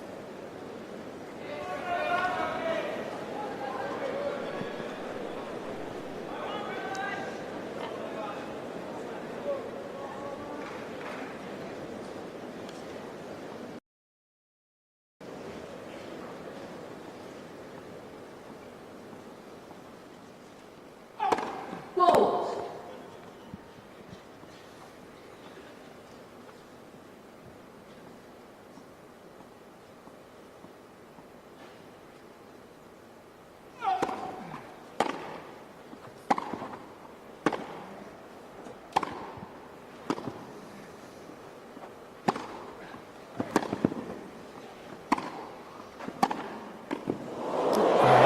Fault.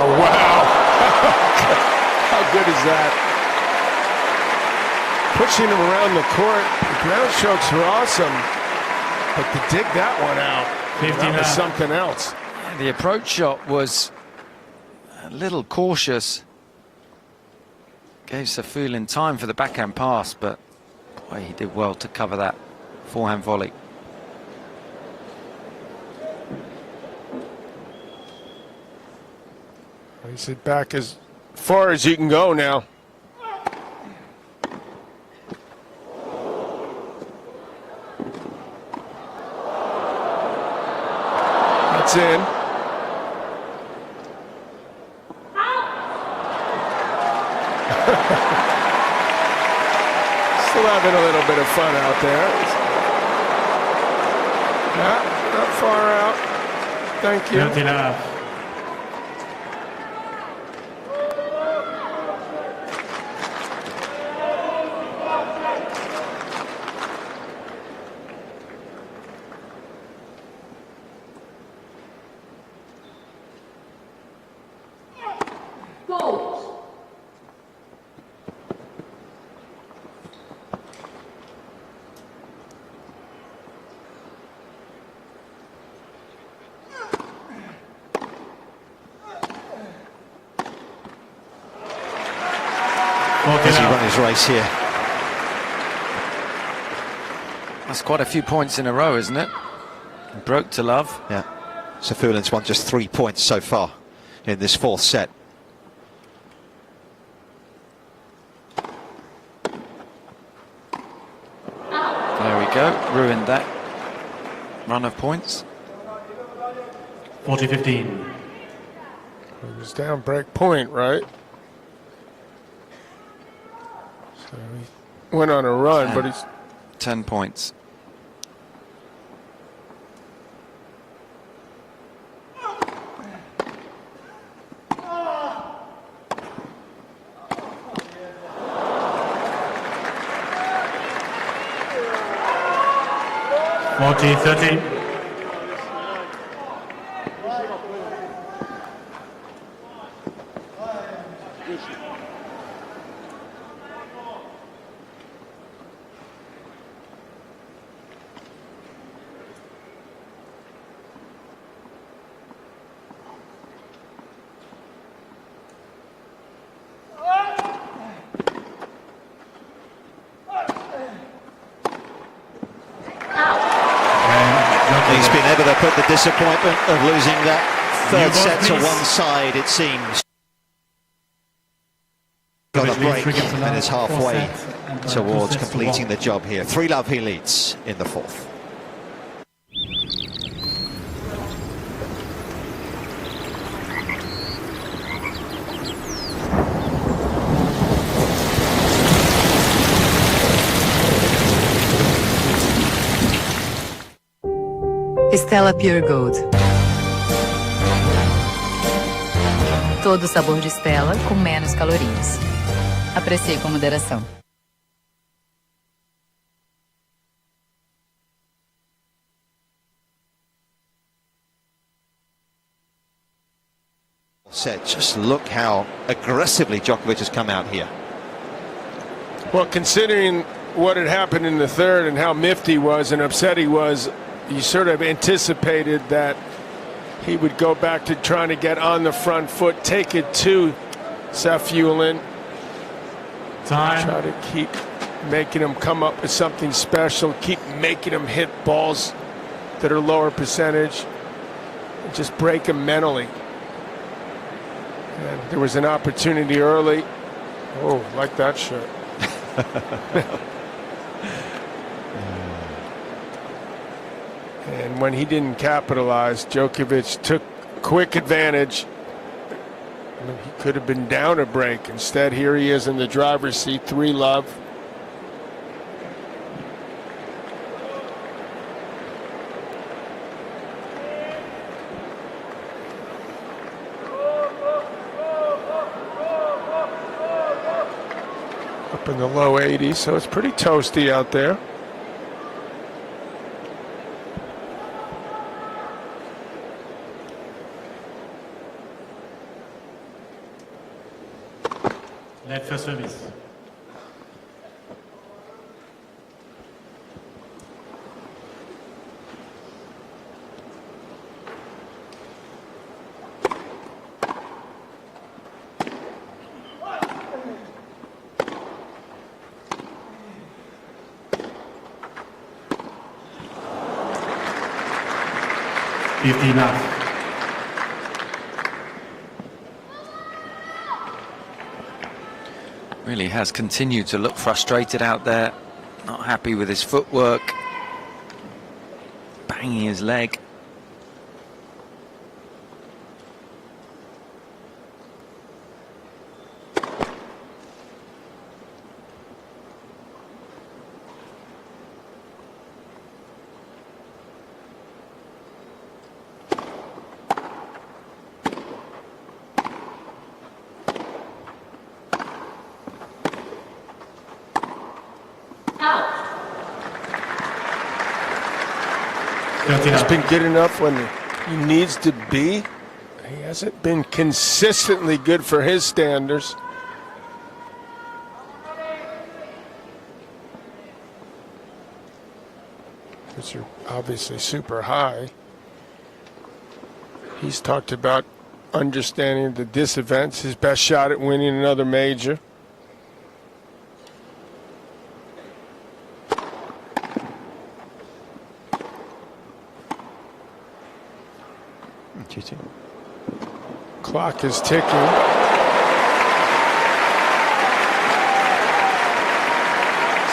Oh, wow. How good is that? Pushing him around the court. The ground strokes were awesome. But to dig that one out, that was something else. The approach shot was a little cautious. Gave SAFIULLIN time for the backhand pass, but boy, he did well to cover that forehand volley. He said back as far as you can go now. That's in. Still having a little bit of fun out there. Not far out. Thank you. Fault. Does he run his race here? That's quite a few points in a row, isn't it? Broke to love. Yeah. SAFIULLIN's won just 3 points so far in this 4th set. There we go. Ruined that run of points. 40-15. He was down break point, right? So he went on a run, but he's 10 points. $40-30. He's been able to put the disappointment of losing that third set to one side, it seems. Got a break and is halfway towards completing the job here. 3-love he leads in the fourth. Stella Pure Gold. Todo o sabor de Stella com menos calorias. Aprecie com moderação. Set. Just look how aggressively Djokovic has come out here. Well, considering what had happened in the third and how miffed he was and upset he was, you sort of anticipated that he would go back to trying to get on the front foot, take it to SAFIULLIN. Try to keep making him come up with something special, keep making him hit balls that are lower percentage, and just break him mentally. And there was an opportunity early. Oh, like that shot. And when he didn't capitalize, Djokovic took quick advantage. I mean, he could have been down a break. Instead, here he is in the driver's seat, 3-love. Up in the low 80s, so it's pretty toasty out there. Net for service. Enough. Really has continued to look frustrated out there, not happy with his footwork, banging his leg. He's been good enough when he needs to be. He hasn't been consistently good for his standards. Which are obviously super high. He's talked about understanding that this event's his best shot at winning another major. Clock is ticking.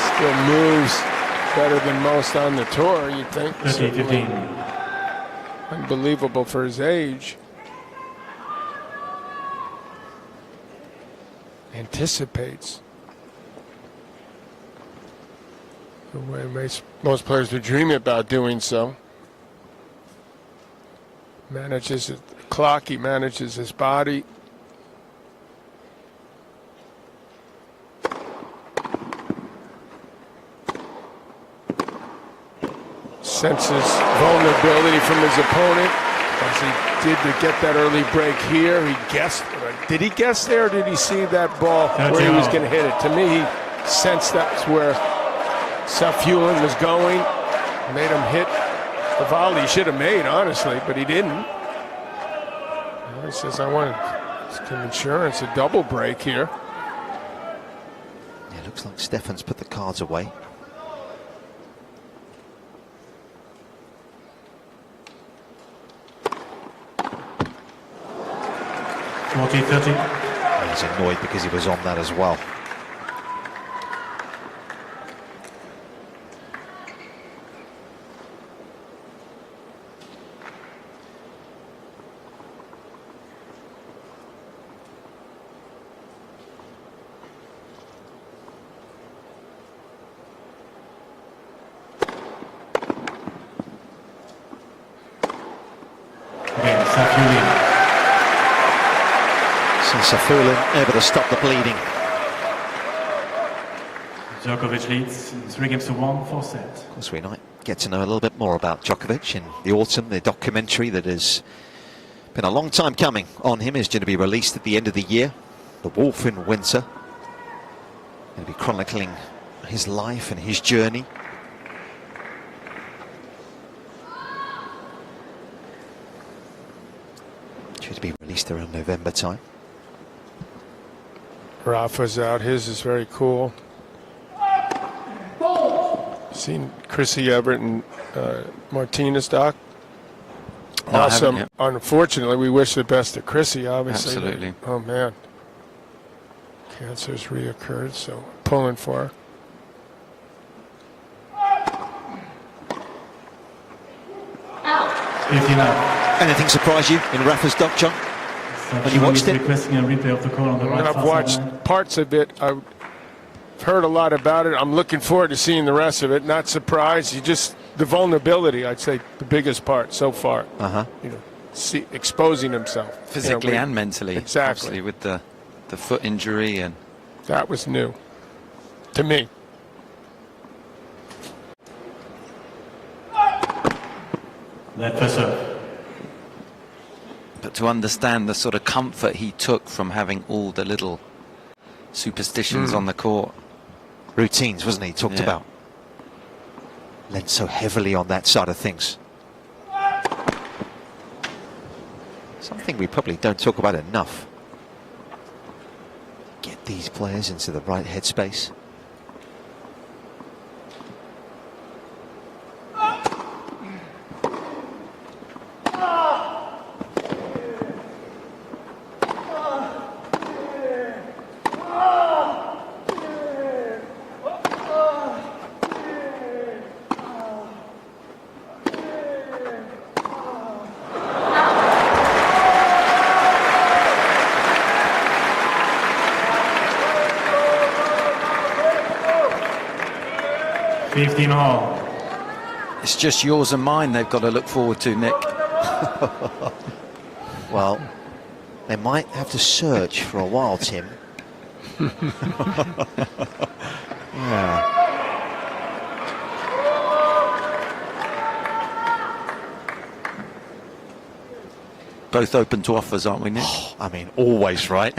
Still moves better than most on the tour, you'd think. 15. Unbelievable for his age. Anticipates the way most players would dream about doing so. Manages the clock, he manages his body. Senses vulnerability from his opponent, as he did to get that early break here. He guessed. Did he guess there, or did he see that ball where he was going to hit it? To me, he sensed that's where SAFIULLIN was going. Made him hit the volley he should have made, honestly, but he didn't. He says, I want some insurance, a double break here. Yeah, looks like Stefan's put the cards away. 40-30. He's annoyed because he was on that as well. Again, SAFIULLIN. So SAFIULLIN able to stop the bleeding. Djokovic leads 3-1, 4 sets. Of course, we might get to know a little bit more about Djokovic in the autumn. The documentary that has been a long time coming on him is going to be released at the end of the year. The Wolf in Winter. Going to be chronicling his life and his journey. Due to be released around November time. Rafa's out. His is very cool. Seen Chrissy Everett and Martinez, Doc? No, awesome. I haven't yet. Unfortunately, we wish the best to Chrissy, obviously. Absolutely. Oh, man. Cancer's reoccurred, so pulling for her. 59. Anything surprise you in Rafa's doc, John? When you watched it? Requesting a replay of the call on the right. I've watched parts of it. I've heard a lot about it. I'm looking forward to seeing the rest of it. Not surprised. The vulnerability, I'd say, the biggest part so far. You know, exposing himself Physically and mentally. Exactly. Obviously, with the foot injury, and that was new to me. That first serve. but to understand the sort of comfort he took from having all the little superstitions on the court. Routines, wasn't he? Talked about. Lent so heavily on that side of things. Something we probably don't talk about enough. Get these players into the right headspace. It's just yours and mine they've got to look forward to, Nick. Well, they might have to search for a while, Tim. Yeah. Both open to offers, aren't we, Nick? Oh, I mean, always, right?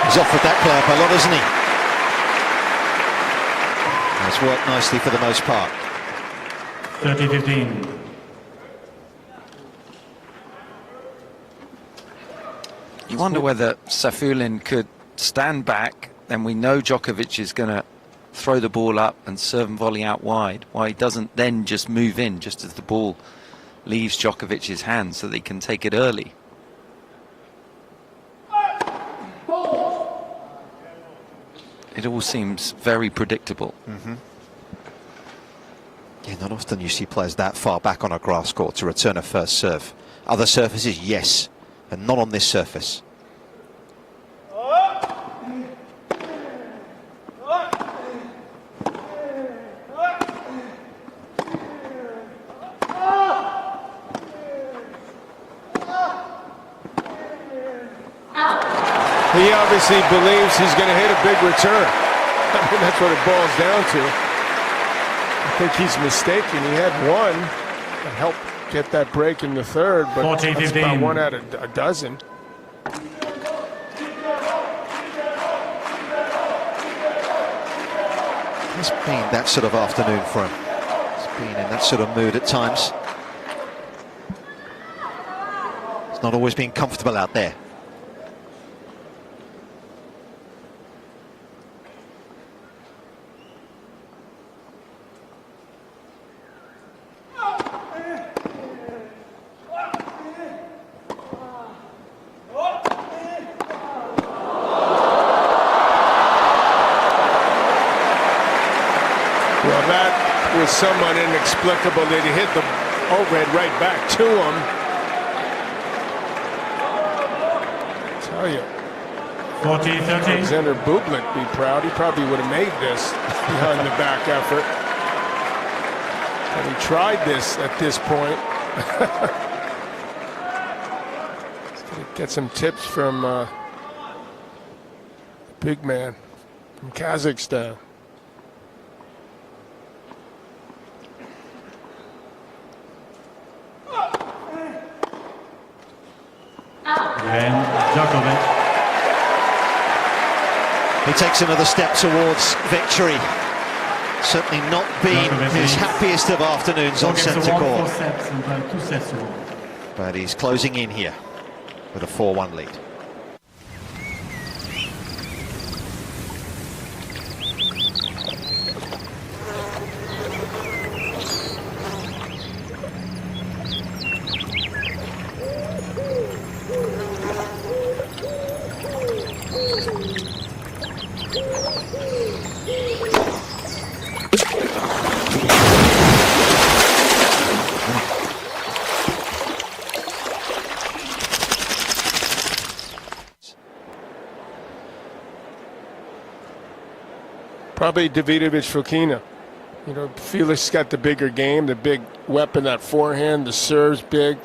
He's offered that play up a lot, hasn't he? It's worked nicely for the most part. 30-15. You wonder whether SAFIULLIN could stand back, then we know Djokovic is going to throw the ball up and serve and volley out wide, why he doesn't then just move in just as the ball leaves Djokovic's hands so that he can take it early. It all seems very predictable. Yeah, not often you see players that far back on a grass court to return a first serve. Other surfaces, yes, and not on this surface. He obviously believes he's going to hit a big return. I mean, that's what it boils down to. I think he's mistaken. He had one to help get that break in the third, but that's about 1 out of a dozen. It's been that sort of afternoon for him. He's been in that sort of mood at times. It's not always been comfortable out there. with someone inexplicable that he hit the overhead right back to him. I tell you. 40-30. Alexander Bublik be proud. He probably would have made this behind the back effort. But he tried this at this point. Get some tips from the big man from Kazakhstan. And Djokovic. He takes another step towards victory. Certainly not been his happiest of afternoons on centre court. But he's closing in here with a 4-1 lead. Probably Davidovich-Fokina. You know, Felix got the bigger game, the big weapon, that forehand, the serve's big,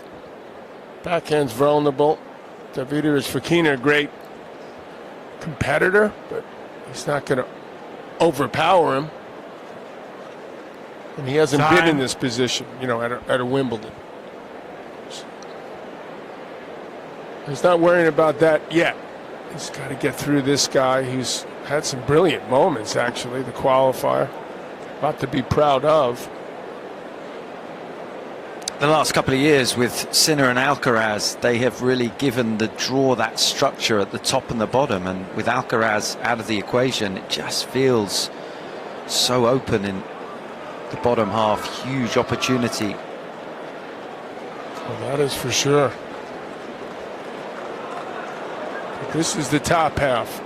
backhand's vulnerable. Davidovich-Fokina, a great competitor, but he's not going to overpower him. And he hasn't been in this position, you know, at a Wimbledon. He's not worrying about that yet. He's got to get through this guy who's had some brilliant moments, actually, the qualifier. A lot to be proud of. The last couple of years with Sinner and Alcaraz, they have really given the draw that structure at the top and the bottom, and with Alcaraz out of the equation, it just feels so open in the bottom half. Huge opportunity. Well, that is for sure. But this is the top half.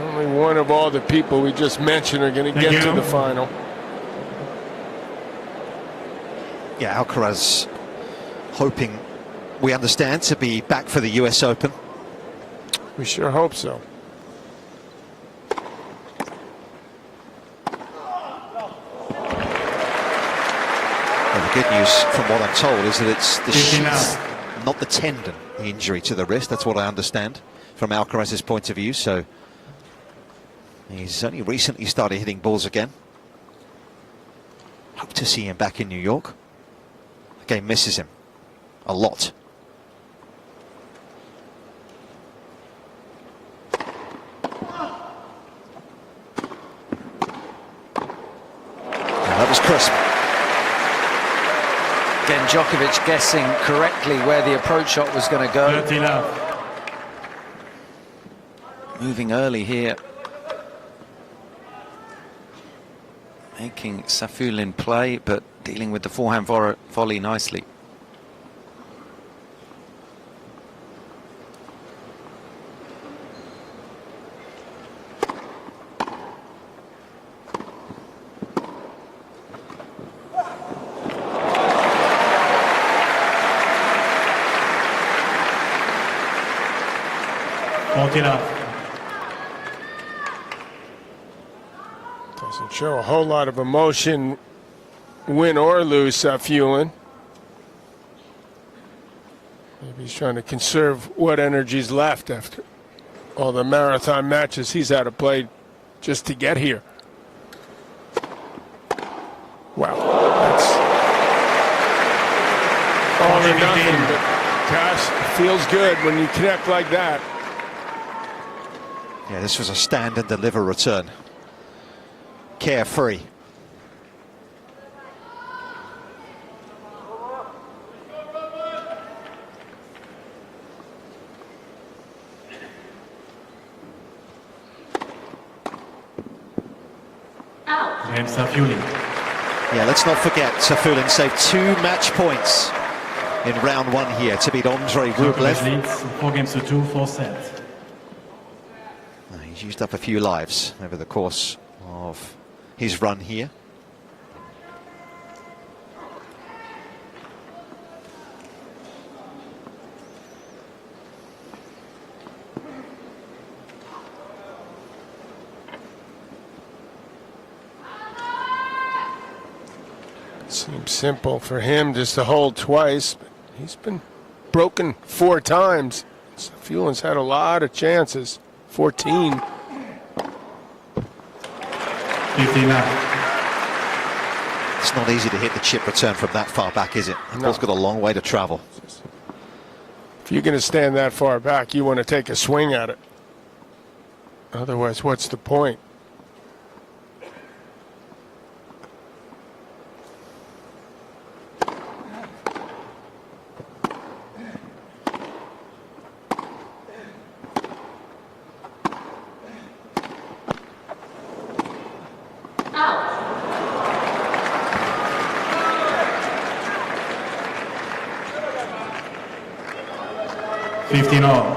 Only one of all the people we just mentioned are going to get to the final. Yeah, Alcaraz hoping, we understand, to be back for the US Open. We sure hope so. Well, the good news, from what I'm told, is that it's the sheath, not the tendon, the injury to the wrist. That's what I understand from Alcaraz's point of view. So he's only recently started hitting balls again. Hope to see him back in New York. The game misses him a lot. And that was crisp. Again, Djokovic guessing correctly where the approach shot was going to go. 30 love. Moving early here. Making SAFIULLIN play, but dealing with the forehand volley nicely. Doesn't show a whole lot of emotion, win or lose, SAFIULLIN. Maybe he's trying to conserve what energy's left after all the marathon matches he's had to play just to get here. Wow, that's all or nothing, but gosh, it feels good when you connect like that. Yeah, this was a stand and deliver return. Carefree. And SAFIULLIN. Yeah, let's not forget, SAFIULLIN saved 2 match points in round 1 here to beat Andrei Rublev. Leads 4-2, 4 sets. He's used up a few lives over the course of his run here. Seems simple for him just to hold twice, but he's been broken 4 times. SAFIULLIN's had a lot of chances. 14. 59. It's not easy to hit the chip return from that far back, is it? The ball's got a long way to travel. If you're going to stand that far back, you want to take a swing at it. Otherwise, what's the point? Out. 15 all.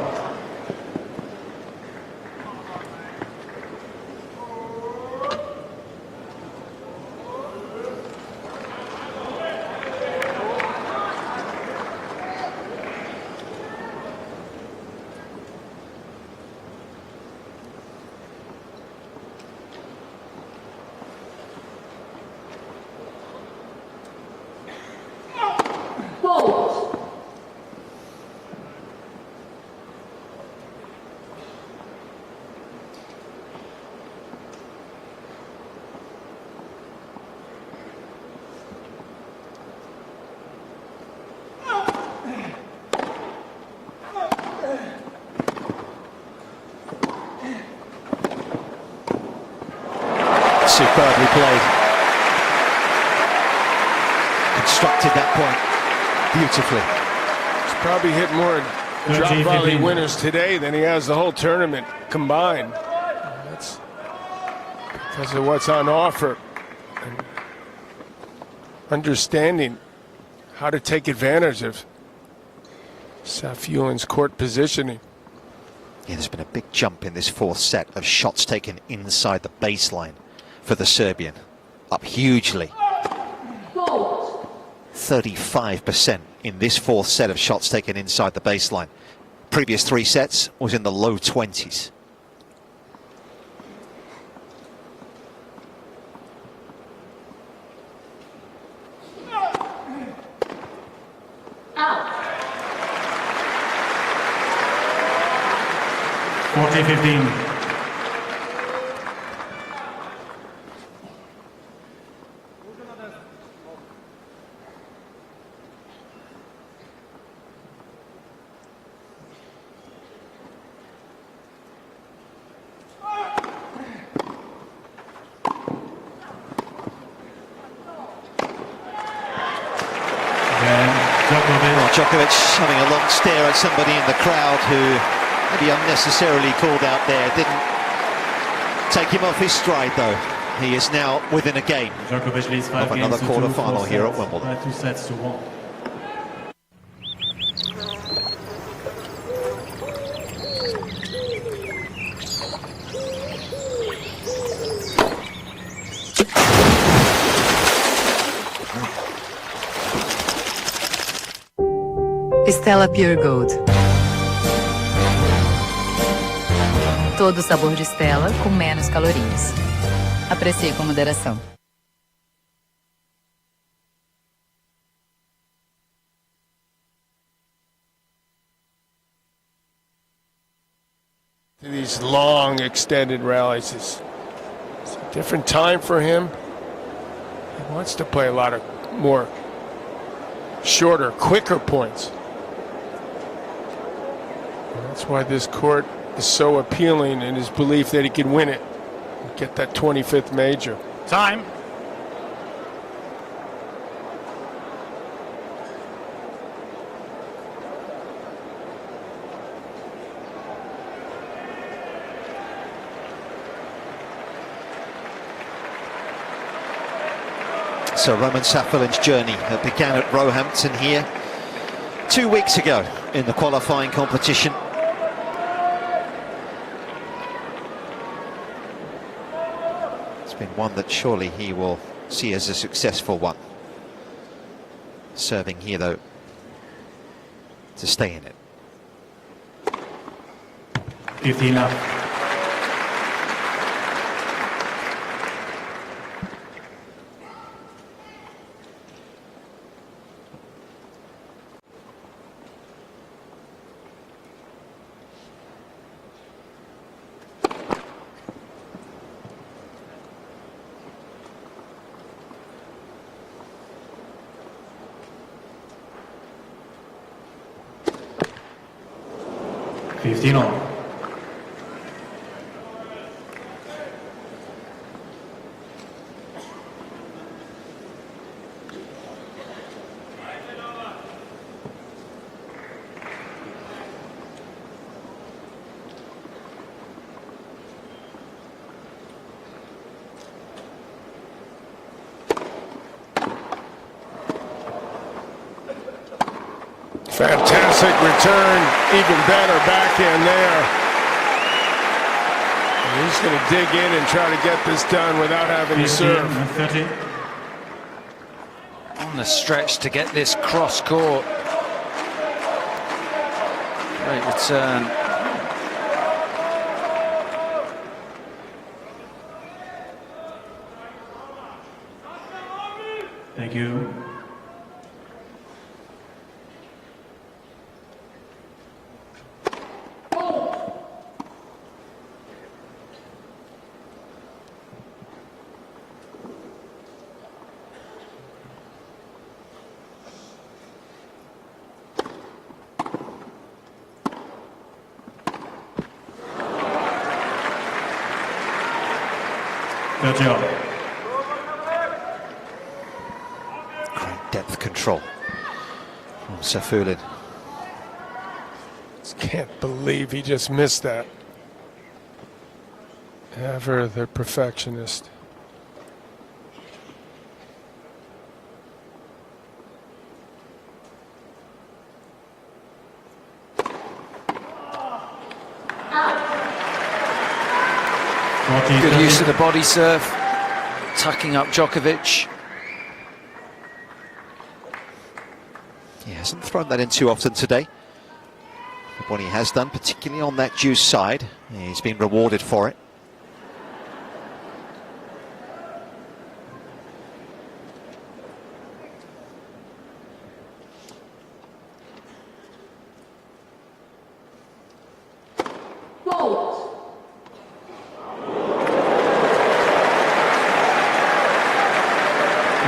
Fault. Superbly played. Constructed that point beautifully. He's probably hit more drop volley winners today than he has the whole tournament combined. That's because of what's on offer. And understanding how to take advantage of SAFIULLIN's court positioning. Yeah, there's been a big jump in this 4th set of shots taken inside the baseline for the Serbian. Up hugely. 35% in this 4th set of shots taken inside the baseline. Previous 3 sets was in the low 20s. Out. 40-15. Djokovic having a long stare at somebody in the crowd who maybe unnecessarily called out there. Didn't take him off his stride though. He is now within a game Djokovic leads 5 of another quarter-final here at Wimbledon. 2 sets to 1. Stella Pure Gold. Todo o sabor de Stella com menos calorias. Aprecie com moderação. These long extended rallies is a different time for him. He wants to play a lot of more shorter, quicker points. And that's why this court is so appealing in his belief that he can win it and get that 25th major. Time. So Roman SAFIULLIN's journey that began at Roehampton here 2 weeks ago in the qualifying competition. It's been one that surely he will see as a successful one. Serving here though to stay in it. 15 up. 15 all. Fantastic return, even better backhand there. And he's going to dig in and try to get this done without having to serve. 30. On the stretch to get this cross court. Great return. Thank you. Good job. Great depth control from SAFIULLIN. Can't believe he just missed that. Ever the perfectionist. Good use of the body serve, tucking up Djokovic. He hasn't thrown that in too often today. But when he has done, particularly on that deuce side, he's been rewarded for it.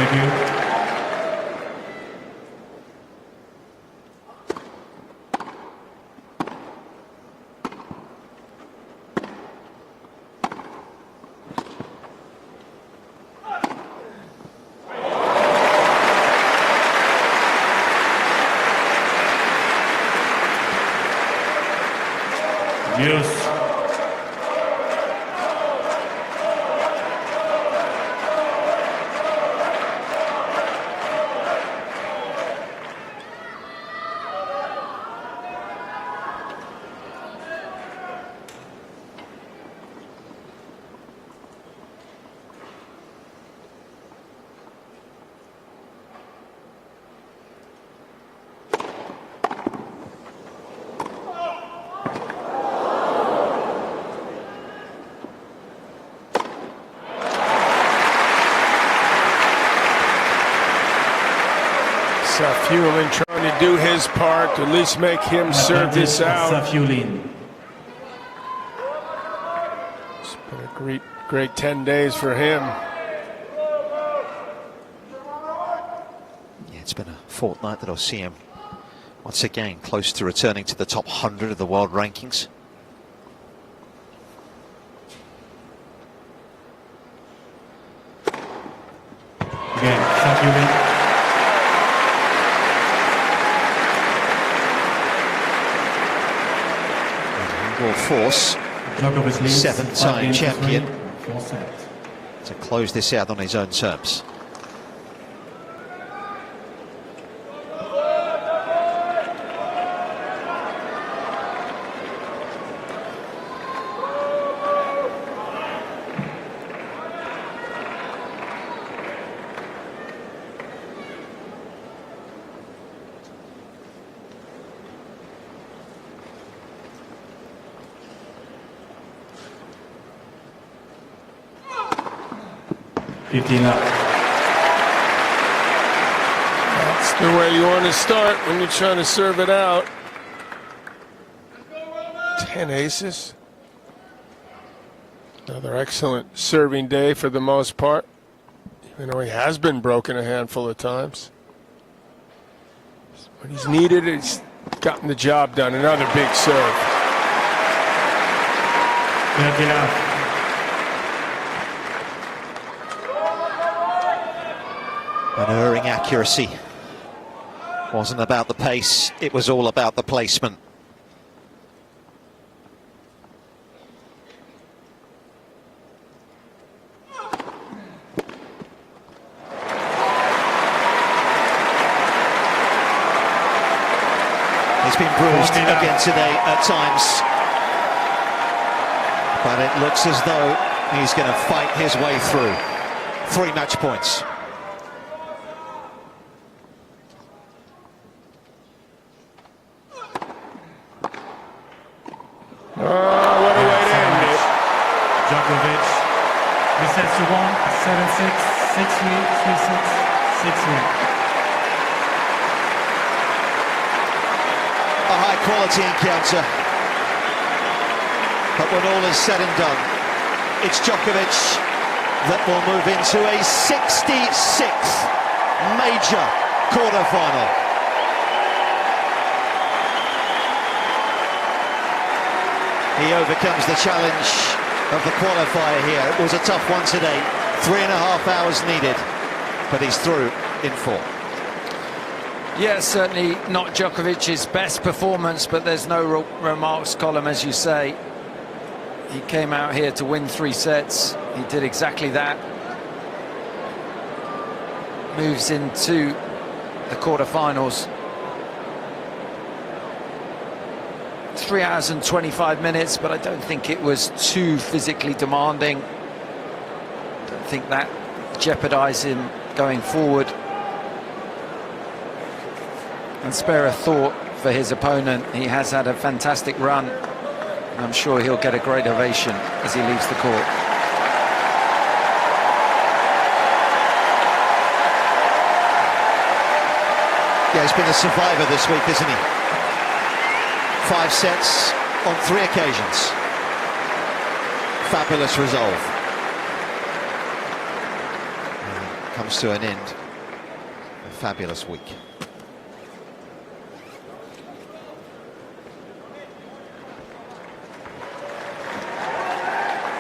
Thank you. Yes. SAFIULLIN trying to do his part to at least make him serve this out. SAFIULLIN. It's been a great 10 days for him. Yeah, it's been a fortnight that'll see him once again close to returning to the top 100 of the world rankings. Again, SAFIULLIN. Force, seven-time champion, sets. to close this out on his own terms. Up. That's the way you want to start when you're trying to serve it out. 10 aces. Another excellent serving day for the most part, even though he has been broken a handful of times. When he's needed, he's gotten the job done. Another big serve. Unerring accuracy. Wasn't about the pace, it was all about the placement. He's been bruised again today at times, but it looks as though he's going to fight his way through. 3 match points. What a way to end it. Djokovic resets to 1, 7-6, 6-3, 3-6, 6-3. A high-quality encounter, but when all is said and done, it's Djokovic that will move into a 66th major quarter-final. He overcomes the challenge of the qualifier here. It was a tough one today, 3.5 hours needed, but he's through in 4. Yeah, certainly not Djokovic's best performance, but there's no remarks column, as you say. He came out here to win 3 sets. He did exactly that. Moves into the quarterfinals. 3 hours and 25 minutes, but I don't think it was too physically demanding. I don't think that jeopardized him going forward. And spare a thought for his opponent. He has had a fantastic run, and I'm sure he'll get a great ovation as he leaves the court. Yeah, he's been a survivor this week, isn't he? 5 sets on 3 occasions. Fabulous resolve. And comes to an end. A fabulous week.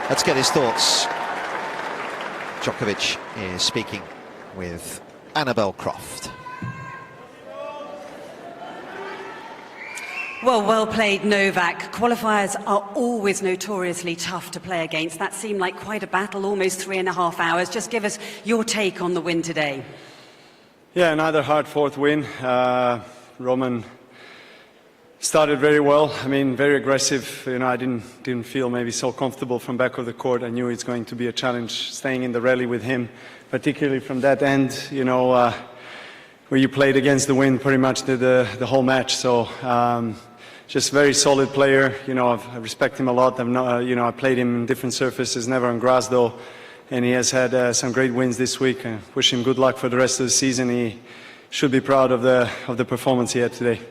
Let's get his thoughts. Djokovic is speaking with Annabelle Croft. Well played, Novak. Qualifiers are always notoriously tough to play against. That seemed like quite a battle, almost 3.5 hours. Just give us your take on the win today. Yeah, another hard-fought win. Roman started very well. I mean, very aggressive. You know, I didn't feel maybe so comfortable from back of the court. I knew it's going to be a challenge staying in the rally with him, particularly from that end. You know, where you played against the wind pretty much the whole match. So. Just very solid player, you know, I respect him a lot. You know, I played him in different surfaces, never on grass though, and he has had some great wins this week. I wish him good luck for the rest of the season. He should be proud of the performance he had today.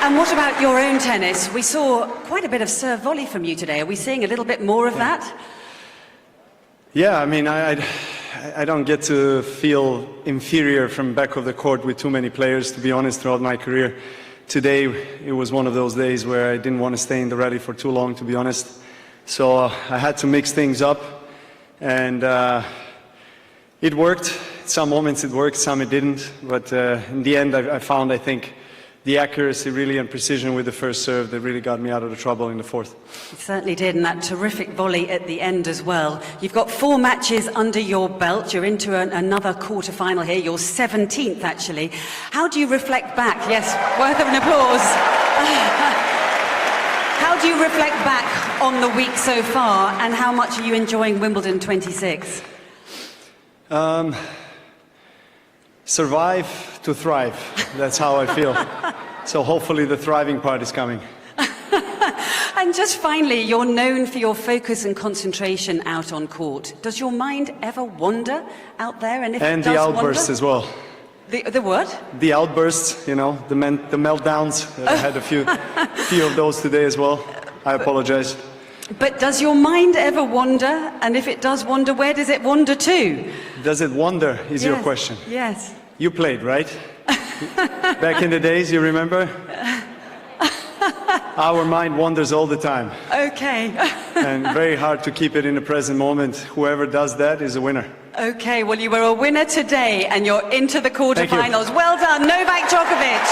And what about your own tennis? We saw quite a bit of serve volley from you today. Are we seeing a little bit more of that? Yeah, I mean, I don't get to feel inferior from back of the court with too many players, to be honest, throughout my career. Today, it was one of those days where I didn't want to stay in the rally for too long, to be honest. So I had to mix things up, and it worked. Some moments it worked, some it didn't. But in the end, I found, I think, the accuracy really and precision with the first serve that really got me out of the trouble in the fourth. It certainly did, and that terrific volley at the end as well. You've got 4 matches under your belt. You're into another quarter-final here, your 17th actually. How do you reflect back? Yes, worth of an applause. How do you reflect back on the week so far, and how much are you enjoying Wimbledon 26? Survive to thrive. That's how I feel. So hopefully the thriving part is coming. And just finally, you're known for your focus and concentration out on court. Does your mind ever wander out there? And if it does the outbursts wander, as well. The what? The outbursts, you know, the meltdowns. I had a few of those today as well. I apologize. But does your mind ever wander? And if it does wander, where does it wander to? Does it wander, is your question? Yes. You played, right? Back in the days, you remember? Our mind wanders all the time. Okay. And very hard to keep it in the present moment. Whoever does that is a winner. Okay, well, you were a winner today, and you're into the quarterfinals. Well done, Novak Djokovic.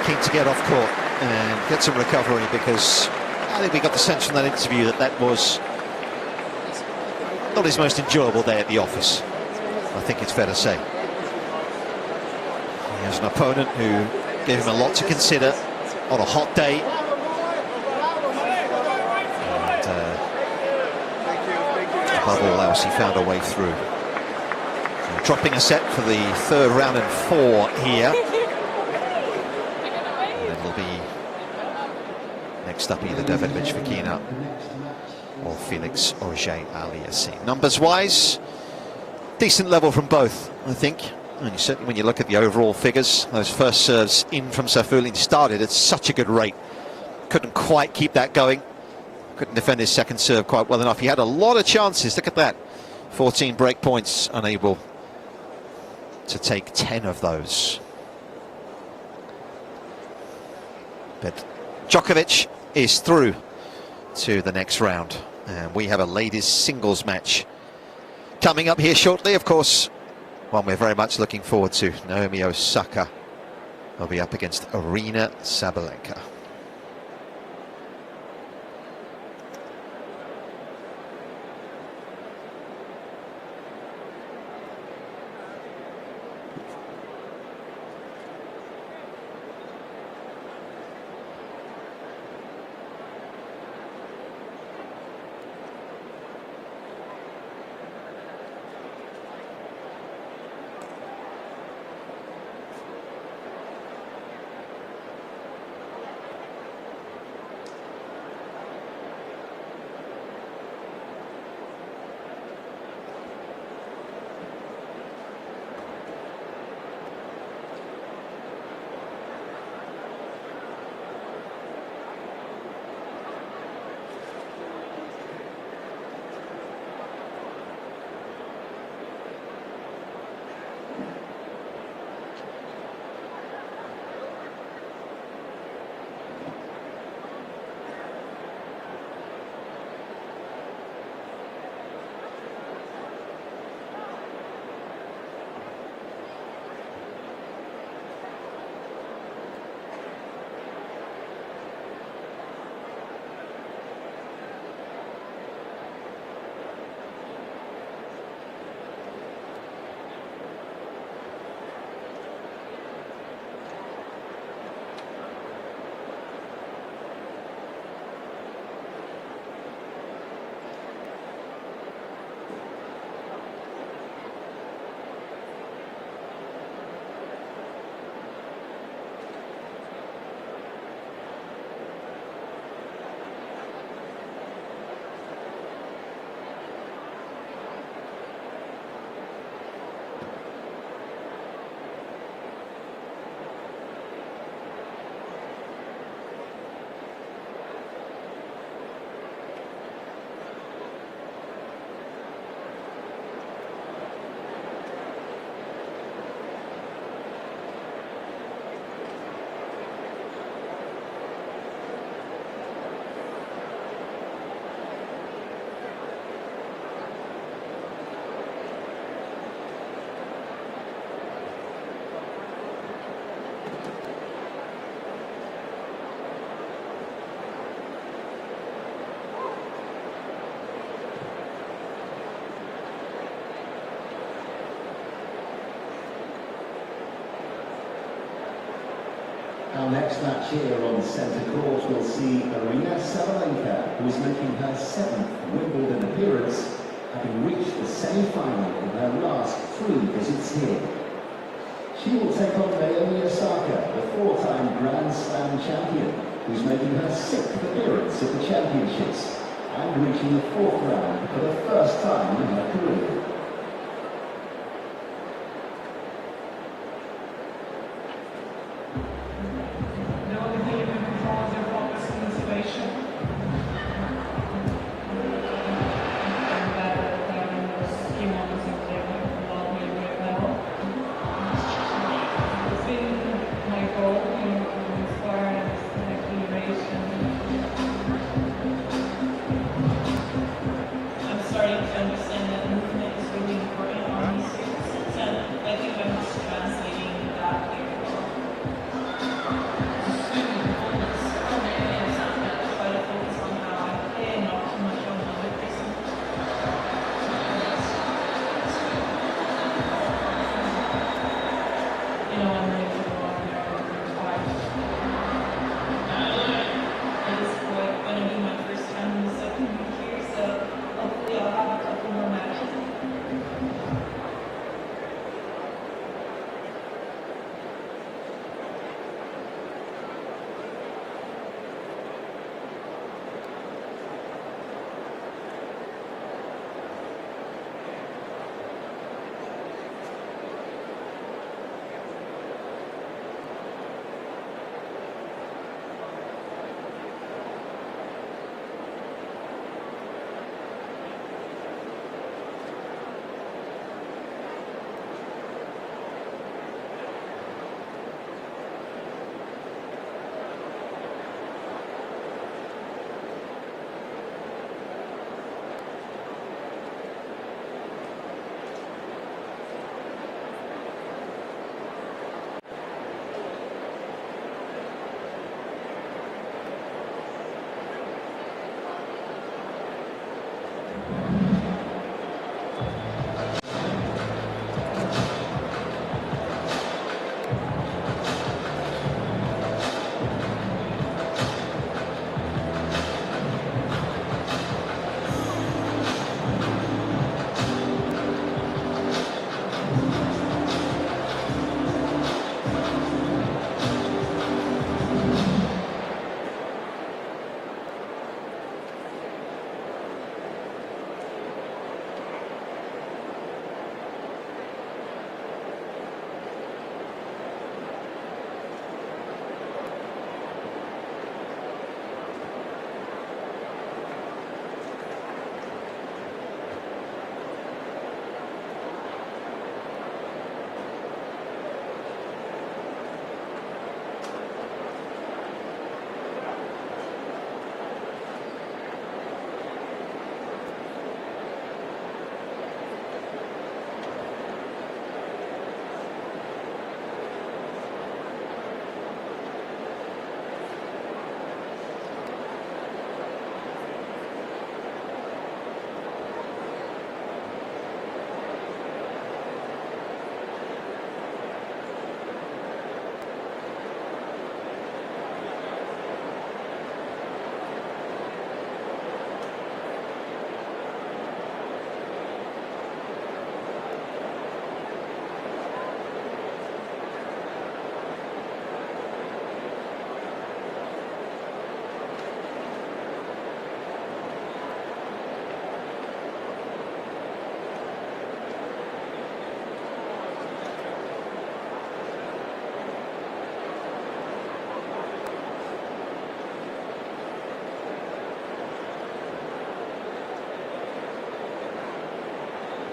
Keen to get off court and get some recovery, because I think we got the sense from that interview that that was not his most enjoyable day at the office. I think it's fair to say. He has an opponent who gave him a lot to consider on a hot day. And above all else, he found a way through. So dropping a set for the third round and 4 here. Next up, either Davidovich Fokina or Felix Auger-Aliassime. Numbers-wise, decent level from both, I think. And certainly when you look at the overall figures, those first serves in from SAFIULLIN started at such a good rate. Couldn't quite keep that going. Couldn't defend his second serve quite well enough. He had a lot of chances. Look at that. 14 break points, unable to take 10 of those. But Djokovic is through to the next round, and we have a ladies singles match coming up here shortly. Of course, one we're very much looking forward to. Naomi Osaka will be up against Aryna Sabalenka. Our next match here on centre court will see Aryna Sabalenka, who is making her 7th Wimbledon appearance, having reached the semi-final in her last 3 visits here. She will take on Naomi Osaka, the 4-time Grand Slam champion, who's making her 6th appearance at the championships and reaching the 4th round for the first time in her career.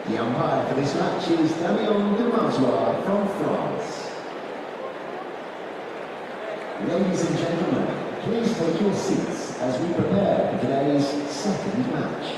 The umpire for this match is Damien Dumazois from France. Ladies and gentlemen, please take your seats as we prepare for today's second match.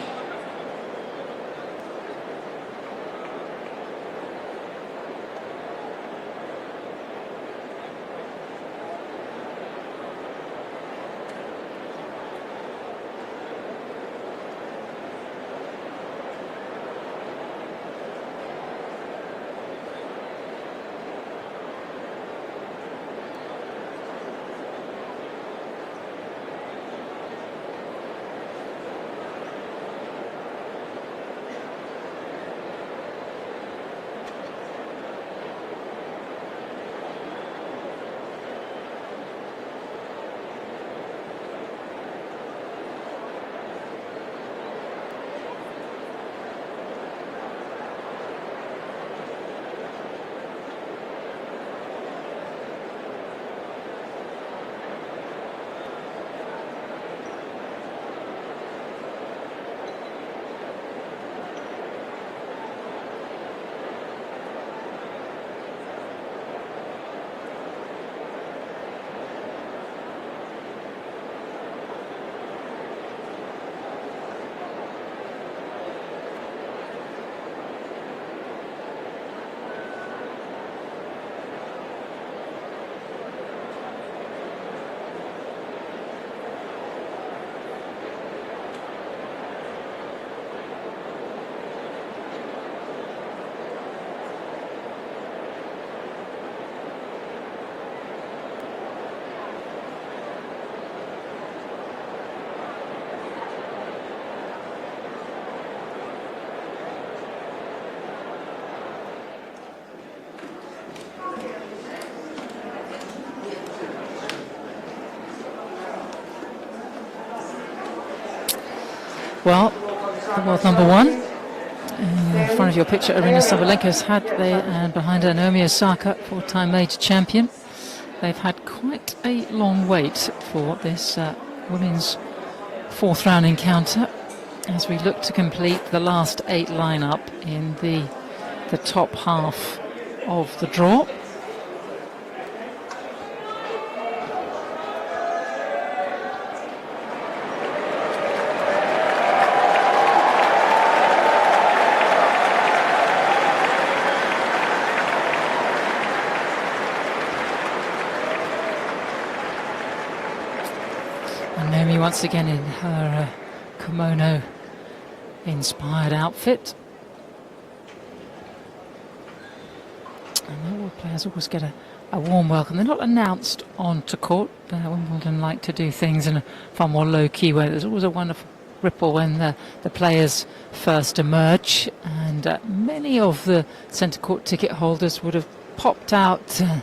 Well, the world number one in front of your picture, Arina Sabalenka's had and behind her Naomi Osaka, four-time major champion. They've had quite a long wait for this women's fourth round encounter as we look to complete the last 8 lineup in the top half of the draw. Once again in her kimono inspired outfit, and all players always get a warm welcome. They're not announced onto court. Wimbledon like to do things in a far more low-key way. There's always a wonderful ripple when the players first emerge, and many of the centre court ticket holders would have popped out to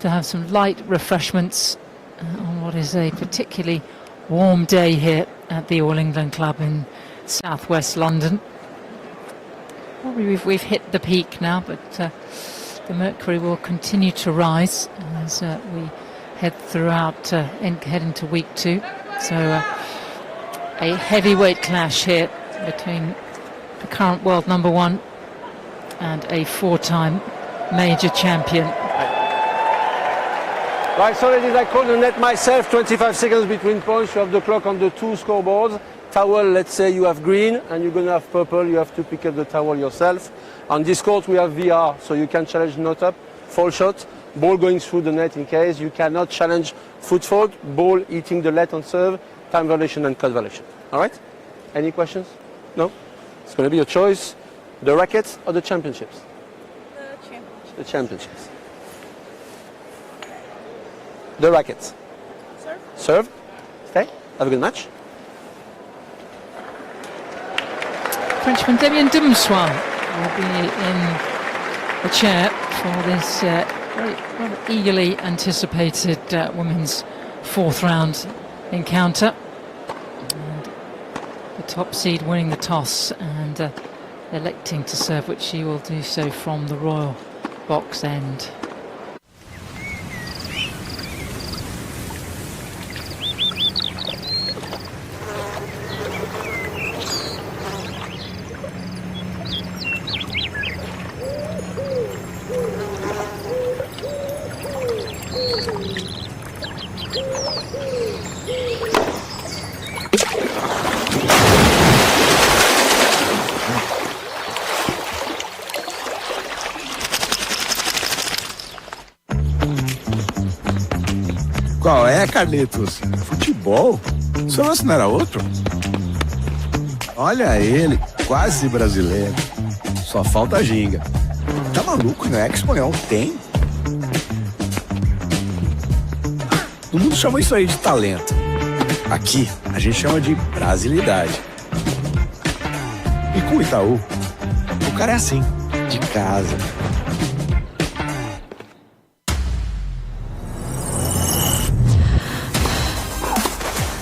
have some light refreshments on what is a particularly warm day here at the All England Club in southwest London. Probably we've hit the peak now, but the mercury will continue to rise as we head throughout head into week 2. So a heavyweight clash here between the current world number one and a 4-time major champion. Right, so ladies, I call the net myself, 25 seconds between points. You have the clock on the 2 scoreboards. Towel, let's say you have green and you're going to have purple. You have to pick up the towel yourself. On this court, we have VR, so you can challenge not up, fall shot, ball going through the net in case. You cannot challenge foot fault, ball hitting the net on serve, time violation and cut violation. All right? Any questions? No? It's going to be your choice. The rackets or the championships? The championships. The championships. The rackets. Serve. Serve. Stay. Have a good match. Frenchman Damien Dumazois will be in the chair for this very rather eagerly anticipated women's 4th round encounter. And the top seed winning the toss and electing to serve, which she will do so from the royal box end. Carlitos, futebol? Seu lance não era outro? Olha ele, quase brasileiro. Só falta ginga. Tá maluco, não é que espanhol tem? O mundo chama isso aí de talento. Aqui, a gente chama de brasilidade. E com o Itaú, o cara é assim, de casa.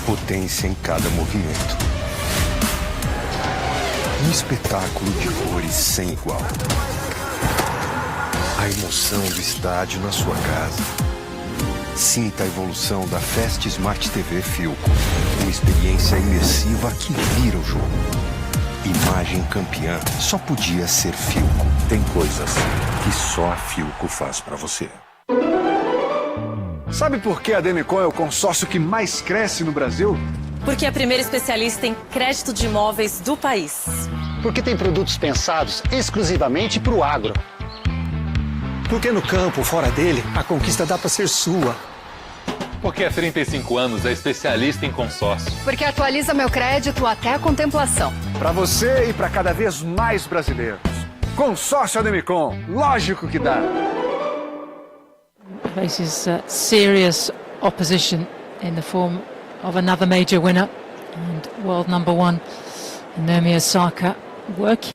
Potência em cada movimento. Um espetáculo de cores sem igual. A emoção do estádio na sua casa. Sinta a evolução da Fast Smart TV Filco. Uma experiência imersiva que vira o jogo. Imagem campeã só podia ser Filco. Tem coisas que só a Filco faz pra você. Sabe por que a Demicon é o consórcio que mais cresce no Brasil? Porque é a primeira especialista em crédito de imóveis do país. Porque tem produtos pensados exclusivamente para o agro. Porque no campo, fora dele, a conquista dá para ser sua. Porque há 35 anos é especialista em consórcio. Porque atualiza meu crédito até a contemplação. Para você e para cada vez mais brasileiros. Consórcio Ademicon, lógico que dá. Faces serious opposition in the form of another major winner and world number one, Naomi Osaka, working